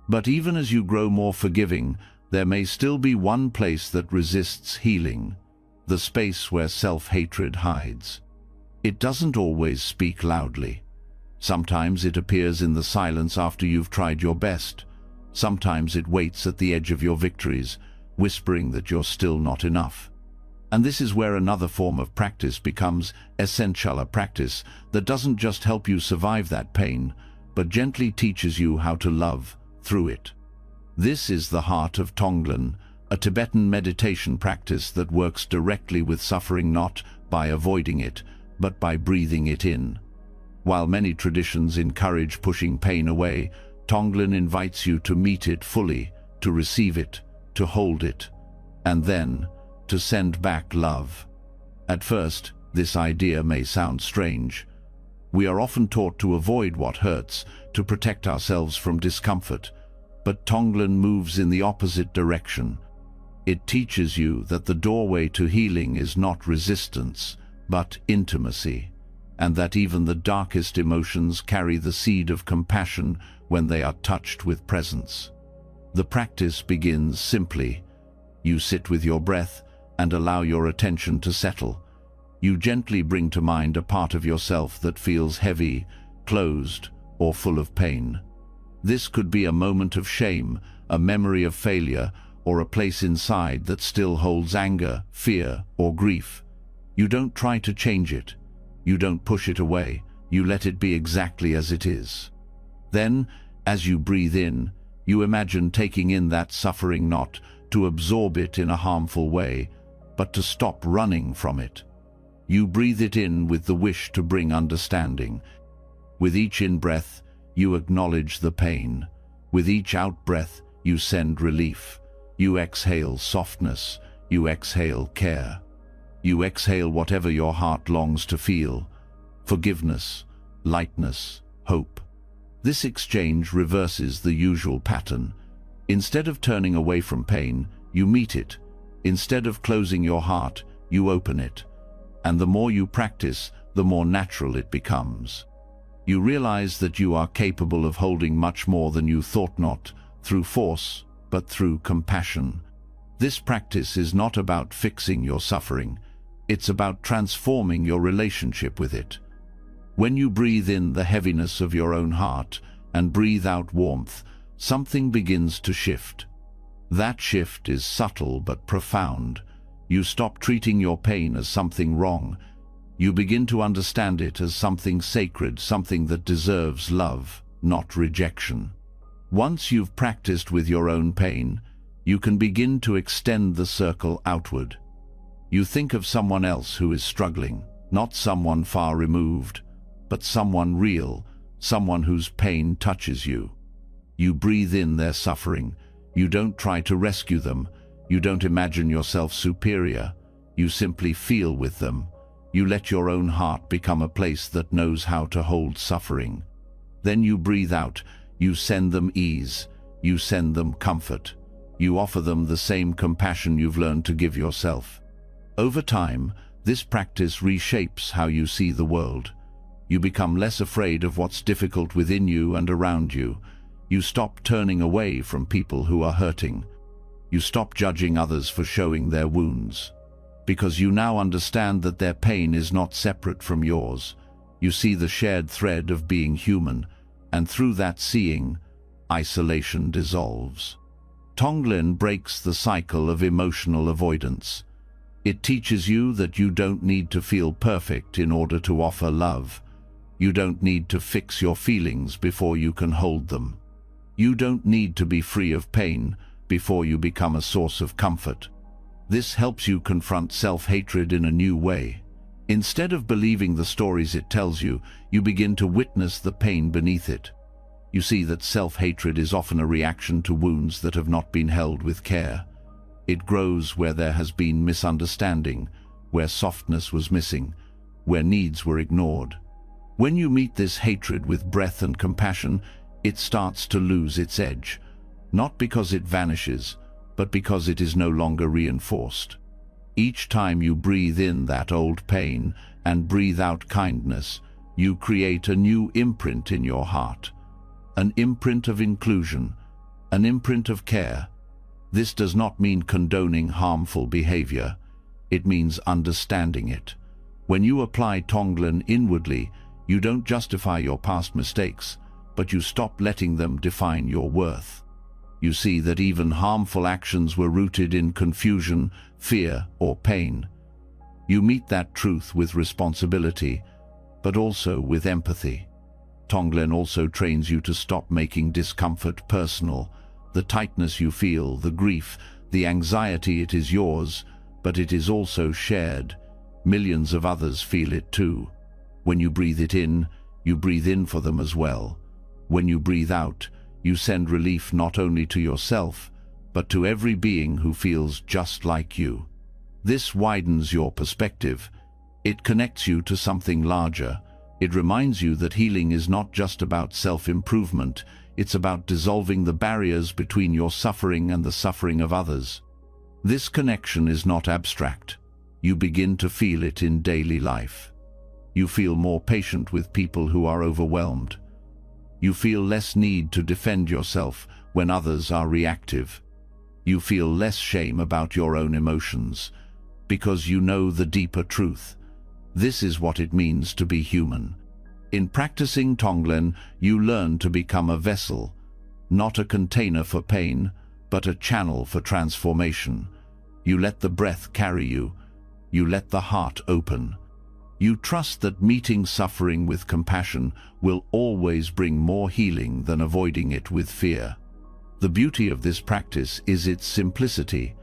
S1: But even as you grow more forgiving, there may still be one place that resists healing, the space where self-hatred hides. It doesn't always speak loudly. Sometimes it appears in the silence after you've tried your best. Sometimes it waits at the edge of your victories, whispering that you're still not enough. And this is where another form of practice becomes essential, a practice that doesn't just help you survive that pain, but gently teaches you how to love through it. This is the heart of Tonglen, a Tibetan meditation practice that works directly with suffering, not by avoiding it, but by breathing it in. While many traditions encourage pushing pain away, Tonglen invites you to meet it fully, to receive it, to hold it, and then to send back love. At first, this idea may sound strange. We are often taught to avoid what hurts, to protect ourselves from discomfort, but Tonglen moves in the opposite direction. It teaches you that the doorway to healing is not resistance, but intimacy, and that even the darkest emotions carry the seed of compassion when they are touched with presence. The practice begins simply. You sit with your breath and allow your attention to settle. You gently bring to mind a part of yourself that feels heavy, closed, or full of pain. This could be a moment of shame, a memory of failure, or a place inside that still holds anger, fear, or grief. You don't try to change it. You don't push it away. You let it be exactly as it is. Then, as you breathe in, you imagine taking in that suffering, not to absorb it in a harmful way, but to stop running from it. You breathe it in with the wish to bring understanding. With each in-breath, you acknowledge the pain. With each out-breath, you send relief. You exhale softness. You exhale care. You exhale whatever your heart longs to feel: forgiveness, lightness, hope. This exchange reverses the usual pattern. Instead of turning away from pain, you meet it. Instead of closing your heart, you open it. And the more you practice, the more natural it becomes. You realize that you are capable of holding much more than you thought, not through force, but through compassion. This practice is not about fixing your suffering. It's about transforming your relationship with it. When you breathe in the heaviness of your own heart and breathe out warmth, something begins to shift. That shift is subtle but profound. You stop treating your pain as something wrong. You begin to understand it as something sacred, something that deserves love, not rejection. Once you've practiced with your own pain, you can begin to extend the circle outward. You think of someone else who is struggling, not someone far removed, but someone real, someone whose pain touches you. You breathe in their suffering. You don't try to rescue them. You don't imagine yourself superior. You simply feel with them. You let your own heart become a place that knows how to hold suffering. Then you breathe out. You send them ease. You send them comfort. You offer them the same compassion you've learned to give yourself. Over time, this practice reshapes how you see the world. You become less afraid of what's difficult within you and around you. You stop turning away from people who are hurting. You stop judging others for showing their wounds. Because you now understand that their pain is not separate from yours. You see the shared thread of being human, and through that seeing, isolation dissolves. Tonglen breaks the cycle of emotional avoidance. It teaches you that you don't need to feel perfect in order to offer love. You don't need to fix your feelings before you can hold them. You don't need to be free of pain before you become a source of comfort. This helps you confront self-hatred in a new way. Instead of believing the stories it tells you, you begin to witness the pain beneath it. You see that self-hatred is often a reaction to wounds that have not been held with care. It grows where there has been misunderstanding, where softness was missing, where needs were ignored. When you meet this hatred with breath and compassion, it starts to lose its edge, not because it vanishes, but because it is no longer reinforced. Each time you breathe in that old pain and breathe out kindness, you create a new imprint in your heart, an imprint of inclusion, an imprint of care. This does not mean condoning harmful behavior. It means understanding it. When you apply Tonglen inwardly, you don't justify your past mistakes, but you stop letting them define your worth. You see that even harmful actions were rooted in confusion, fear, or pain. You meet that truth with responsibility, but also with empathy. Tonglen also trains you to stop making discomfort personal. The tightness you feel, the grief, the anxiety, it is yours, but it is also shared. Millions of others feel it too. When you breathe it in, you breathe in for them as well. When you breathe out, you send relief not only to yourself, but to every being who feels just like you. This widens your perspective. It connects you to something larger. It reminds you that healing is not just about self-improvement. It's about dissolving the barriers between your suffering and the suffering of others. This connection is not abstract. You begin to feel it in daily life. You feel more patient with people who are overwhelmed. You feel less need to defend yourself when others are reactive. You feel less shame about your own emotions, because you know the deeper truth. This is what it means to be human. In practicing Tonglen, you learn to become a vessel, not a container for pain, but a channel for transformation. You let the breath carry you. You let the heart open. You trust that meeting suffering with compassion will always bring more healing than avoiding it with fear. The beauty of this practice is its simplicity.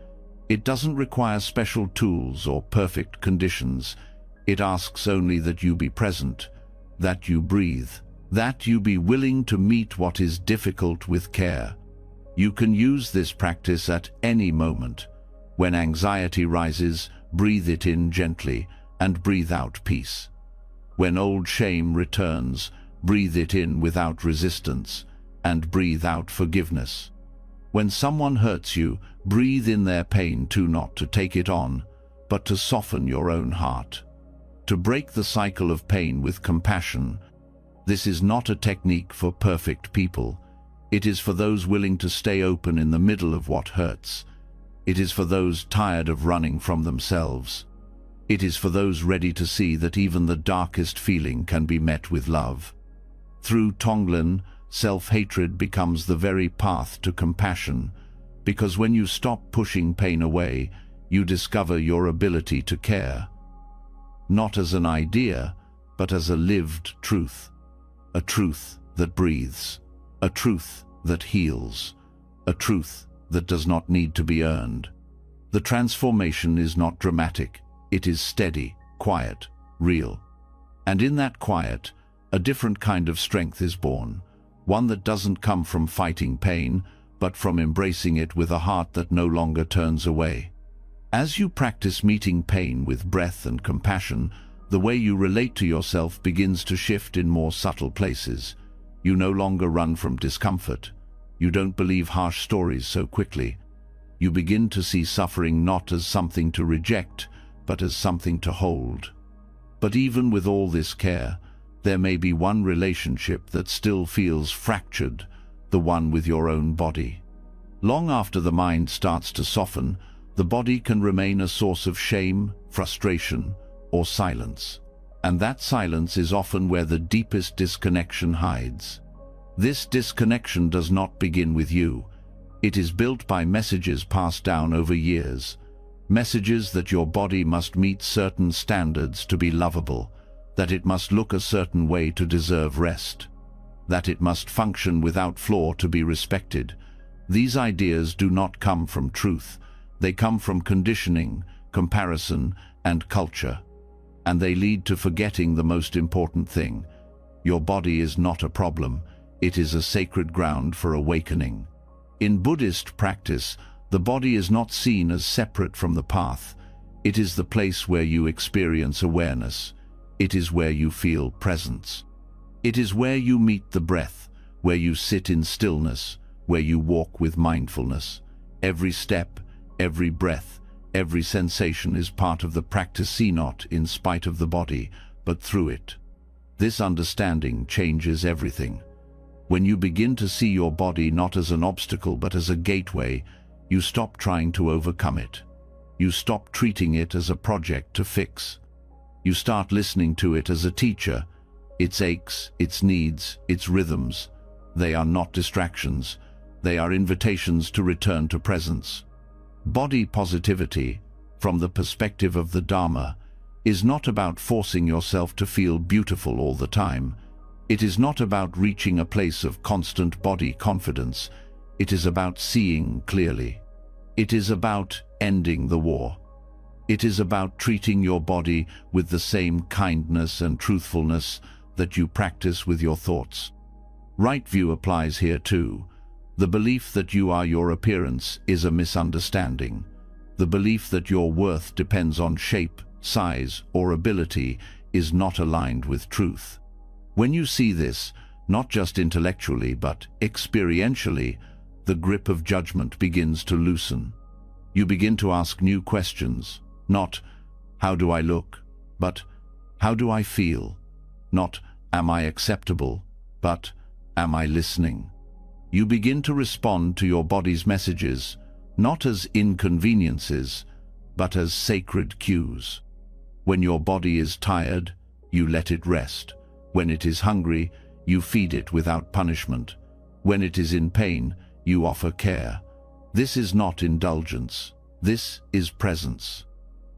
S1: It doesn't require special tools or perfect conditions. It asks only that you be present, that you breathe, that you be willing to meet what is difficult with care. You can use this practice at any moment. When anxiety rises, breathe it in gently and breathe out peace. When old shame returns, breathe it in without resistance and breathe out forgiveness. When someone hurts you, breathe in their pain too, not to take it on, but to soften your own heart. To break the cycle of pain with compassion. This is not a technique for perfect people. It is for those willing to stay open in the middle of what hurts. It is for those tired of running from themselves. It is for those ready to see that even the darkest feeling can be met with love. Through Tonglen, self-hatred becomes the very path to compassion, because when you stop pushing pain away, you discover your ability to care. Not as an idea, but as a lived truth. A truth that breathes. A truth that heals. A truth that does not need to be earned. The transformation is not dramatic. It is steady, quiet, real. And in that quiet, a different kind of strength is born. One that doesn't come from fighting pain, but from embracing it with a heart that no longer turns away. As you practice meeting pain with breath and compassion, the way you relate to yourself begins to shift in more subtle places. You no longer run from discomfort. You don't believe harsh stories so quickly. You begin to see suffering not as something to reject, but as something to hold. But even with all this care, there may be one relationship that still feels fractured, the one with your own body. Long after the mind starts to soften, the body can remain a source of shame, frustration, or silence. And that silence is often where the deepest disconnection hides. This disconnection does not begin with you. It is built by messages passed down over years. Messages that your body must meet certain standards to be lovable, that it must look a certain way to deserve rest, that it must function without flaw to be respected. These ideas do not come from truth. They come from conditioning, comparison, and culture. And they lead to forgetting the most important thing. Your body is not a problem. It is a sacred ground for awakening. In Buddhist practice, the body is not seen as separate from the path. It is the place where you experience awareness. It is where you feel presence. It is where you meet the breath, where you sit in stillness, where you walk with mindfulness. Every step, every breath, every sensation is part of the practice, see not in spite of the body, but through it. This understanding changes everything. When you begin to see your body not as an obstacle but as a gateway, you stop trying to overcome it. You stop treating it as a project to fix. You start listening to it as a teacher. Its aches, its needs, its rhythms. They are not distractions. They are invitations to return to presence. Body positivity, from the perspective of the Dharma, is not about forcing yourself to feel beautiful all the time. It is not about reaching a place of constant body confidence. It is about seeing clearly. It is about ending the war. It is about treating your body with the same kindness and truthfulness that you practice with your thoughts. Right view applies here too. The belief that you are your appearance is a misunderstanding. The belief that your worth depends on shape, size, or ability is not aligned with truth. When you see this, not just intellectually but experientially, the grip of judgment begins to loosen. You begin to ask new questions. Not, how do I look? But, how do I feel? Not, am I acceptable? But, am I listening? You begin to respond to your body's messages, not as inconveniences, but as sacred cues. When your body is tired, you let it rest. When it is hungry, you feed it without punishment. When it is in pain, you offer care. This is not indulgence. This is presence.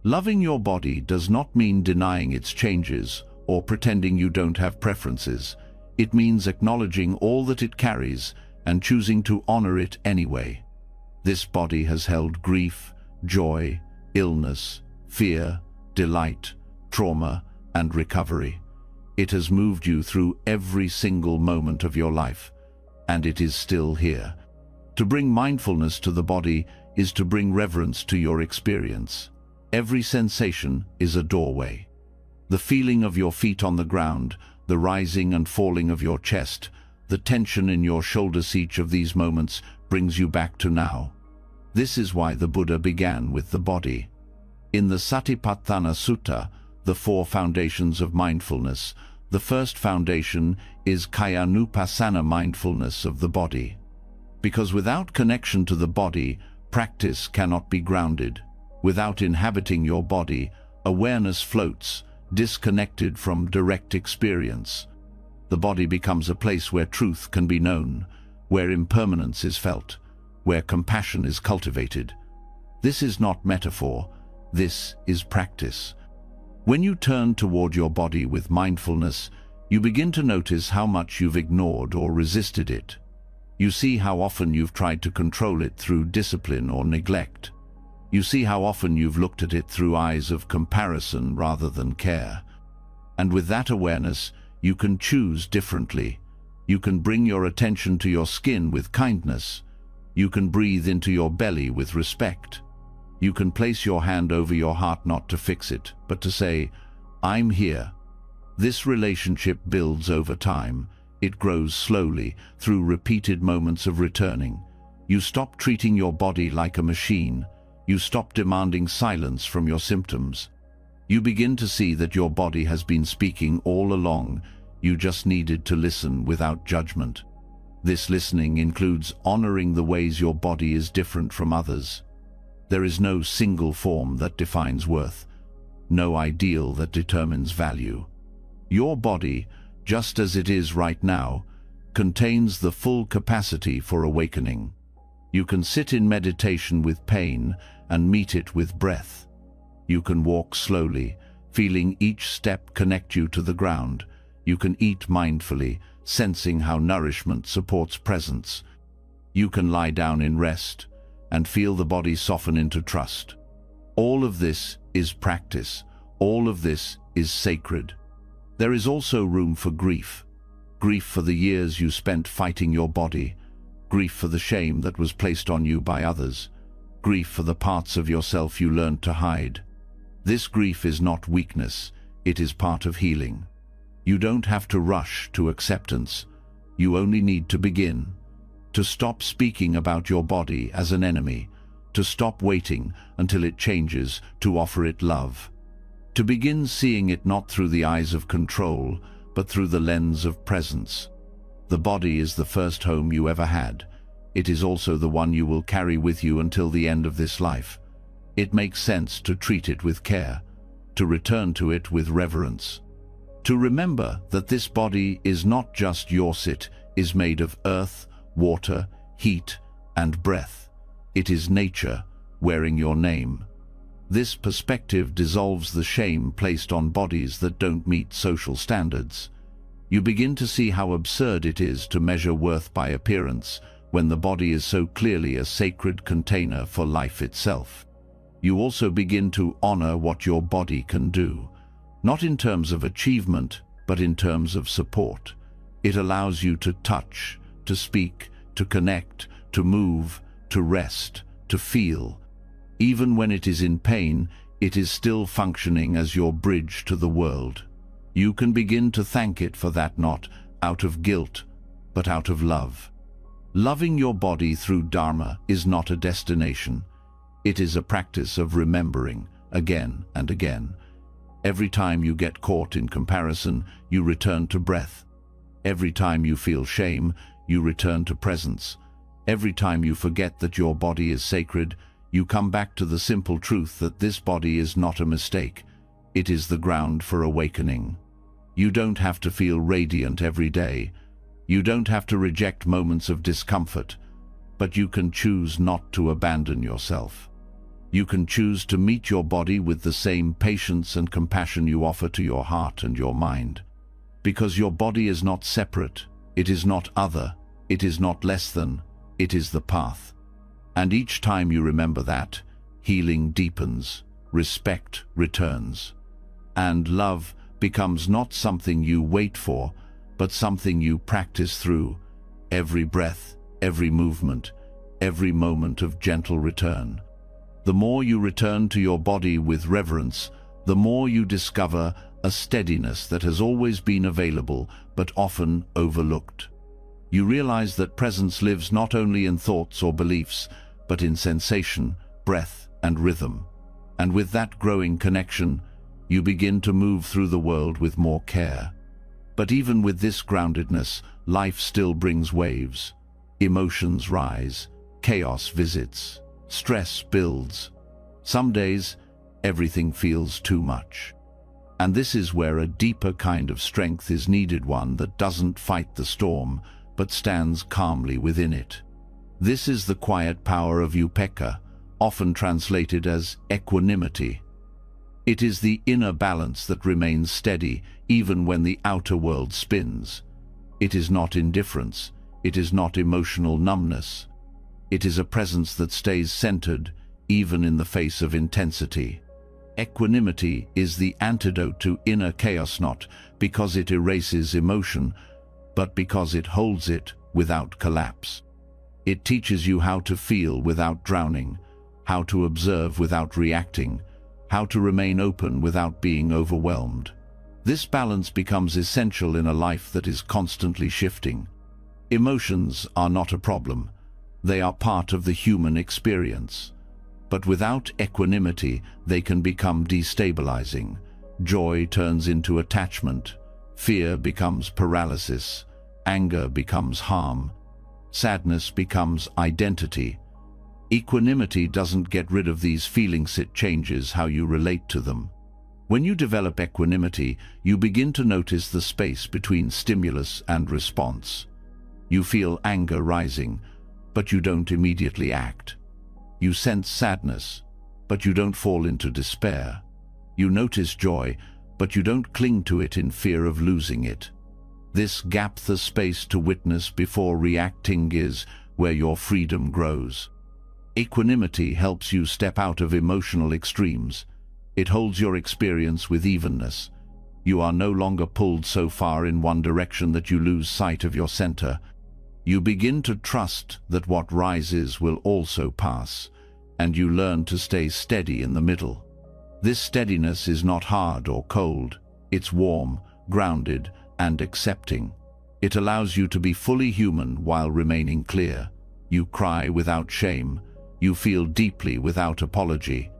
S1: Loving your body does not mean denying its changes or pretending you don't have preferences. It means acknowledging all that it carries and choosing to honor it anyway. This body has held grief, joy, illness, fear, delight, trauma, and recovery. It has moved you through every single moment of your life, and it is still here. To bring mindfulness to the body is to bring reverence to your experience. Every sensation is a doorway. The feeling of your feet on the ground, the rising and falling of your chest, the tension in your shoulders, each of these moments brings you back to now. This is why the Buddha began with the body. In the Satipatthana Sutta, the 4 foundations of mindfulness, the first foundation is Kayanupassana, mindfulness of the body. Because without connection to the body, practice cannot be grounded. Without inhabiting your body, awareness floats, disconnected from direct experience. The body becomes a place where truth can be known, where impermanence is felt, where compassion is cultivated. This is not metaphor, this is practice. When you turn toward your body with mindfulness, you begin to notice how much you've ignored or resisted it. You see how often you've tried to control it through discipline or neglect. You see how often you've looked at it through eyes of comparison rather than care. And with that awareness, you can choose differently. You can bring your attention to your skin with kindness. You can breathe into your belly with respect. You can place your hand over your heart, not to fix it, but to say, "I'm here." This relationship builds over time. It grows slowly, through repeated moments of returning. You stop treating your body like a machine. You stop demanding silence from your symptoms. You begin to see that your body has been speaking all along. You just needed to listen without judgment. This listening includes honoring the ways your body is different from others. There is no single form that defines worth, no ideal that determines value. Your body, just as it is right now, contains the full capacity for awakening. You can sit in meditation with pain and meet it with breath. You can walk slowly, feeling each step connect you to the ground. You can eat mindfully, sensing how nourishment supports presence. You can lie down in rest and feel the body soften into trust. All of this is practice. All of this is sacred. There is also room for grief. Grief for the years you spent fighting your body. Grief for the shame that was placed on you by others. Grief for the parts of yourself you learned to hide. This grief is not weakness, it is part of healing. You don't have to rush to acceptance. You only need to begin. To stop speaking about your body as an enemy. To stop waiting until it changes, to offer it love. To begin seeing it not through the eyes of control, but through the lens of presence. The body is the first home you ever had. It is also the one you will carry with you until the end of this life. It makes sense to treat it with care, to return to it with reverence. To remember that this body is not just yours, it is made of earth, water, heat, and breath. It is nature wearing your name. This perspective dissolves the shame placed on bodies that don't meet social standards. You begin to see how absurd it is to measure worth by appearance when the body is so clearly a sacred container for life itself. You also begin to honor what your body can do, not in terms of achievement, but in terms of support. It allows you to touch, to speak, to connect, to move, to rest, to feel. Even when it is in pain, it is still functioning as your bridge to the world. You can begin to thank it for that, not out of guilt, but out of love. Loving your body through Dharma is not a destination. It is a practice of remembering again and again. Every time you get caught in comparison, you return to breath. Every time you feel shame, you return to presence. Every time you forget that your body is sacred, you come back to the simple truth that this body is not a mistake. It is the ground for awakening. You don't have to feel radiant every day. You don't have to reject moments of discomfort, but you can choose not to abandon yourself. You can choose to meet your body with the same patience and compassion you offer to your heart and your mind. Because your body is not separate, it is not other, it is not less than, it is the path. And each time you remember that, healing deepens, respect returns, and love becomes not something you wait for, but something you practice through every breath, every movement, every moment of gentle return. The more you return to your body with reverence, the more you discover a steadiness that has always been available but often overlooked. You realize that presence lives not only in thoughts or beliefs, but in sensation, breath, and rhythm. And with that growing connection, you begin to move through the world with more care. But even with this groundedness, life still brings waves. Emotions rise, chaos visits, stress builds. Some days, everything feels too much. And this is where a deeper kind of strength is needed, one that doesn't fight the storm, but stands calmly within it. This is the quiet power of upekkha, often translated as equanimity. It is the inner balance that remains steady even when the outer world spins. It is not indifference, it is not emotional numbness. It is a presence that stays centered even in the face of intensity. Equanimity is the antidote to inner chaos, not because it erases emotion, but because it holds it without collapse. It teaches you how to feel without drowning, how to observe without reacting, how to remain open without being overwhelmed. This balance becomes essential in a life that is constantly shifting. Emotions are not a problem. They are part of the human experience. But without equanimity, they can become destabilizing. Joy turns into attachment. Fear becomes paralysis. Anger becomes harm. Sadness becomes identity. Equanimity doesn't get rid of these feelings, it changes how you relate to them. When you develop equanimity, you begin to notice the space between stimulus and response. You feel anger rising, but you don't immediately act. You sense sadness, but you don't fall into despair. You notice joy, but you don't cling to it in fear of losing it. This gap, the space to witness before reacting, is where your freedom grows. Equanimity helps you step out of emotional extremes. It holds your experience with evenness. You are no longer pulled so far in one direction that you lose sight of your center. You begin to trust that what rises will also pass, and you learn to stay steady in the middle. This steadiness is not hard or cold. It's warm, grounded, and accepting. It allows you to be fully human while remaining clear. You cry without shame. You feel deeply without apology.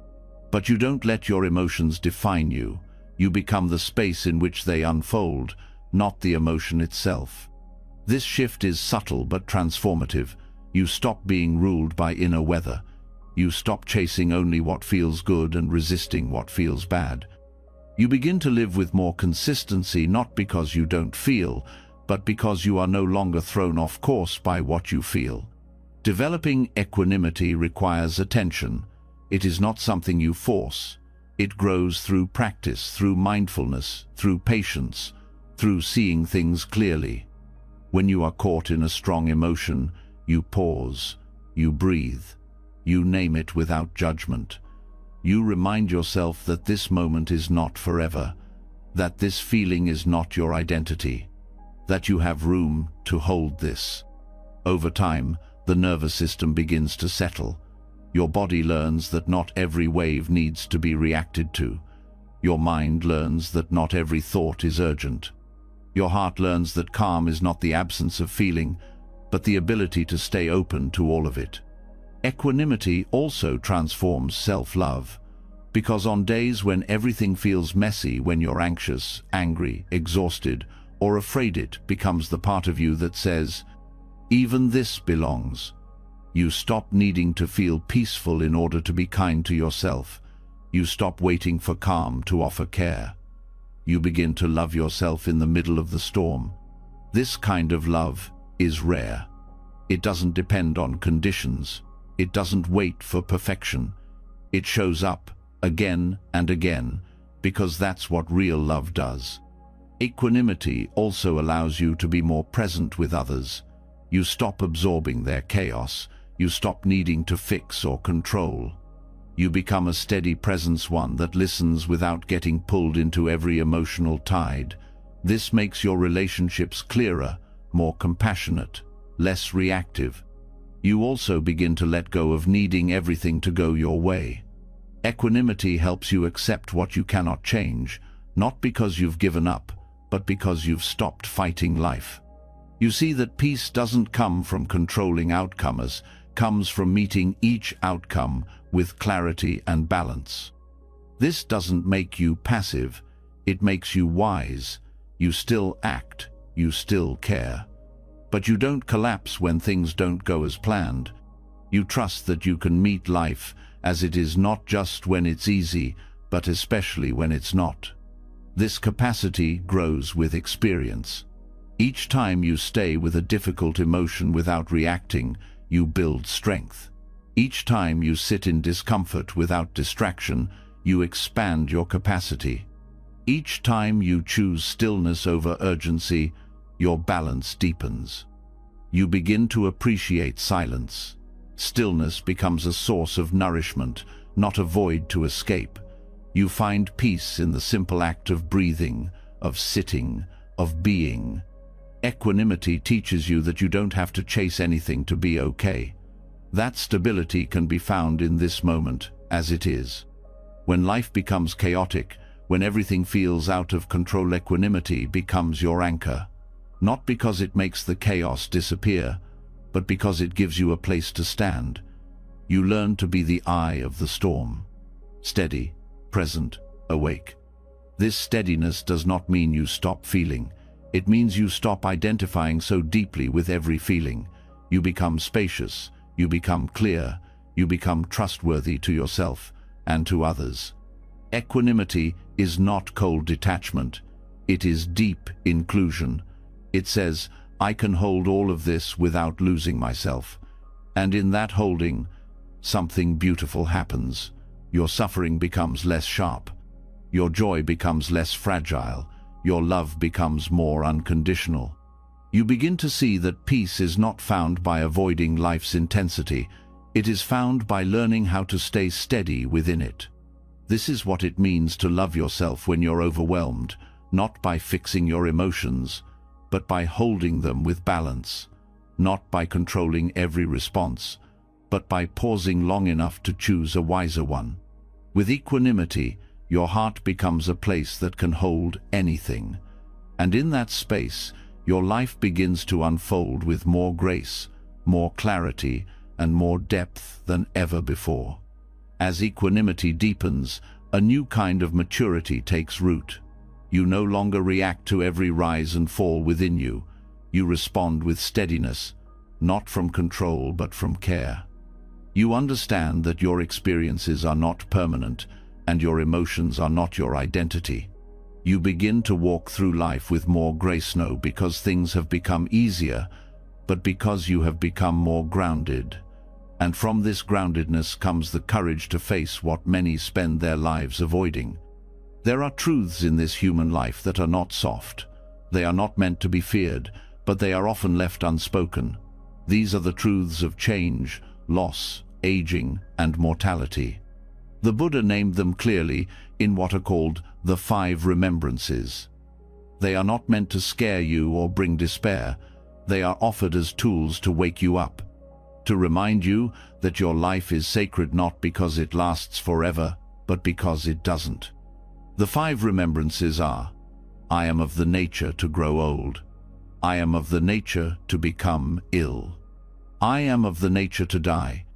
S1: But you don't let your emotions define you. You become the space in which they unfold, not the emotion itself. This shift is subtle but transformative. You stop being ruled by inner weather. You stop chasing only what feels good and resisting what feels bad. You begin to live with more consistency, not because you don't feel, but because you are no longer thrown off course by what you feel. Developing equanimity requires attention. It is not something you force. It grows through practice, through mindfulness, through patience, through seeing things clearly. When you are caught in a strong emotion, you pause, you breathe, you name it without judgment. You remind yourself that this moment is not forever, that this feeling is not your identity, that you have room to hold this. Over time, the nervous system begins to settle. Your body learns that not every wave needs to be reacted to. Your mind learns that not every thought is urgent. Your heart learns that calm is not the absence of feeling, but the ability to stay open to all of it. Equanimity also transforms self-love, because on days when everything feels messy, when you're anxious, angry, exhausted, or afraid, it becomes the part of you that says, Even this belongs. You stop needing to feel peaceful in order to be kind to yourself. You stop waiting for calm to offer care. You begin to love yourself in the middle of the storm. This kind of love is rare. It doesn't depend on conditions. It doesn't wait for perfection. It shows up again and again, because that's what real love does. Equanimity also allows you to be more present with others. You stop absorbing their chaos. You stop needing to fix or control. You become a steady presence, one that listens without getting pulled into every emotional tide. This makes your relationships clearer, more compassionate, less reactive. You also begin to let go of needing everything to go your way. Equanimity helps you accept what you cannot change, not because you've given up, but because you've stopped fighting life. You see that peace doesn't come from controlling outcomes, comes from meeting each outcome with clarity and balance. This doesn't make you passive, it makes you wise. You still act, you still care. But you don't collapse when things don't go as planned. You trust that you can meet life as it is, not just when it's easy, but especially when it's not. This capacity grows with experience. Each time you stay with a difficult emotion without reacting, you build strength. Each time you sit in discomfort without distraction, you expand your capacity. Each time you choose stillness over urgency, your balance deepens. You begin to appreciate silence. Stillness becomes a source of nourishment, not a void to escape. You find peace in the simple act of breathing, of sitting, of being. Equanimity teaches you that you don't have to chase anything to be okay. That stability can be found in this moment, as it is. When life becomes chaotic, when everything feels out of control, equanimity becomes your anchor. Not because it makes the chaos disappear, but because it gives you a place to stand. You learn to be the eye of the storm. Steady, present, awake. This steadiness does not mean you stop feeling. It means you stop identifying so deeply with every feeling. You become spacious. You become clear, you become trustworthy to yourself and to others. Equanimity is not cold detachment, it is deep inclusion. It says, I can hold all of this without losing myself. And in that holding, something beautiful happens. Your suffering becomes less sharp. Your joy becomes less fragile. Your love becomes more unconditional. You begin to see that peace is not found by avoiding life's intensity. It is found by learning how to stay steady within it. This is what it means to love yourself when you're overwhelmed, not by fixing your emotions, but by holding them with balance, not by controlling every response, but by pausing long enough to choose a wiser one. With equanimity, your heart becomes a place that can hold anything. And in that space, your life begins to unfold with more grace, more clarity, and more depth than ever before. As equanimity deepens, a new kind of maturity takes root. You no longer react to every rise and fall within you. You respond with steadiness, not from control but from care. You understand that your experiences are not permanent, and your emotions are not your identity. You begin to walk through life with more grace, not because things have become easier, but because you have become more grounded. And from this groundedness comes the courage to face what many spend their lives avoiding. There are truths in this human life that are not soft. They are not meant to be feared, but they are often left unspoken. These are the truths of change, loss, aging, and mortality. The Buddha named them clearly in what are called the 5 remembrances. They are not meant to scare you or bring despair. They are offered as tools to wake you up, to remind you that your life is sacred not because it lasts forever, but because it doesn't. The 5 remembrances are: I am of the nature to grow old. I am of the nature to become ill. I am of the nature to die.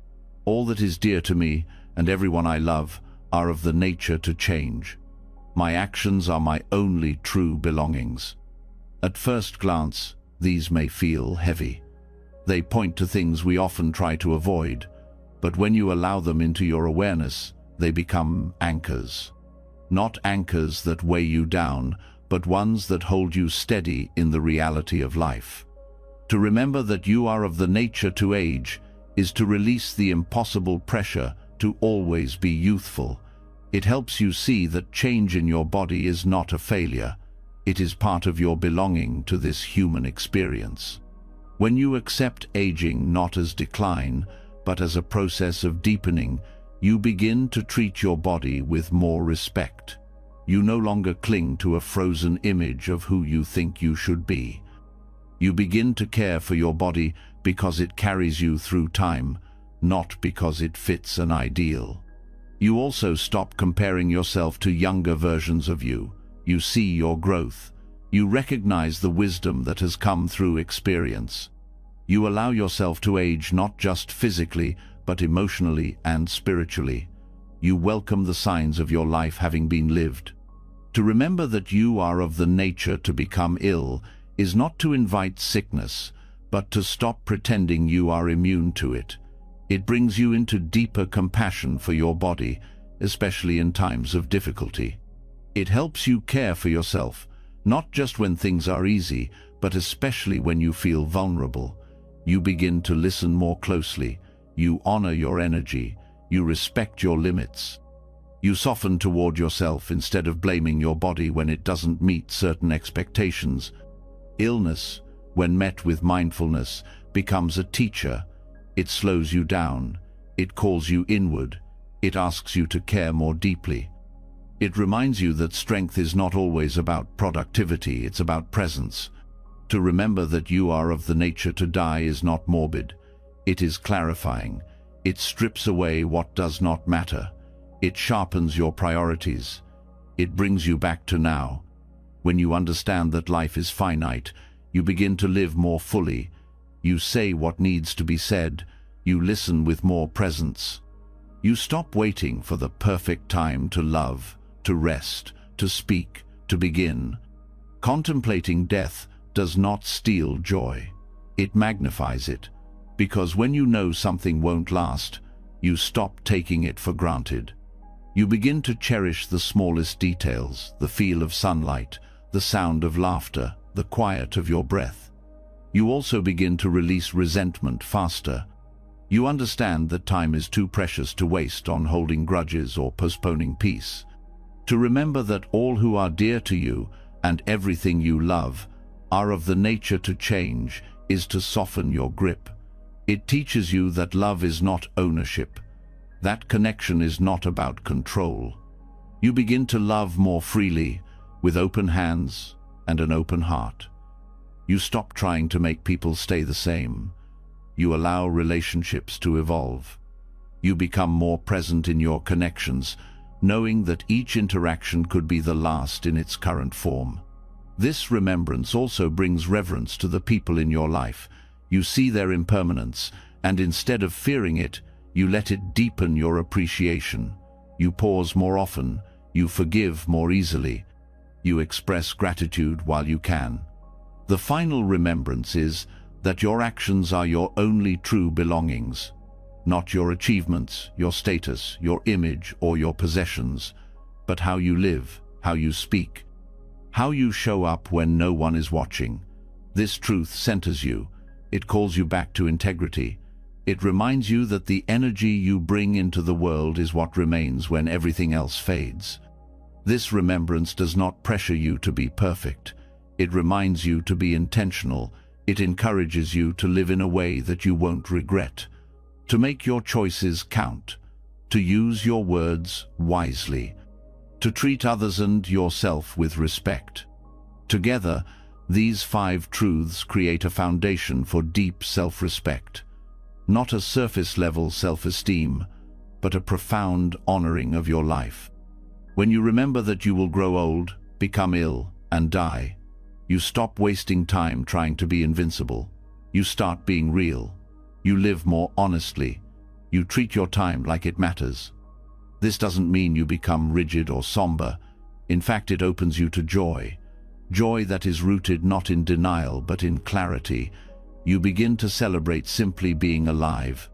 S1: All that is dear to me and everyone I love are of the nature to change. My actions are my only true belongings. At first glance, these may feel heavy. They point to things we often try to avoid, but when you allow them into your awareness, they become anchors. Not anchors that weigh you down, but ones that hold you steady in the reality of life. To remember that you are of the nature to age is to release the impossible pressure to always be youthful. It helps you see that change in your body is not a failure. It is part of your belonging to this human experience. When you accept aging not as decline, but as a process of deepening, you begin to treat your body with more respect. You no longer cling to a frozen image of who you think you should be. You begin to care for your body because it carries you through time, not because it fits an ideal. You also stop comparing yourself to younger versions of you. You see your growth. You recognize the wisdom that has come through experience. You allow yourself to age not just physically, but emotionally and spiritually. You welcome the signs of your life having been lived. To remember that you are of the nature to become ill is not to invite sickness, but to stop pretending you are immune to it. It brings you into deeper compassion for your body, especially in times of difficulty. It helps you care for yourself, not just when things are easy, but especially when you feel vulnerable. You begin to listen more closely. You honor your energy. You respect your limits. You soften toward yourself instead of blaming your body when it doesn't meet certain expectations. Illness, when met with mindfulness, becomes a teacher. It slows you down. It calls you inward. It asks you to care more deeply. It reminds you that strength is not always about productivity, it's about presence. To remember that you are of the nature to die is not morbid. It is clarifying. It strips away what does not matter. It sharpens your priorities. It brings you back to now. When you understand that life is finite, you begin to live more fully. You say what needs to be said. You listen with more presence. You stop waiting for the perfect time to love, to rest, to speak, to begin. Contemplating death does not steal joy. It magnifies it, because when you know something won't last, you stop taking it for granted. You begin to cherish the smallest details, the feel of sunlight, the sound of laughter, the quiet of your breath. You also begin to release resentment faster. You understand that time is too precious to waste on holding grudges or postponing peace. To remember that all who are dear to you and everything you love are of the nature to change is to soften your grip. It teaches you that love is not ownership. That connection is not about control. You begin to love more freely, with open hands and an open heart. You stop trying to make people stay the same. You allow relationships to evolve. You become more present in your connections, knowing that each interaction could be the last in its current form. This remembrance also brings reverence to the people in your life. You see their impermanence, and instead of fearing it, you let it deepen your appreciation. You pause more often. You forgive more easily. You express gratitude while you can. The final remembrance is that your actions are your only true belongings, not your achievements, your status, your image, or your possessions, but how you live, how you speak, how you show up when no one is watching. This truth centers you. It calls you back to integrity. It reminds you that the energy you bring into the world is what remains when everything else fades. This remembrance does not pressure you to be perfect. It reminds you to be intentional. It encourages you to live in a way that you won't regret, to make your choices count, to use your words wisely, to treat others and yourself with respect. Together, these 5 truths create a foundation for deep self-respect. Not a surface-level self-esteem, but a profound honoring of your life. When you remember that you will grow old, become ill, and die, you stop wasting time trying to be invincible. You start being real. You live more honestly. You treat your time like it matters. This doesn't mean you become rigid or somber. In fact, it opens you to joy. Joy that is rooted not in denial, but in clarity. You begin to celebrate simply being alive.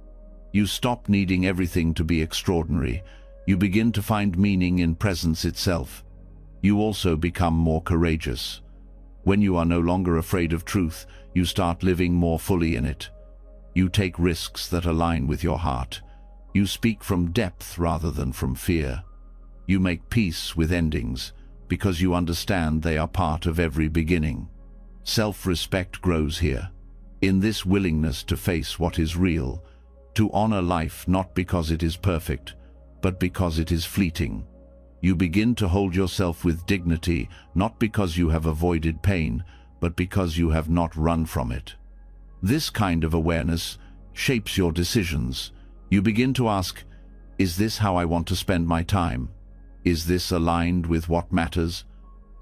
S1: You stop needing everything to be extraordinary. You begin to find meaning in presence itself. You also become more courageous. When you are no longer afraid of truth, you start living more fully in it. You take risks that align with your heart. You speak from depth rather than from fear. You make peace with endings, because you understand they are part of every beginning. Self-respect grows here, in this willingness to face what is real, to honor life not because it is perfect, but because it is fleeting. You begin to hold yourself with dignity, not because you have avoided pain, but because you have not run from it. This kind of awareness shapes your decisions. You begin to ask, is this how I want to spend my time? Is this aligned with what matters?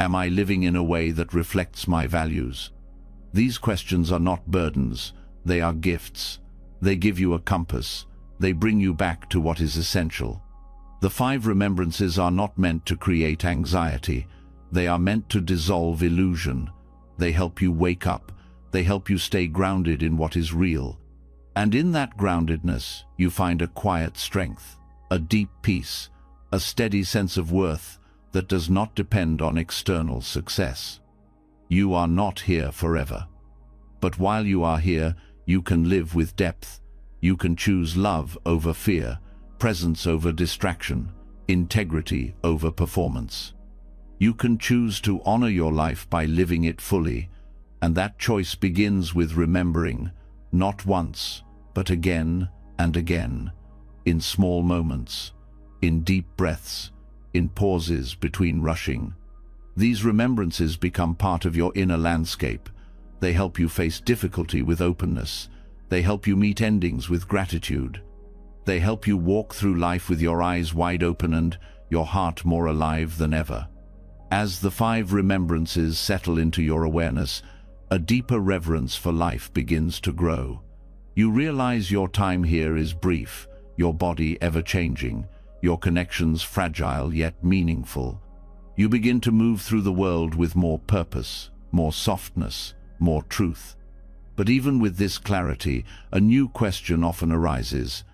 S1: Am I living in a way that reflects my values? These questions are not burdens, they are gifts. They give you a compass. They bring you back to what is essential. The 5 remembrances are not meant to create anxiety. They are meant to dissolve illusion. They help you wake up. They help you stay grounded in what is real. And in that groundedness, you find a quiet strength, a deep peace, a steady sense of worth that does not depend on external success. You are not here forever. But while you are here, you can live with depth. You can choose love over fear, presence over distraction, integrity over performance. You can choose to honor your life by living it fully, and that choice begins with remembering, not once, but again and again, in small moments, in deep breaths, in pauses between rushing. These remembrances become part of your inner landscape. They help you face difficulty with openness. They help you meet endings with gratitude. They help you walk through life with your eyes wide open and your heart more alive than ever. As the 5 remembrances settle into your awareness, a deeper reverence for life begins to grow. You realize your time here is brief, your body ever-changing, your connections fragile yet meaningful. You begin to move through the world with more purpose, more softness, more truth. But even with this clarity, a new question often arises.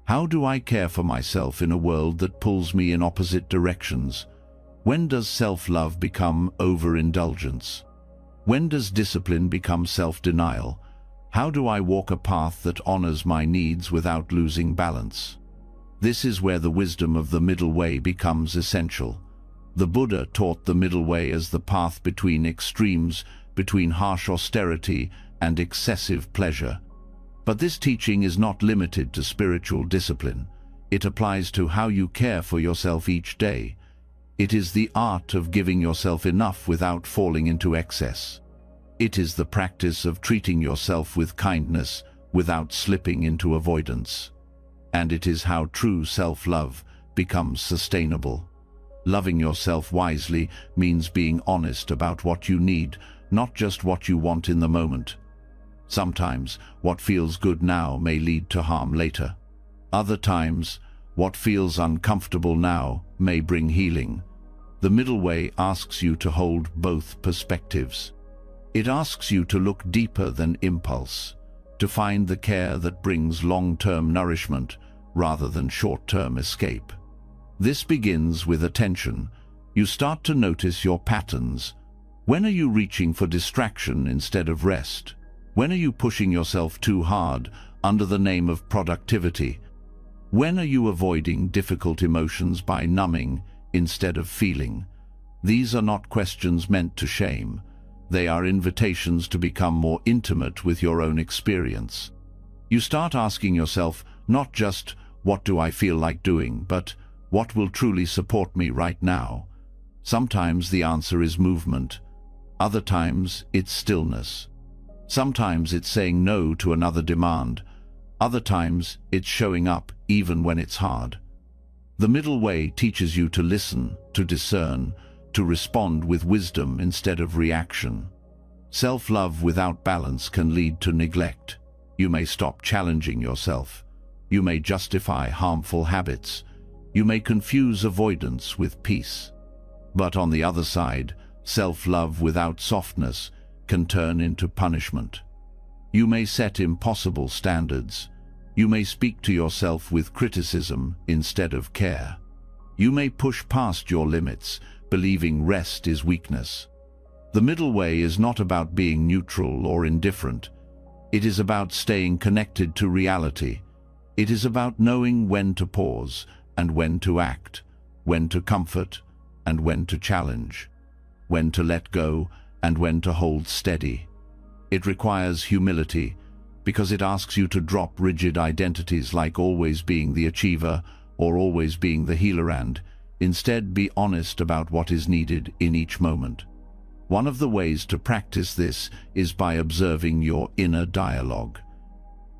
S1: How do I care for myself in a world that pulls me in opposite directions? When does self-love become overindulgence? When does discipline become self-denial? How do I walk a path that honors my needs without losing balance? This is where the wisdom of the middle way becomes essential. The Buddha taught the middle way as the path between extremes, between harsh austerity and excessive pleasure. But this teaching is not limited to spiritual discipline. It applies to how you care for yourself each day. It is the art of giving yourself enough without falling into excess. It is the practice of treating yourself with kindness without slipping into avoidance. And it is how true self-love becomes sustainable. Loving yourself wisely means being honest about what you need, not just what you want in the moment. Sometimes, what feels good now may lead to harm later. Other times, what feels uncomfortable now may bring healing. The middle way asks you to hold both perspectives. It asks you to look deeper than impulse, to find the care that brings long-term nourishment rather than short-term escape. This begins with attention. You start to notice your patterns. When are you reaching for distraction instead of rest? When are you pushing yourself too hard under the name of productivity? When are you avoiding difficult emotions by numbing instead of feeling? These are not questions meant to shame. They are invitations to become more intimate with your own experience. You start asking yourself not just, what do I feel like doing, but what will truly support me right now? Sometimes the answer is movement. Other times it's stillness. Sometimes it's saying no to another demand. Other times it's showing up even when it's hard. The middle way teaches you to listen, to discern, to respond with wisdom instead of reaction. Self-love without balance can lead to neglect. You may stop challenging yourself. You may justify harmful habits. You may confuse avoidance with peace. But on the other side, self-love without softness can turn into punishment. You may set impossible standards. You may speak to yourself with criticism instead of care. You may push past your limits, believing rest is weakness. The middle way is not about being neutral or indifferent. It is about staying connected to reality. It is about knowing when to pause and when to act, when to comfort and when to challenge, when to let go and when to hold steady. It requires humility because it asks you to drop rigid identities like always being the achiever or always being the healer and, instead, be honest about what is needed in each moment. One of the ways to practice this is by observing your inner dialogue.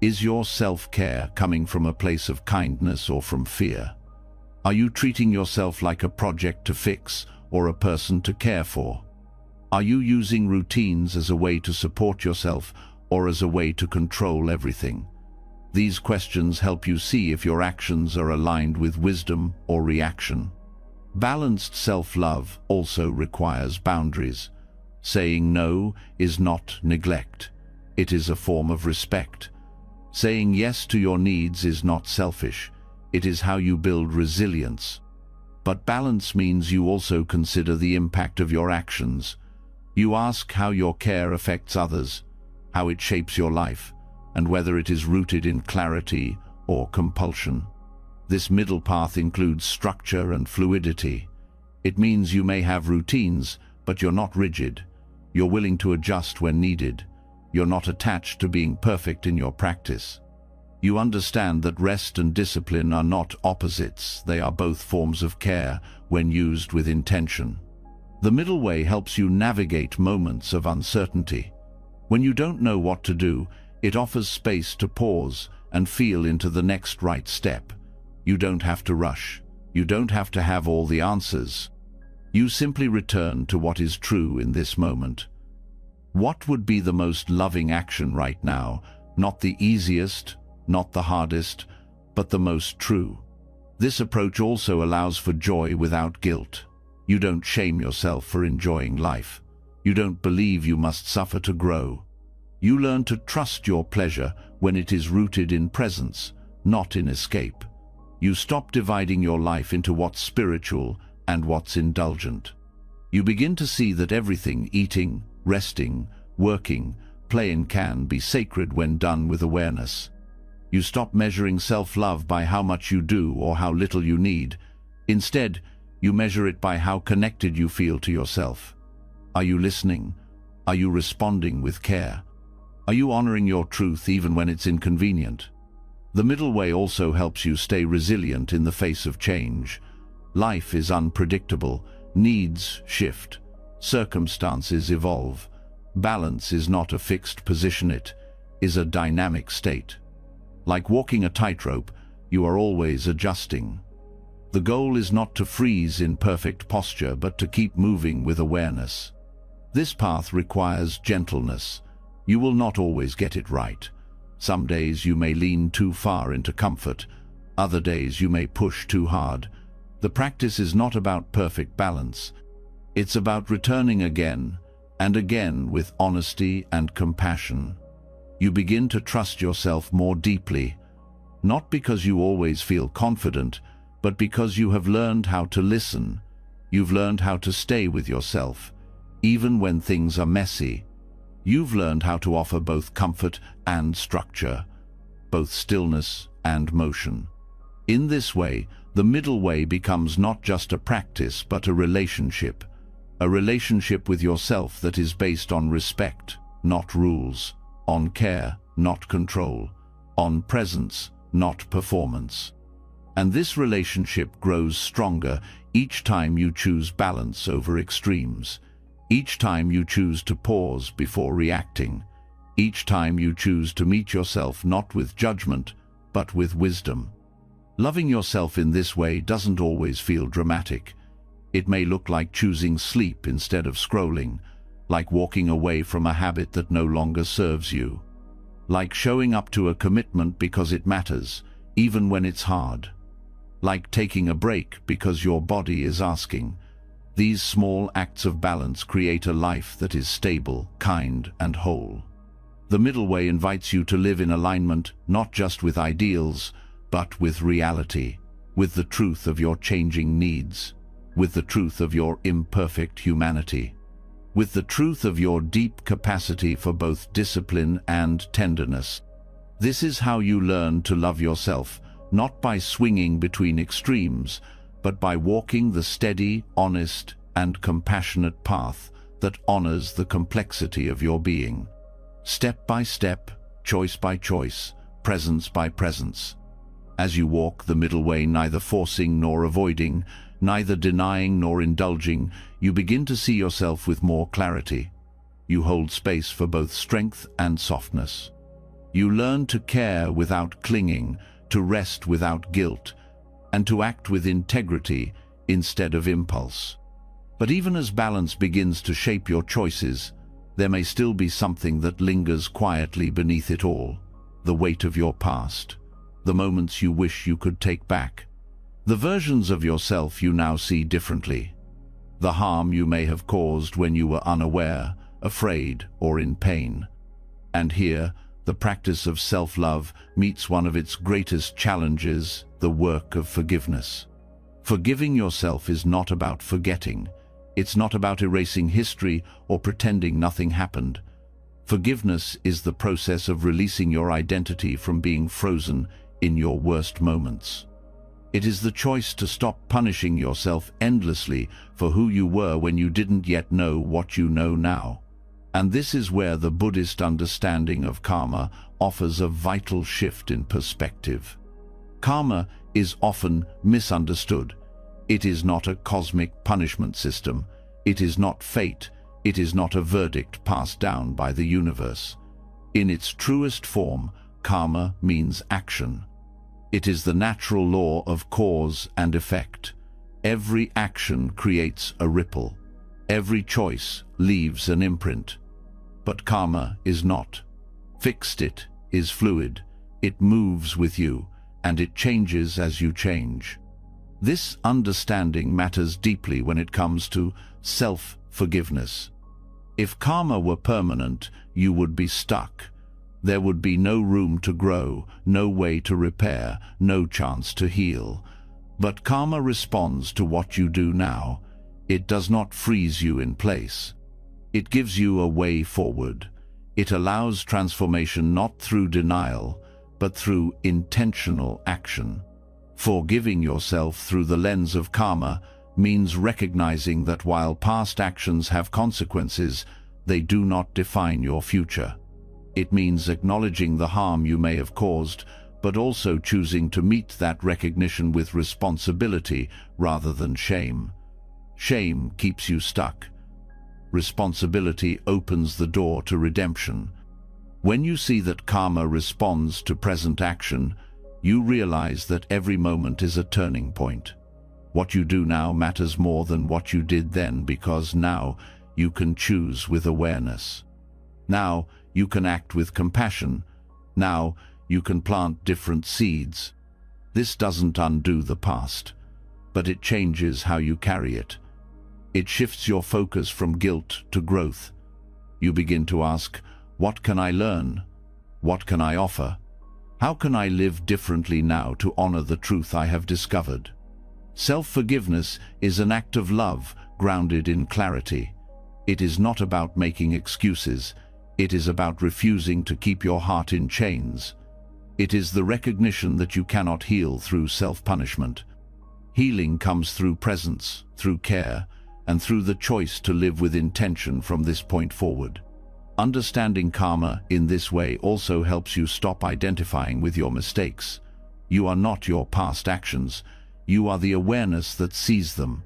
S1: Is your self-care coming from a place of kindness or from fear? Are you treating yourself like a project to fix or a person to care for? Are you using routines as a way to support yourself or as a way to control everything? These questions help you see if your actions are aligned with wisdom or reaction. Balanced self-love also requires boundaries. Saying no is not neglect. It is a form of respect. Saying yes to your needs is not selfish. It is how you build resilience. But balance means you also consider the impact of your actions. You ask how your care affects others, how it shapes your life, and whether it is rooted in clarity or compulsion. This middle path includes structure and fluidity. It means you may have routines, but you're not rigid. You're willing to adjust when needed. You're not attached to being perfect in your practice. You understand that rest and discipline are not opposites. They are both forms of care when used with intention. The middle way helps you navigate moments of uncertainty. When you don't know what to do, it offers space to pause and feel into the next right step. You don't have to rush. You don't have to have all the answers. You simply return to what is true in this moment. What would be the most loving action right now? Not the easiest, not the hardest, but the most true. This approach also allows for joy without guilt. You don't shame yourself for enjoying life. You don't believe you must suffer to grow. You learn to trust your pleasure when it is rooted in presence, not in escape. You stop dividing your life into what's spiritual and what's indulgent. You begin to see that everything, eating, resting, working, playing, can be sacred when done with awareness. You stop measuring self-love by how much you do or how little you need. Instead, you measure it by how connected you feel to yourself. Are you listening? Are you responding with care? Are you honoring your truth even when it's inconvenient? The middle way also helps you stay resilient in the face of change. Life is unpredictable. Needs shift. Circumstances evolve. Balance is not a fixed position, it is a dynamic state. Like walking a tightrope, you are always adjusting. The goal is not to freeze in perfect posture, but to keep moving with awareness. This path requires gentleness. You will not always get it right. Some days you may lean too far into comfort. Other days you may push too hard. The practice is not about perfect balance. It's about returning again and again with honesty and compassion. You begin to trust yourself more deeply, not because you always feel confident, but because you have learned how to listen. You've learned how to stay with yourself, even when things are messy. You've learned how to offer both comfort and structure, both stillness and motion. In this way, the middle way becomes not just a practice, but a relationship with yourself that is based on respect, not rules, on care, not control, on presence, not performance. And this relationship grows stronger each time you choose balance over extremes, each time you choose to pause before reacting, each time you choose to meet yourself not with judgment, but with wisdom. Loving yourself in this way doesn't always feel dramatic. It may look like choosing sleep instead of scrolling, like walking away from a habit that no longer serves you, like showing up to a commitment because it matters, even when it's hard, like taking a break because your body is asking. These small acts of balance create a life that is stable, kind, and whole. The middle way invites you to live in alignment not just with ideals, but with reality, with the truth of your changing needs, with the truth of your imperfect humanity, with the truth of your deep capacity for both discipline and tenderness. This is how you learn to love yourself, not by swinging between extremes, but by walking the steady, honest, and compassionate path that honors the complexity of your being. Step by step, choice by choice, presence by presence. As you walk the middle way, neither forcing nor avoiding, neither denying nor indulging, you begin to see yourself with more clarity. You hold space for both strength and softness. You learn to care without clinging, to rest without guilt, and to act with integrity instead of impulse. But even as balance begins to shape your choices, there may still be something that lingers quietly beneath it all: the weight of your past, the moments you wish you could take back, the versions of yourself you now see differently, the harm you may have caused when you were unaware, afraid, or in pain. And here, the practice of self-love meets one of its greatest challenges: the work of forgiveness. Forgiving yourself is not about forgetting. It's not about erasing history or pretending nothing happened. Forgiveness is the process of releasing your identity from being frozen in your worst moments. It is the choice to stop punishing yourself endlessly for who you were when you didn't yet know what you know now. And this is where the Buddhist understanding of karma offers a vital shift in perspective. Karma is often misunderstood. It is not a cosmic punishment system. It is not fate. It is not a verdict passed down by the universe. In its truest form, karma means action. It is the natural law of cause and effect. Every action creates a ripple. Every choice leaves an imprint. But karma is not fixed. It is fluid. It moves with you, and it changes as you change. This understanding matters deeply when it comes to self-forgiveness. If karma were permanent, you would be stuck. There would be no room to grow, no way to repair, no chance to heal. But karma responds to what you do now. It does not freeze you in place. It gives you a way forward. It allows transformation not through denial, but through intentional action. Forgiving yourself through the lens of karma means recognizing that while past actions have consequences, they do not define your future. It means acknowledging the harm you may have caused, but also choosing to meet that recognition with responsibility rather than shame. Shame keeps you stuck. Responsibility opens the door to redemption. When you see that karma responds to present action, you realize that every moment is a turning point. What you do now matters more than what you did then, because now you can choose with awareness. Now you can act with compassion. Now you can plant different seeds. This doesn't undo the past, but it changes how you carry it. It shifts your focus from guilt to growth. You begin to ask, what can I learn? What can I offer? How can I live differently now to honor the truth I have discovered? Self-forgiveness is an act of love grounded in clarity. It is not about making excuses. It is about refusing to keep your heart in chains. It is the recognition that you cannot heal through self-punishment. Healing comes through presence, through care, and through the choice to live with intention from this point forward. Understanding karma in this way also helps you stop identifying with your mistakes. You are not your past actions. You are the awareness that sees them.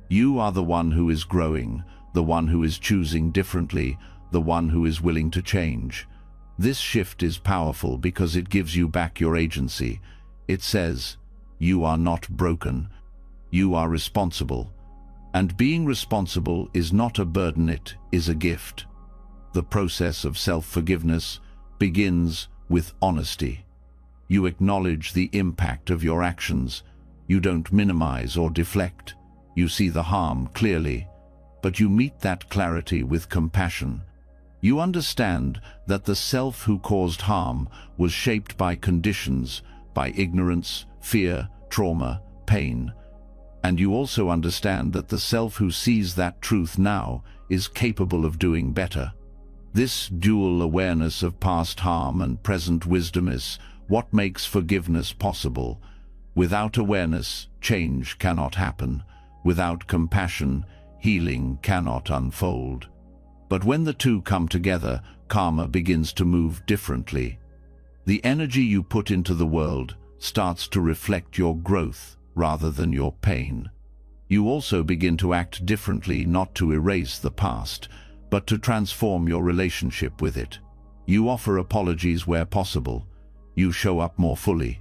S1: You are the one who is growing, the one who is choosing differently, the one who is willing to change. This shift is powerful because it gives you back your agency. It says, you are not broken. You are responsible. And being responsible is not a burden, it is a gift. The process of self-forgiveness begins with honesty. You acknowledge the impact of your actions. You don't minimize or deflect. You see the harm clearly, but you meet that clarity with compassion. You understand that the self who caused harm was shaped by conditions, by ignorance, fear, trauma, pain. And you also understand that the self who sees that truth now is capable of doing better. This dual awareness of past harm and present wisdom is what makes forgiveness possible. Without awareness, change cannot happen. Without compassion, healing cannot unfold. But when the two come together, karma begins to move differently. The energy you put into the world starts to reflect your growth rather than your pain. You also begin to act differently, not to erase the past, but to transform your relationship with it. You offer apologies where possible. You show up more fully.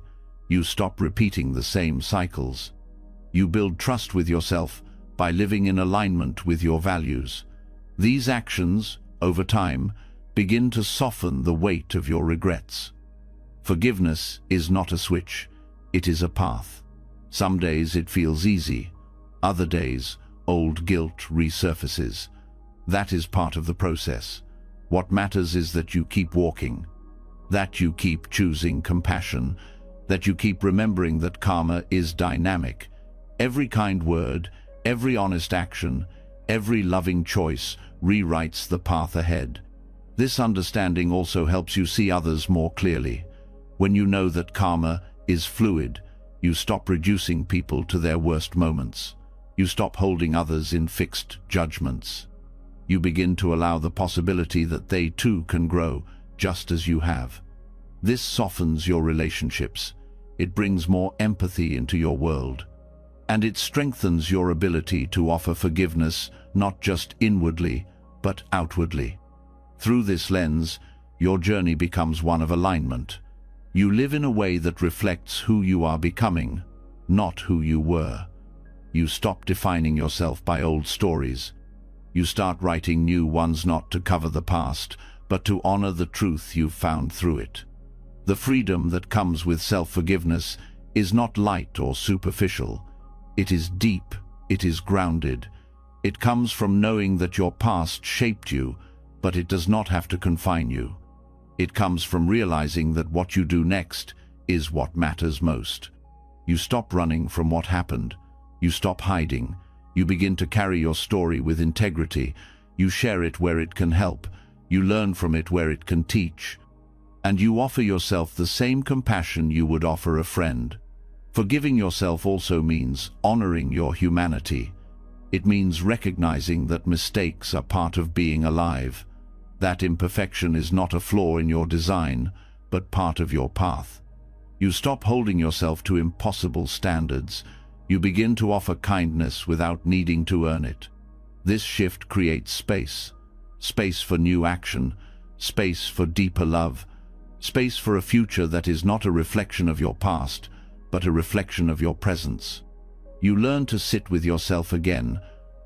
S1: You stop repeating the same cycles. You build trust with yourself by living in alignment with your values. These actions, over time, begin to soften the weight of your regrets. Forgiveness is not a switch, it is a path. Some days it feels easy, other days old guilt resurfaces. That is part of the process. What matters is that you keep walking, that you keep choosing compassion, that you keep remembering that karma is dynamic. Every kind word, every honest action, every loving choice rewrites the path ahead. This understanding also helps you see others more clearly. When you know that karma is fluid, you stop reducing people to their worst moments. You stop holding others in fixed judgments. You begin to allow the possibility that they too can grow, just as you have. This softens your relationships. It brings more empathy into your world. And it strengthens your ability to offer forgiveness, not just inwardly, but outwardly. Through this lens, your journey becomes one of alignment. You live in a way that reflects who you are becoming, not who you were. You stop defining yourself by old stories. You start writing new ones, not to cover the past, but to honor the truth you've found through it. The freedom that comes with self-forgiveness is not light or superficial. It is deep, it is grounded. It comes from knowing that your past shaped you, but it does not have to confine you. It comes from realizing that what you do next is what matters most. You stop running from what happened. You stop hiding. You begin to carry your story with integrity. You share it where it can help. You learn from it where it can teach. And you offer yourself the same compassion you would offer a friend. Forgiving yourself also means honoring your humanity. It means recognizing that mistakes are part of being alive. That imperfection is not a flaw in your design, but part of your path. You stop holding yourself to impossible standards. You begin to offer kindness without needing to earn it. This shift creates space. Space for new action, space for deeper love, space for a future that is not a reflection of your past, but a reflection of your presence. You learn to sit with yourself again,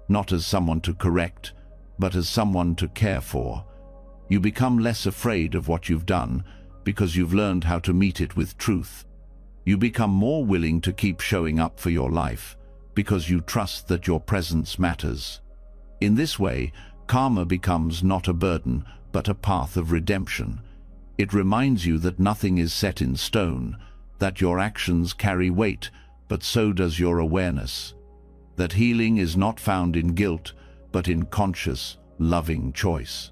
S1: not as someone to correct, but as someone to care for. You become less afraid of what you've done because you've learned how to meet it with truth. You become more willing to keep showing up for your life because you trust that your presence matters. In this way, karma becomes not a burden, but a path of redemption. It reminds you that nothing is set in stone, that your actions carry weight, but so does your awareness. That healing is not found in guilt, but in conscious, loving choice.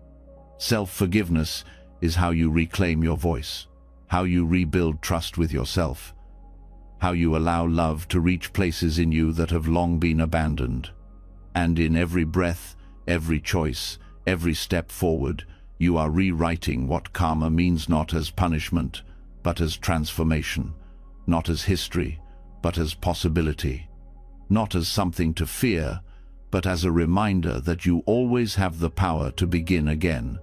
S1: Self-forgiveness is how you reclaim your voice, how you rebuild trust with yourself, how you allow love to reach places in you that have long been abandoned. And in every breath, every choice, every step forward, you are rewriting what karma means, not as punishment, but as transformation, not as history, but as possibility, not as something to fear, but as a reminder that you always have the power to begin again.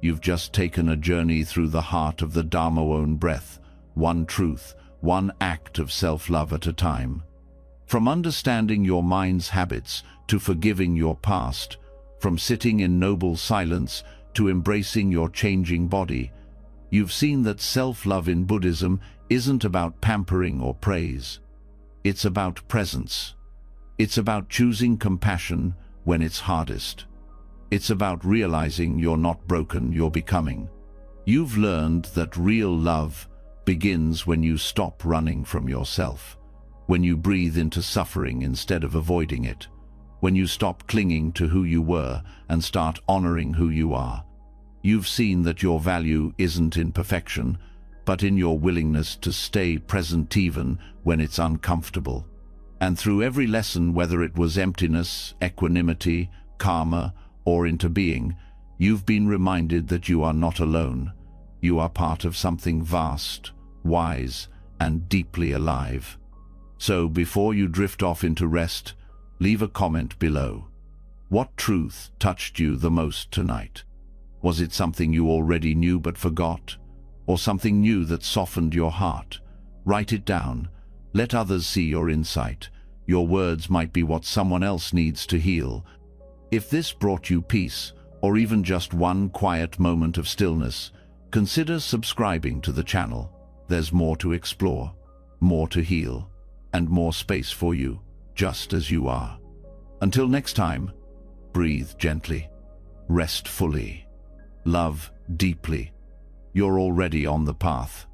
S1: You've just taken a journey through the heart of the Dharma, own breath, one truth, one act of self-love at a time. From understanding your mind's habits to forgiving your past, from sitting in noble silence to embracing your changing body, you've seen that self-love in Buddhism isn't about pampering or praise. It's about presence. It's about choosing compassion when it's hardest. It's about realizing you're not broken, you're becoming. You've learned that real love begins when you stop running from yourself, when you breathe into suffering instead of avoiding it, when you stop clinging to who you were and start honoring who you are. You've seen that your value isn't in perfection, but in your willingness to stay present even when it's uncomfortable. And through every lesson, whether it was emptiness, equanimity, karma, or into being, you've been reminded that you are not alone. You are part of something vast, wise, and deeply alive. So before you drift off into rest, leave a comment below. What truth touched you the most tonight? Was it something you already knew but forgot? Or something new that softened your heart? Write it down. Let others see your insight. Your words might be what someone else needs to heal. If this brought you peace, or even just one quiet moment of stillness, consider subscribing to the channel. There's more to explore, more to heal, and more space for you, just as you are. Until next time, breathe gently, rest fully, love deeply. You're already on the path.